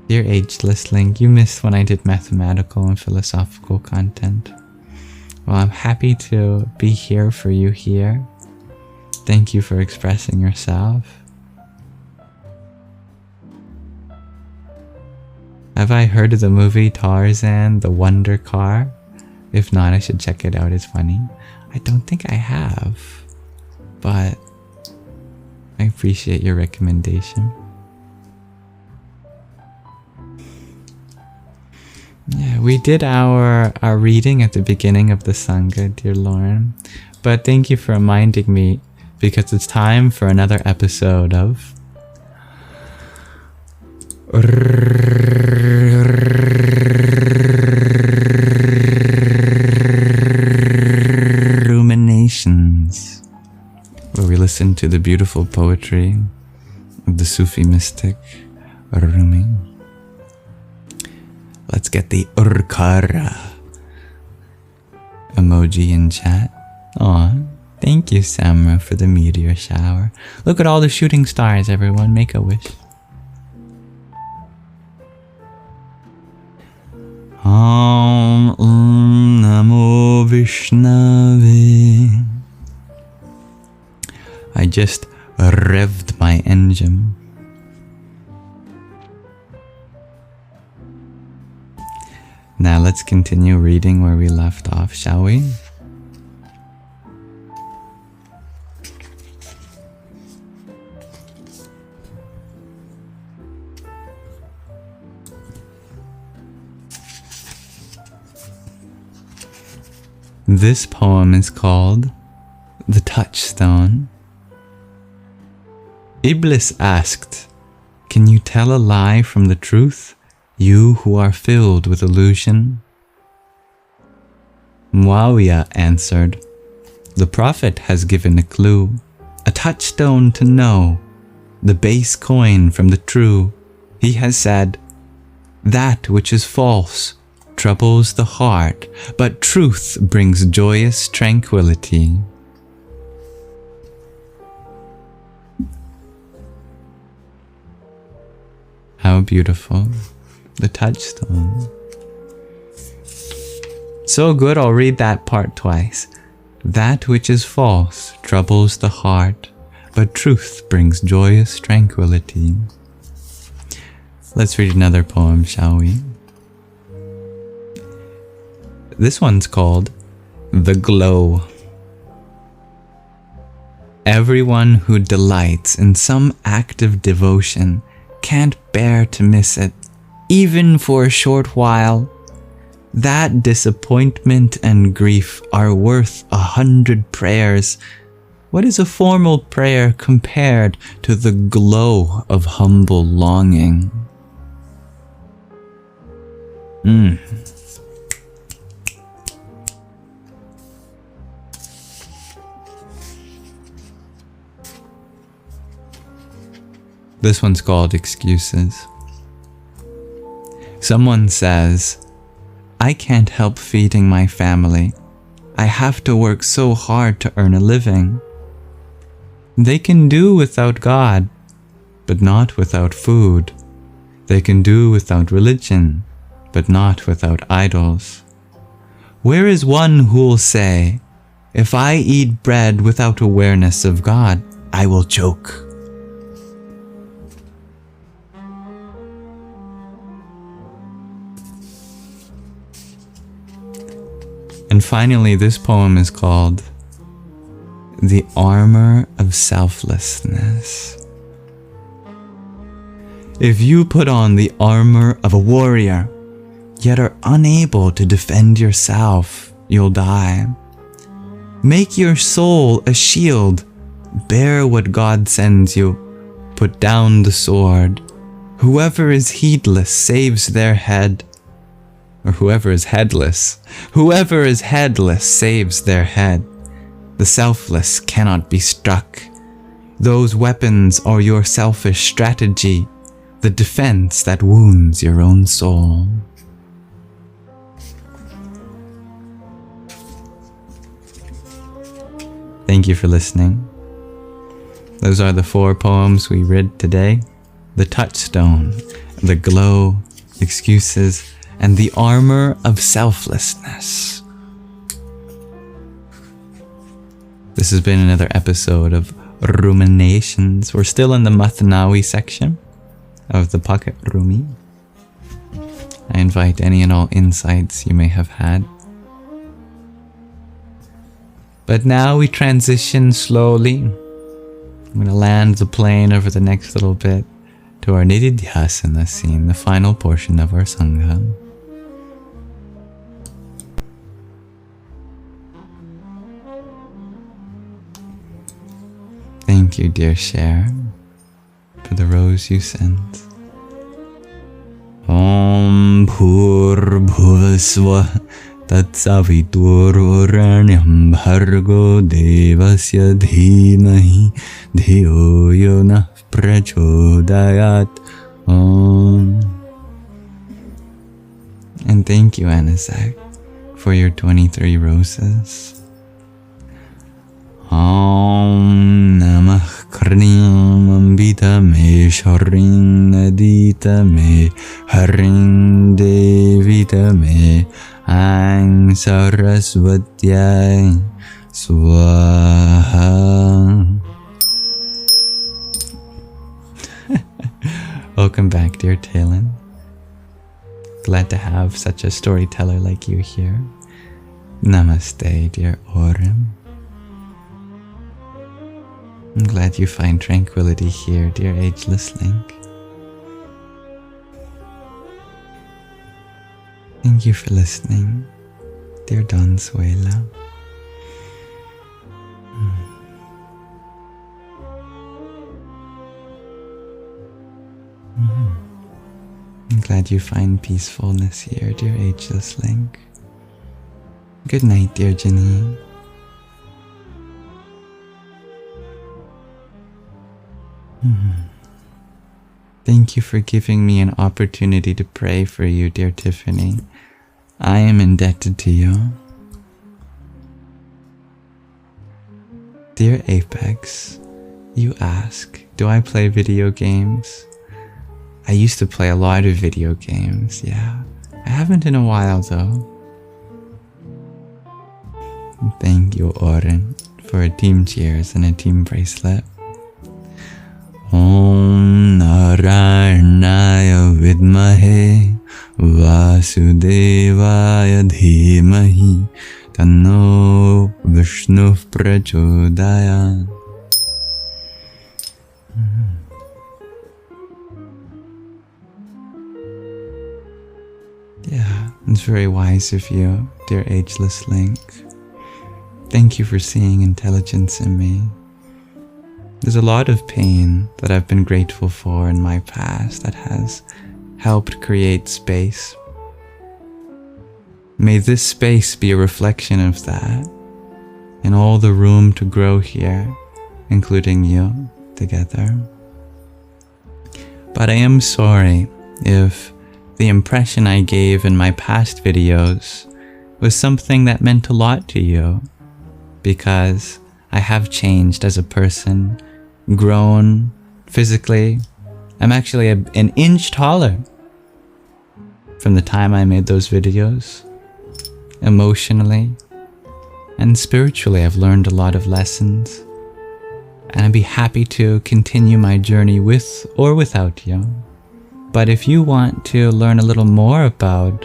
Dear Ageless Link, you missed when I did mathematical and philosophical content. Well, I'm happy to be here for you here. Thank you for expressing yourself. Have I heard of the movie Tarzan, the Wonder Car? If not, I should check it out, it's funny. I don't think I have, but I appreciate your recommendation. Yeah, we did our reading at the beginning of the Saṅgha, dear Lauren. But thank you for reminding me, because it's time for another episode of Ruminations, where we listen to the beautiful poetry of the Sufi mystic Rumi. Let's get the urkara emoji in chat. Aw, thank you, Samra, for the meteor shower. Look at all the shooting stars, everyone. Make a wish. Om Namo Vishnave. I just revved my engine. Now let's continue reading where we left off, shall we? This poem is called The Touchstone. Iblis asked, "Can you tell a lie from the truth? You who are filled with illusion?" Muawiyah answered, "The Prophet has given a clue, a touchstone to know, the base coin from the true. He has said, that which is false troubles the heart, but truth brings joyous tranquility." How beautiful. The touchstone. So good, I'll read that part twice. That which is false troubles the heart, but truth brings joyous tranquility. Let's read another poem, shall we? This one's called The Glow. Everyone who delights in some act of devotion can't bear to miss it, even for a short while. That disappointment and grief are worth 100 prayers. What is a formal prayer compared to the glow of humble longing? This one's called Excuses. Someone says, I can't help feeding my family. I have to work so hard to earn a living. They can do without God, but not without food. They can do without religion, but not without idols. Where is one who'll say, if I eat bread without awareness of God, I will choke? And finally, this poem is called The Armor of Selflessness. If you put on the armor of a warrior, yet are unable to defend yourself, you'll die. Make your soul a shield. Bear what God sends you. Put down the sword. Whoever is heedless saves their head. Or whoever is headless saves their head. The selfless cannot be struck. Those weapons are your selfish strategy, the defense that wounds your own soul. Thank you for listening. Those are the 4 poems we read today. The Touchstone, The Glow, Excuses, and The Armor of Selflessness. This has been another episode of Ruminations. We're still in the Mathnawi section of the Pocket Rumi. I invite any and all insights you may have had. But now we transition slowly. I'm going to land the plane over the next little bit to our Nididhyasana scene, the final portion of our Saṅgha. Thank you, dear Cher, for the rose you sent. Om Bhur Bhuvasva Tatsaviturvarianyam Bhargo Devasya Dhimahi Dhiyo Yona Prachodayat. Om. And thank you, Anasak, for your 23 roses. Om Namah Karniyam Ambita Me Sharing Nadita Me Haring Devita Me Ang Sarasvatyai Swaha. Welcome back, dear Talon. Glad to have such a storyteller like you here. Namaste, dear Orim. I'm glad you find tranquility here, dear Ageless Link. Thank you for listening, dear Donsuela. I'm glad you find peacefulness here, dear Ageless Link. Good night, dear Janine. Thank you for giving me an opportunity to pray for you, dear Tiffany. I am indebted to you. Dear Apex, you ask, do I play video games? I used to play a lot of video games, yeah. I haven't in a while though. Thank you, Oren, for a team cheers and a team bracelet. Om Narayanaya Vidmahe Vasudevaya Dhimahi Tanno Vishnu Prachodayat. Yeah, it's very wise of you, dear ageless Link. Thank you for seeing intelligence in me. There's a lot of pain that I've been grateful for in my past that has helped create space. May this space be a reflection of that, and all the room to grow here, including you, together. But I am sorry if the impression I gave in my past videos was something that meant a lot to you, because I have changed as a person, grown physically. I'm actually an inch taller from the time I made those videos. Emotionally and spiritually, I've learned a lot of lessons, and I'd be happy to continue my journey with or without you. But if you want to learn a little more about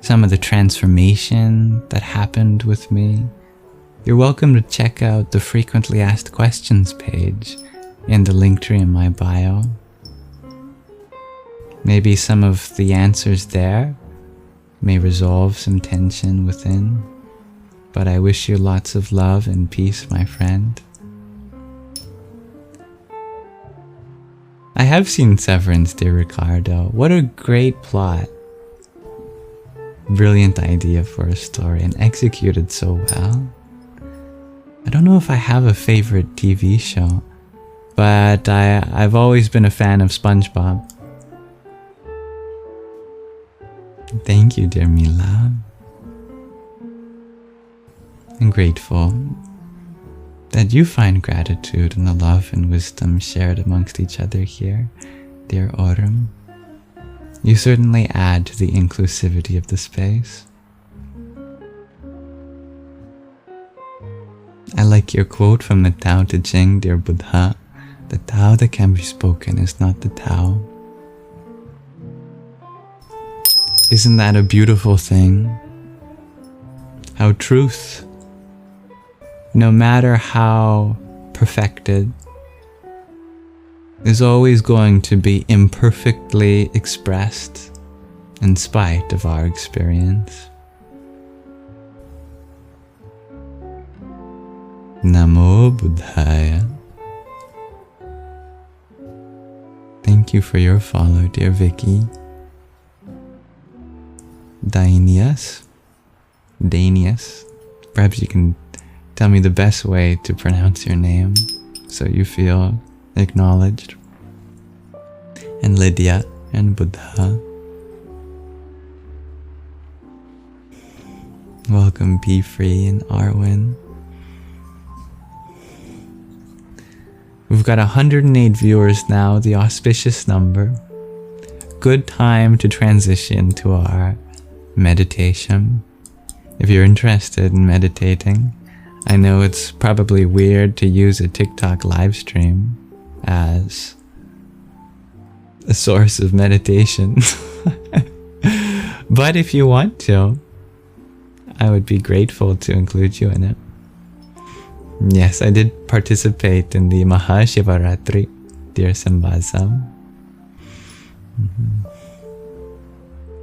some of the transformation that happened with me, you're welcome to check out the frequently asked questions page in the link tree in my bio. Maybe some of the answers there may resolve some tension within, but I wish you lots of love and peace, my friend. I have seen Severance, dear Ricardo. What a great plot. Brilliant idea for a story and executed so well. I don't know if I have a favorite TV show, but I've always been a fan of SpongeBob. Thank you, dear Mila. I'm grateful that you find gratitude in the love and wisdom shared amongst each other here, dear Autumn. You certainly add to the inclusivity of the space. I like your quote from the Tao Te Ching, dear Buddha. The Tao that can be spoken is not the Tao. Isn't that a beautiful thing? How truth, no matter how perfected, is always going to be imperfectly expressed in spite of our experience. Namo Buddhaya. Thank you for your follow, dear Vicky. Dainius. Perhaps you can tell me the best way to pronounce your name so you feel acknowledged. And Lydia and Buddha. Welcome, Be Free and Arwen. We've got 108 viewers now, the auspicious number. Good time to transition to our meditation. If you're interested in meditating, I know it's probably weird to use a TikTok live stream as a source of meditation. But if you want to, I would be grateful to include you in it. Yes, I did participate in the Mahashivaratri, dear Sambhasam.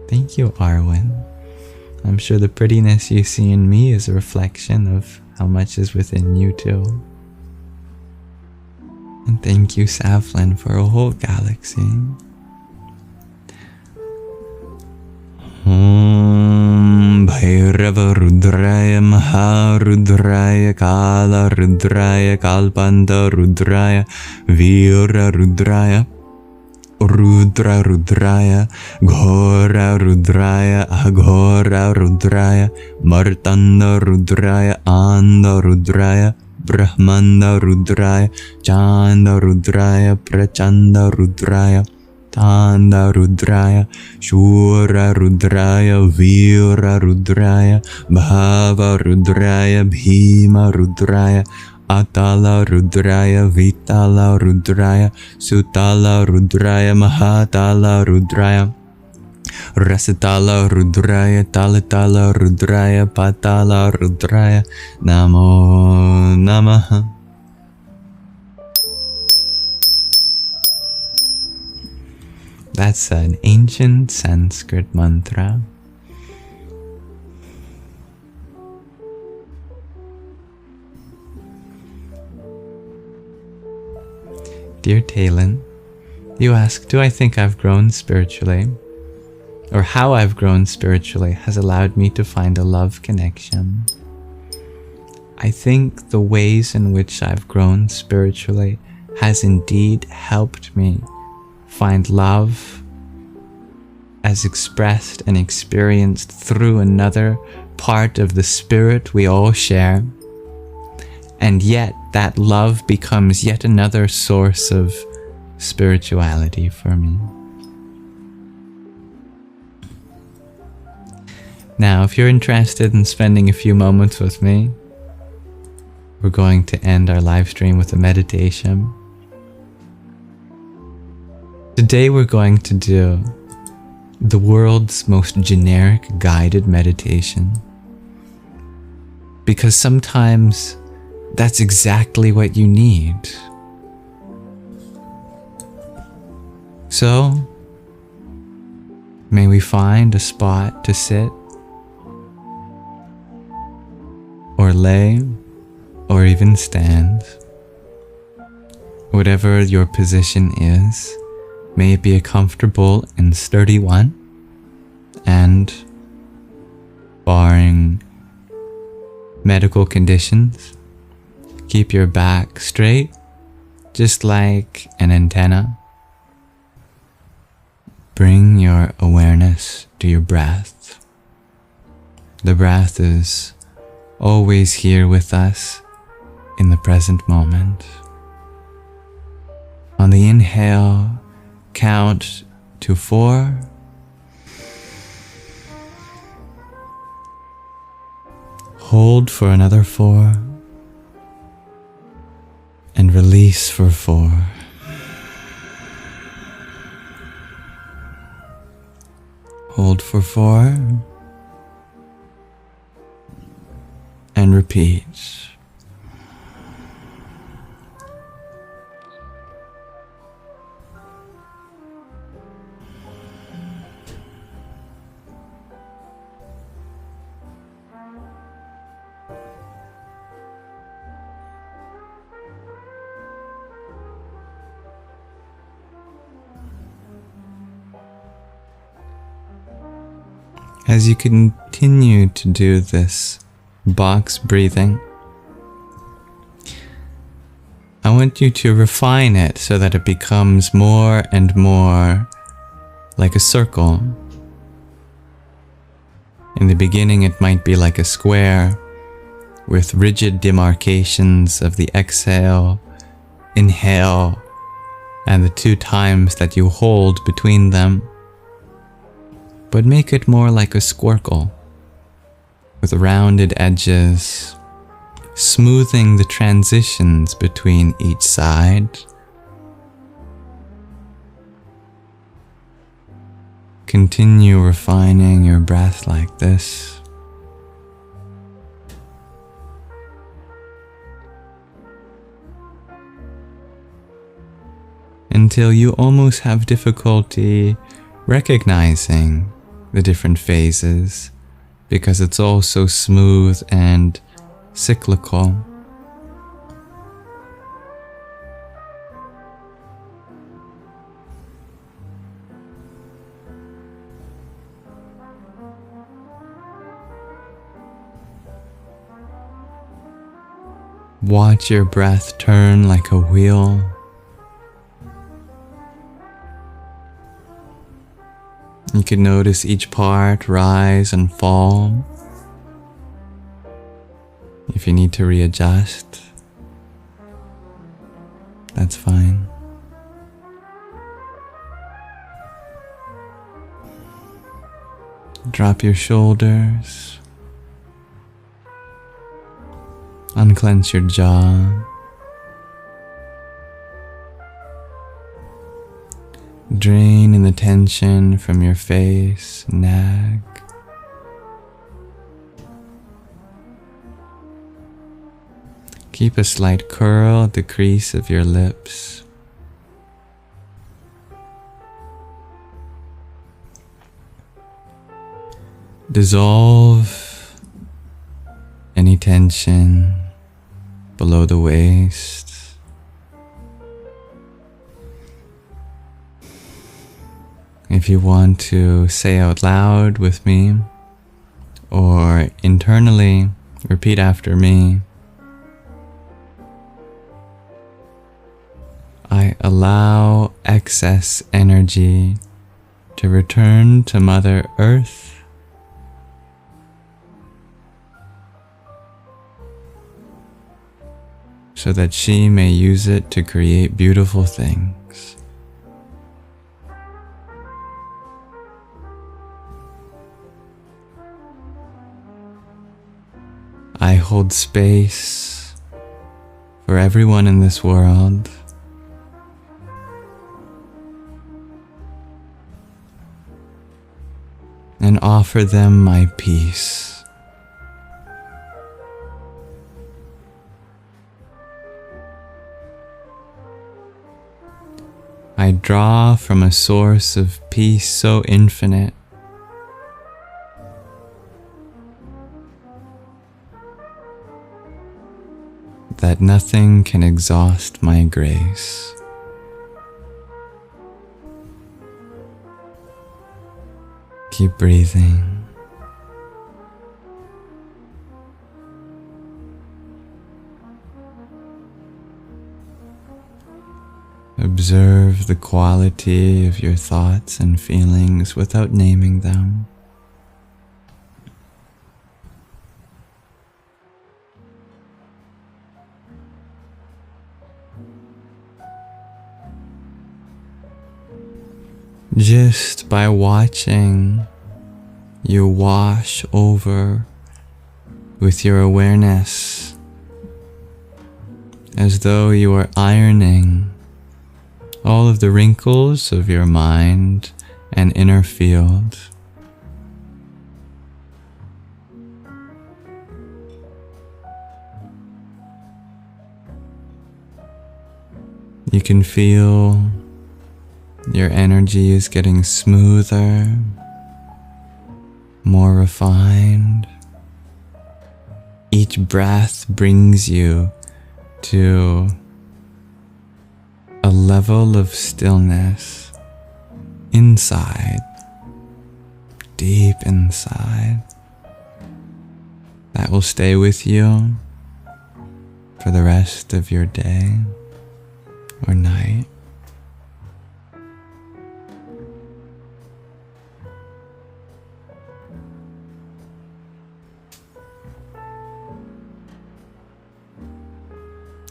Thank you, Arwen. I'm sure the prettiness you see in me is a reflection of how much is within you too. And thank you, Savlin, for a whole galaxy. Om Bhairava Rudraya Maha Rudraya Kala Rudraya Kalpanta Rudraya Veera Rudraya Rudra Rudraya Ghora Rudraya Aghora Rudraya Martanda Rudraya Anda Rudraya Brahmanda Rudraya Chanda Rudraya Prachanda Rudraya Tanda Rudraya, Shura Rudraya, Vira Rudraya, Bhava Rudraya, Bhima Rudraya, Atala Rudraya, Vitala Rudraya, Sutala Rudraya, Mahatala Rudraya, Rasatala Rudraya, Talatala Rudraya, Patala Rudraya, Namo Namaha. That's an ancient Sanskrit mantra. Dear Talon, you ask, do I think I've grown spiritually? Or how I've grown spiritually has allowed me to find a love connection? I think the ways in which I've grown spiritually has indeed helped me find love as expressed and experienced through another part of the spirit we all share. And yet that love becomes yet another source of spirituality for me. Now, if you're interested in spending a few moments with me, we're going to end our live stream with a meditation. Today we're going to do the world's most generic guided meditation, because sometimes that's exactly what you need. So, may we find a spot to sit, or lay, or even stand. Whatever your position is, may it be a comfortable and sturdy one, and barring medical conditions, keep your back straight, just like an antenna. Bring your awareness to your breath. The breath is always here with us in the present moment. On the inhale, count to 4. Hold for another 4. And release for 4. Hold for 4. And repeat. As you continue to do this box breathing, I want you to refine it so that it becomes more and more like a circle. In the beginning, it might be like a square with rigid demarcations of the exhale, inhale, and the 2 times that you hold between them. But make it more like a squircle, with rounded edges, smoothing the transitions between each side. Continue refining your breath like this. Until you almost have difficulty recognizing the different phases, because it's all so smooth and cyclical. Watch your breath turn like a wheel. You can notice each part rise and fall. If you need to readjust, that's fine. Drop your shoulders. Unclench your jaw. Drain in the tension from your face, neck. Keep a slight curl at the crease of your lips. Dissolve any tension below the waist. If you want to say out loud with me or internally repeat after me, I allow excess energy to return to Mother Earth. So that she may use it to create beautiful things. I hold space for everyone in this world. And offer them my peace. I draw from a source of peace so infinite that nothing can exhaust my grace. Keep breathing. Observe the quality of your thoughts and feelings without naming them. Just by watching, you wash over with your awareness as though you are ironing all of the wrinkles of your mind and inner field. You can feel your energy is getting smoother, more refined. Each breath brings you to a level of stillness inside, deep inside, that will stay with you for the rest of your day or night.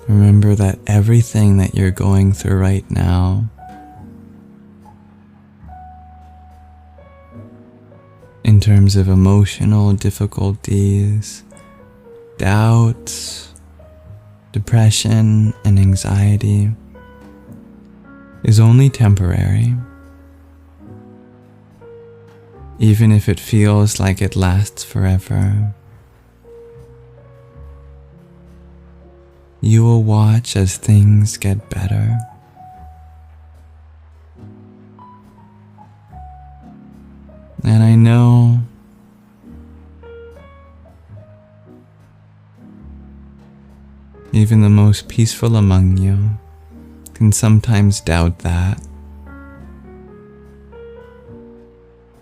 Remember that everything that you're going through right now in terms of emotional difficulties, doubts, depression, and anxiety is only temporary. Even if it feels like it lasts forever. You will watch as things get better. And I know even the most peaceful among you can sometimes doubt that.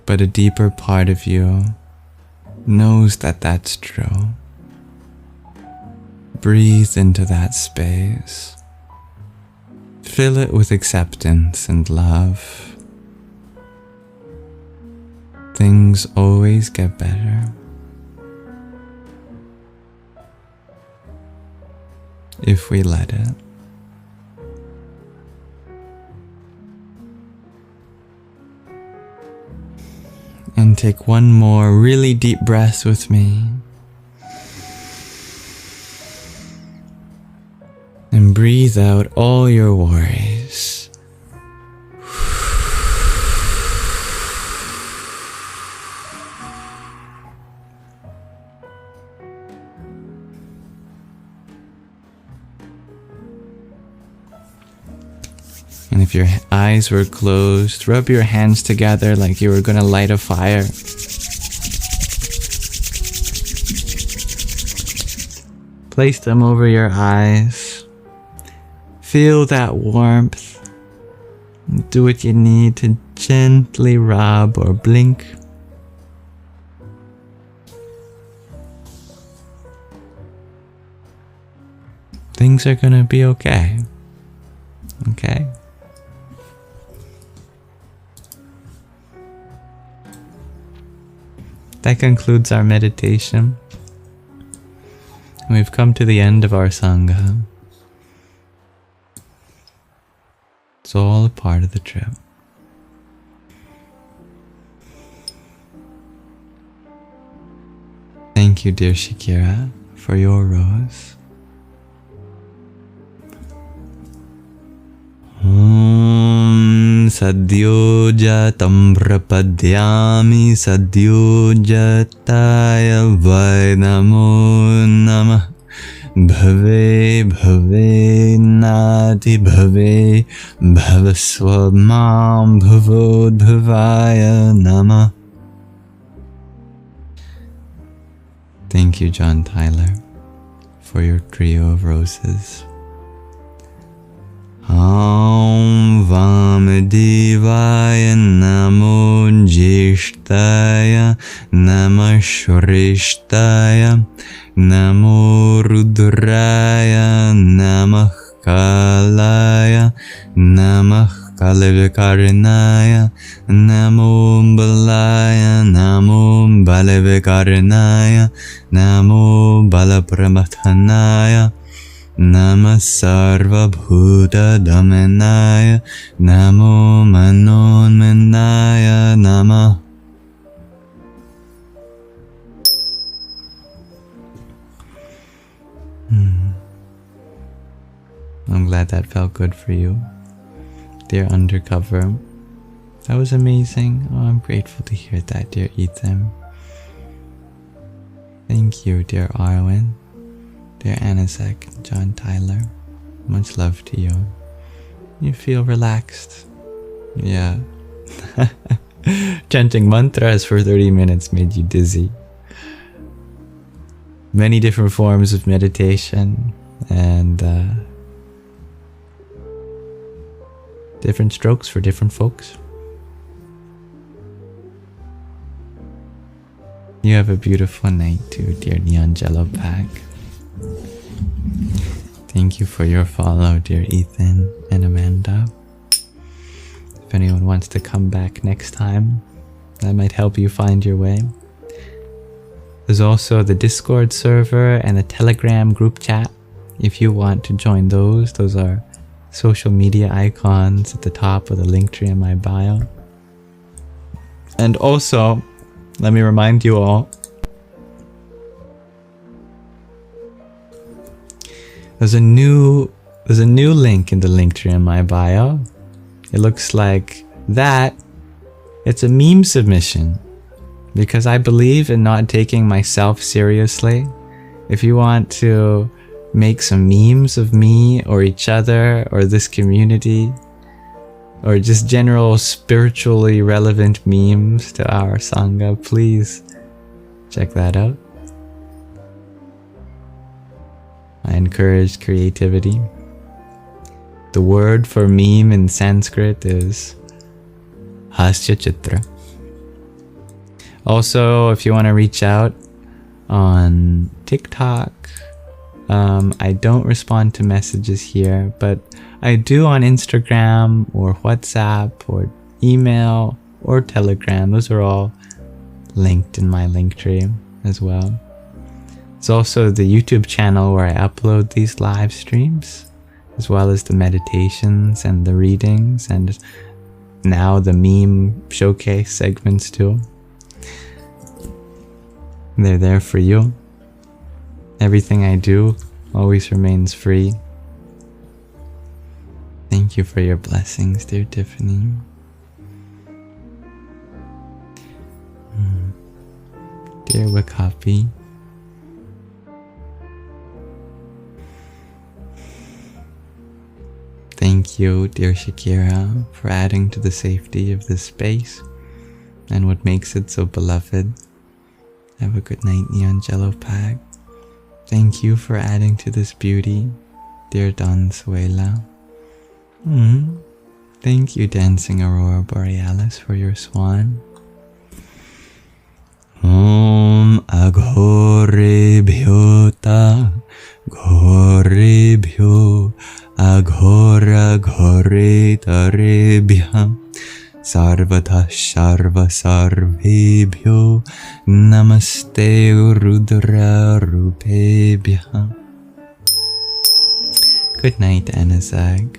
But a deeper part of you knows that that's true. Breathe into that space. Fill it with acceptance and love. Things always get better if we let it. And take one more really deep breath with me. And breathe out all your worries. And if your eyes were closed, rub your hands together like you were going to light a fire. Place them over your eyes. Feel that warmth. Do what you need to gently rub or blink. Things are gonna be okay. Okay? That concludes our meditation. We've come to the end of our Saṅgha. It's all a part of the trip. Thank you, dear Shakira, for your rose. Sadhyo jatam prapadyami sadhyo jataya vai namo namah bhave bhave nati bhave bhavasva mam bhavodbhavaya namah. Thank you, John Tyler, for your trio of roses. Om Vamadevaya Namo Jyeshtaya Namah Shreshtaya Namo Rudraya Namah Kalaya Namah Kalavikarnaya Namo Balaya Namo Balavikarnaya Namo Balapramathanaya Nama Sarva Bhuta Dhamanaya Namo Manonmanaya Nama. I'm glad that felt good for you, dear Undercover. That was amazing. Oh, I'm grateful to hear that, dear Ethan. Thank you, dear Arwen. Dear Anasek, John Tyler, much love to you. You feel relaxed. Yeah. Chanting mantras for 30 minutes made you dizzy. Many different forms of meditation and different strokes for different folks. You have a beautiful night too, dear Neangelo Pack. Thank you for your follow, dear Ethan and Amanda. If anyone wants to come back next time, that might help you find your way. There's also the Discord server and a Telegram group chat. If you want to join those are social media icons at the top of the link tree in my bio. And also, let me remind you all, There's a new link in the link tree in my bio. It looks like that. It's a meme submission. Because I believe in not taking myself seriously. If you want to make some memes of me or each other or this community, or just general spiritually relevant memes to our Saṅgha, please check that out. I encourage creativity. The word for meme in Sanskrit is Hāsya Chitra. Also, if you want to reach out on TikTok, I don't respond to messages here, but I do on Instagram or WhatsApp or email or Telegram. Those are all linked in my link tree as well. It's also the YouTube channel where I upload these live streams, as well as the meditations and the readings, and now the meme showcase segments too. They're there for you. Everything I do always remains free. Thank you for your blessings, dear Tiffany. Dear Wakapi. Thank you, dear Shakira, for adding to the safety of this space and what makes it so beloved. Have a good night, Neon Jello Pack. Thank you for adding to this beauty, dear Don Suela. Thank you, Dancing Aurora Borealis, for your swan. Om Aghorebhyo ta Ghorebhyo Aghora Ghore Tarebhya Sarvata Sarva Sarvebhyo Namaste Rudra Rupebhya. Good night, Anazag.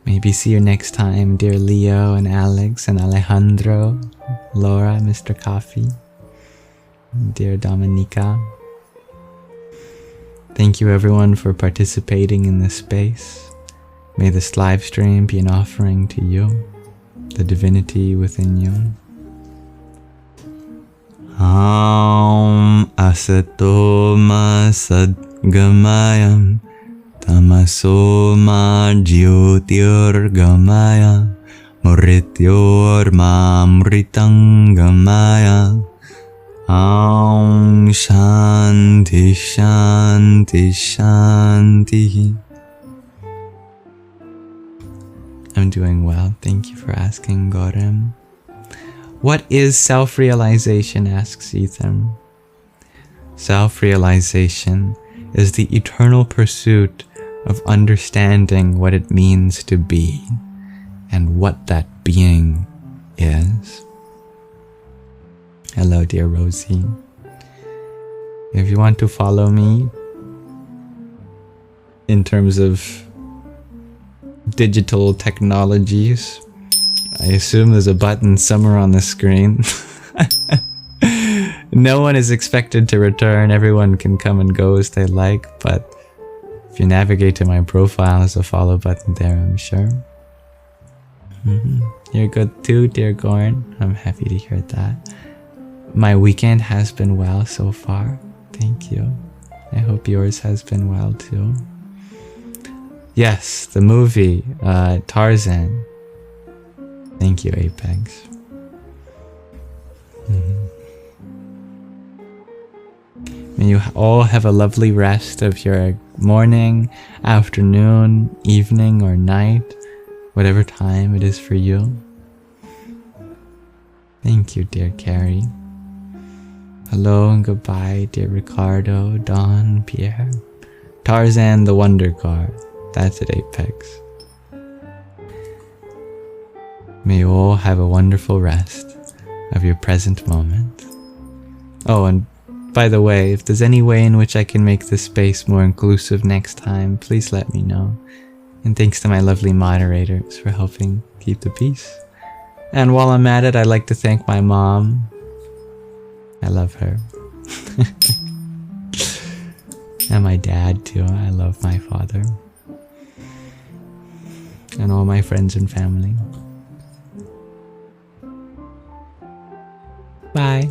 Maybe see you next time, dear Leo and Alex and Alejandro, Laura, Mr. Coffee, dear Dominica. Thank you everyone for participating in this space. May this live stream be an offering to you, the divinity within you. Aum asato ma sadgamayam Tamaso ma jyotirgamaya Mrityor ma mritangamaya Aum Shanti Shanti Shanti. I'm doing well, thank you for asking, Gorem. What is self-realization, asks Ethan. Self-realization is the eternal pursuit of understanding what it means to be and what that being is. Hello, dear Rosie. If you want to follow me in terms of digital technologies, I assume there's a button somewhere on the screen. No one is expected to return. Everyone can come and go as they like, but if you navigate to my profile, there's a follow button there, I'm sure. You're good too, dear Gorn. I'm happy to hear that. My weekend has been well so far. Thank you. I hope yours has been well too. Yes, the movie, Tarzan. Thank you, Apex. May you all have a lovely rest of your morning, afternoon, evening, or night, whatever time it is for you. Thank you, dear Carrie. Hello and goodbye, dear Ricardo, Don, Pierre. Tarzan the Wonder Car. That's at Apex. May you all have a wonderful rest of your present moment. Oh, and by the way, if there's any way in which I can make this space more inclusive next time, please let me know. And thanks to my lovely moderators for helping keep the peace. And while I'm at it, I'd like to thank my mom. I love her. And my dad too. I love my father. And all my friends and family. Bye.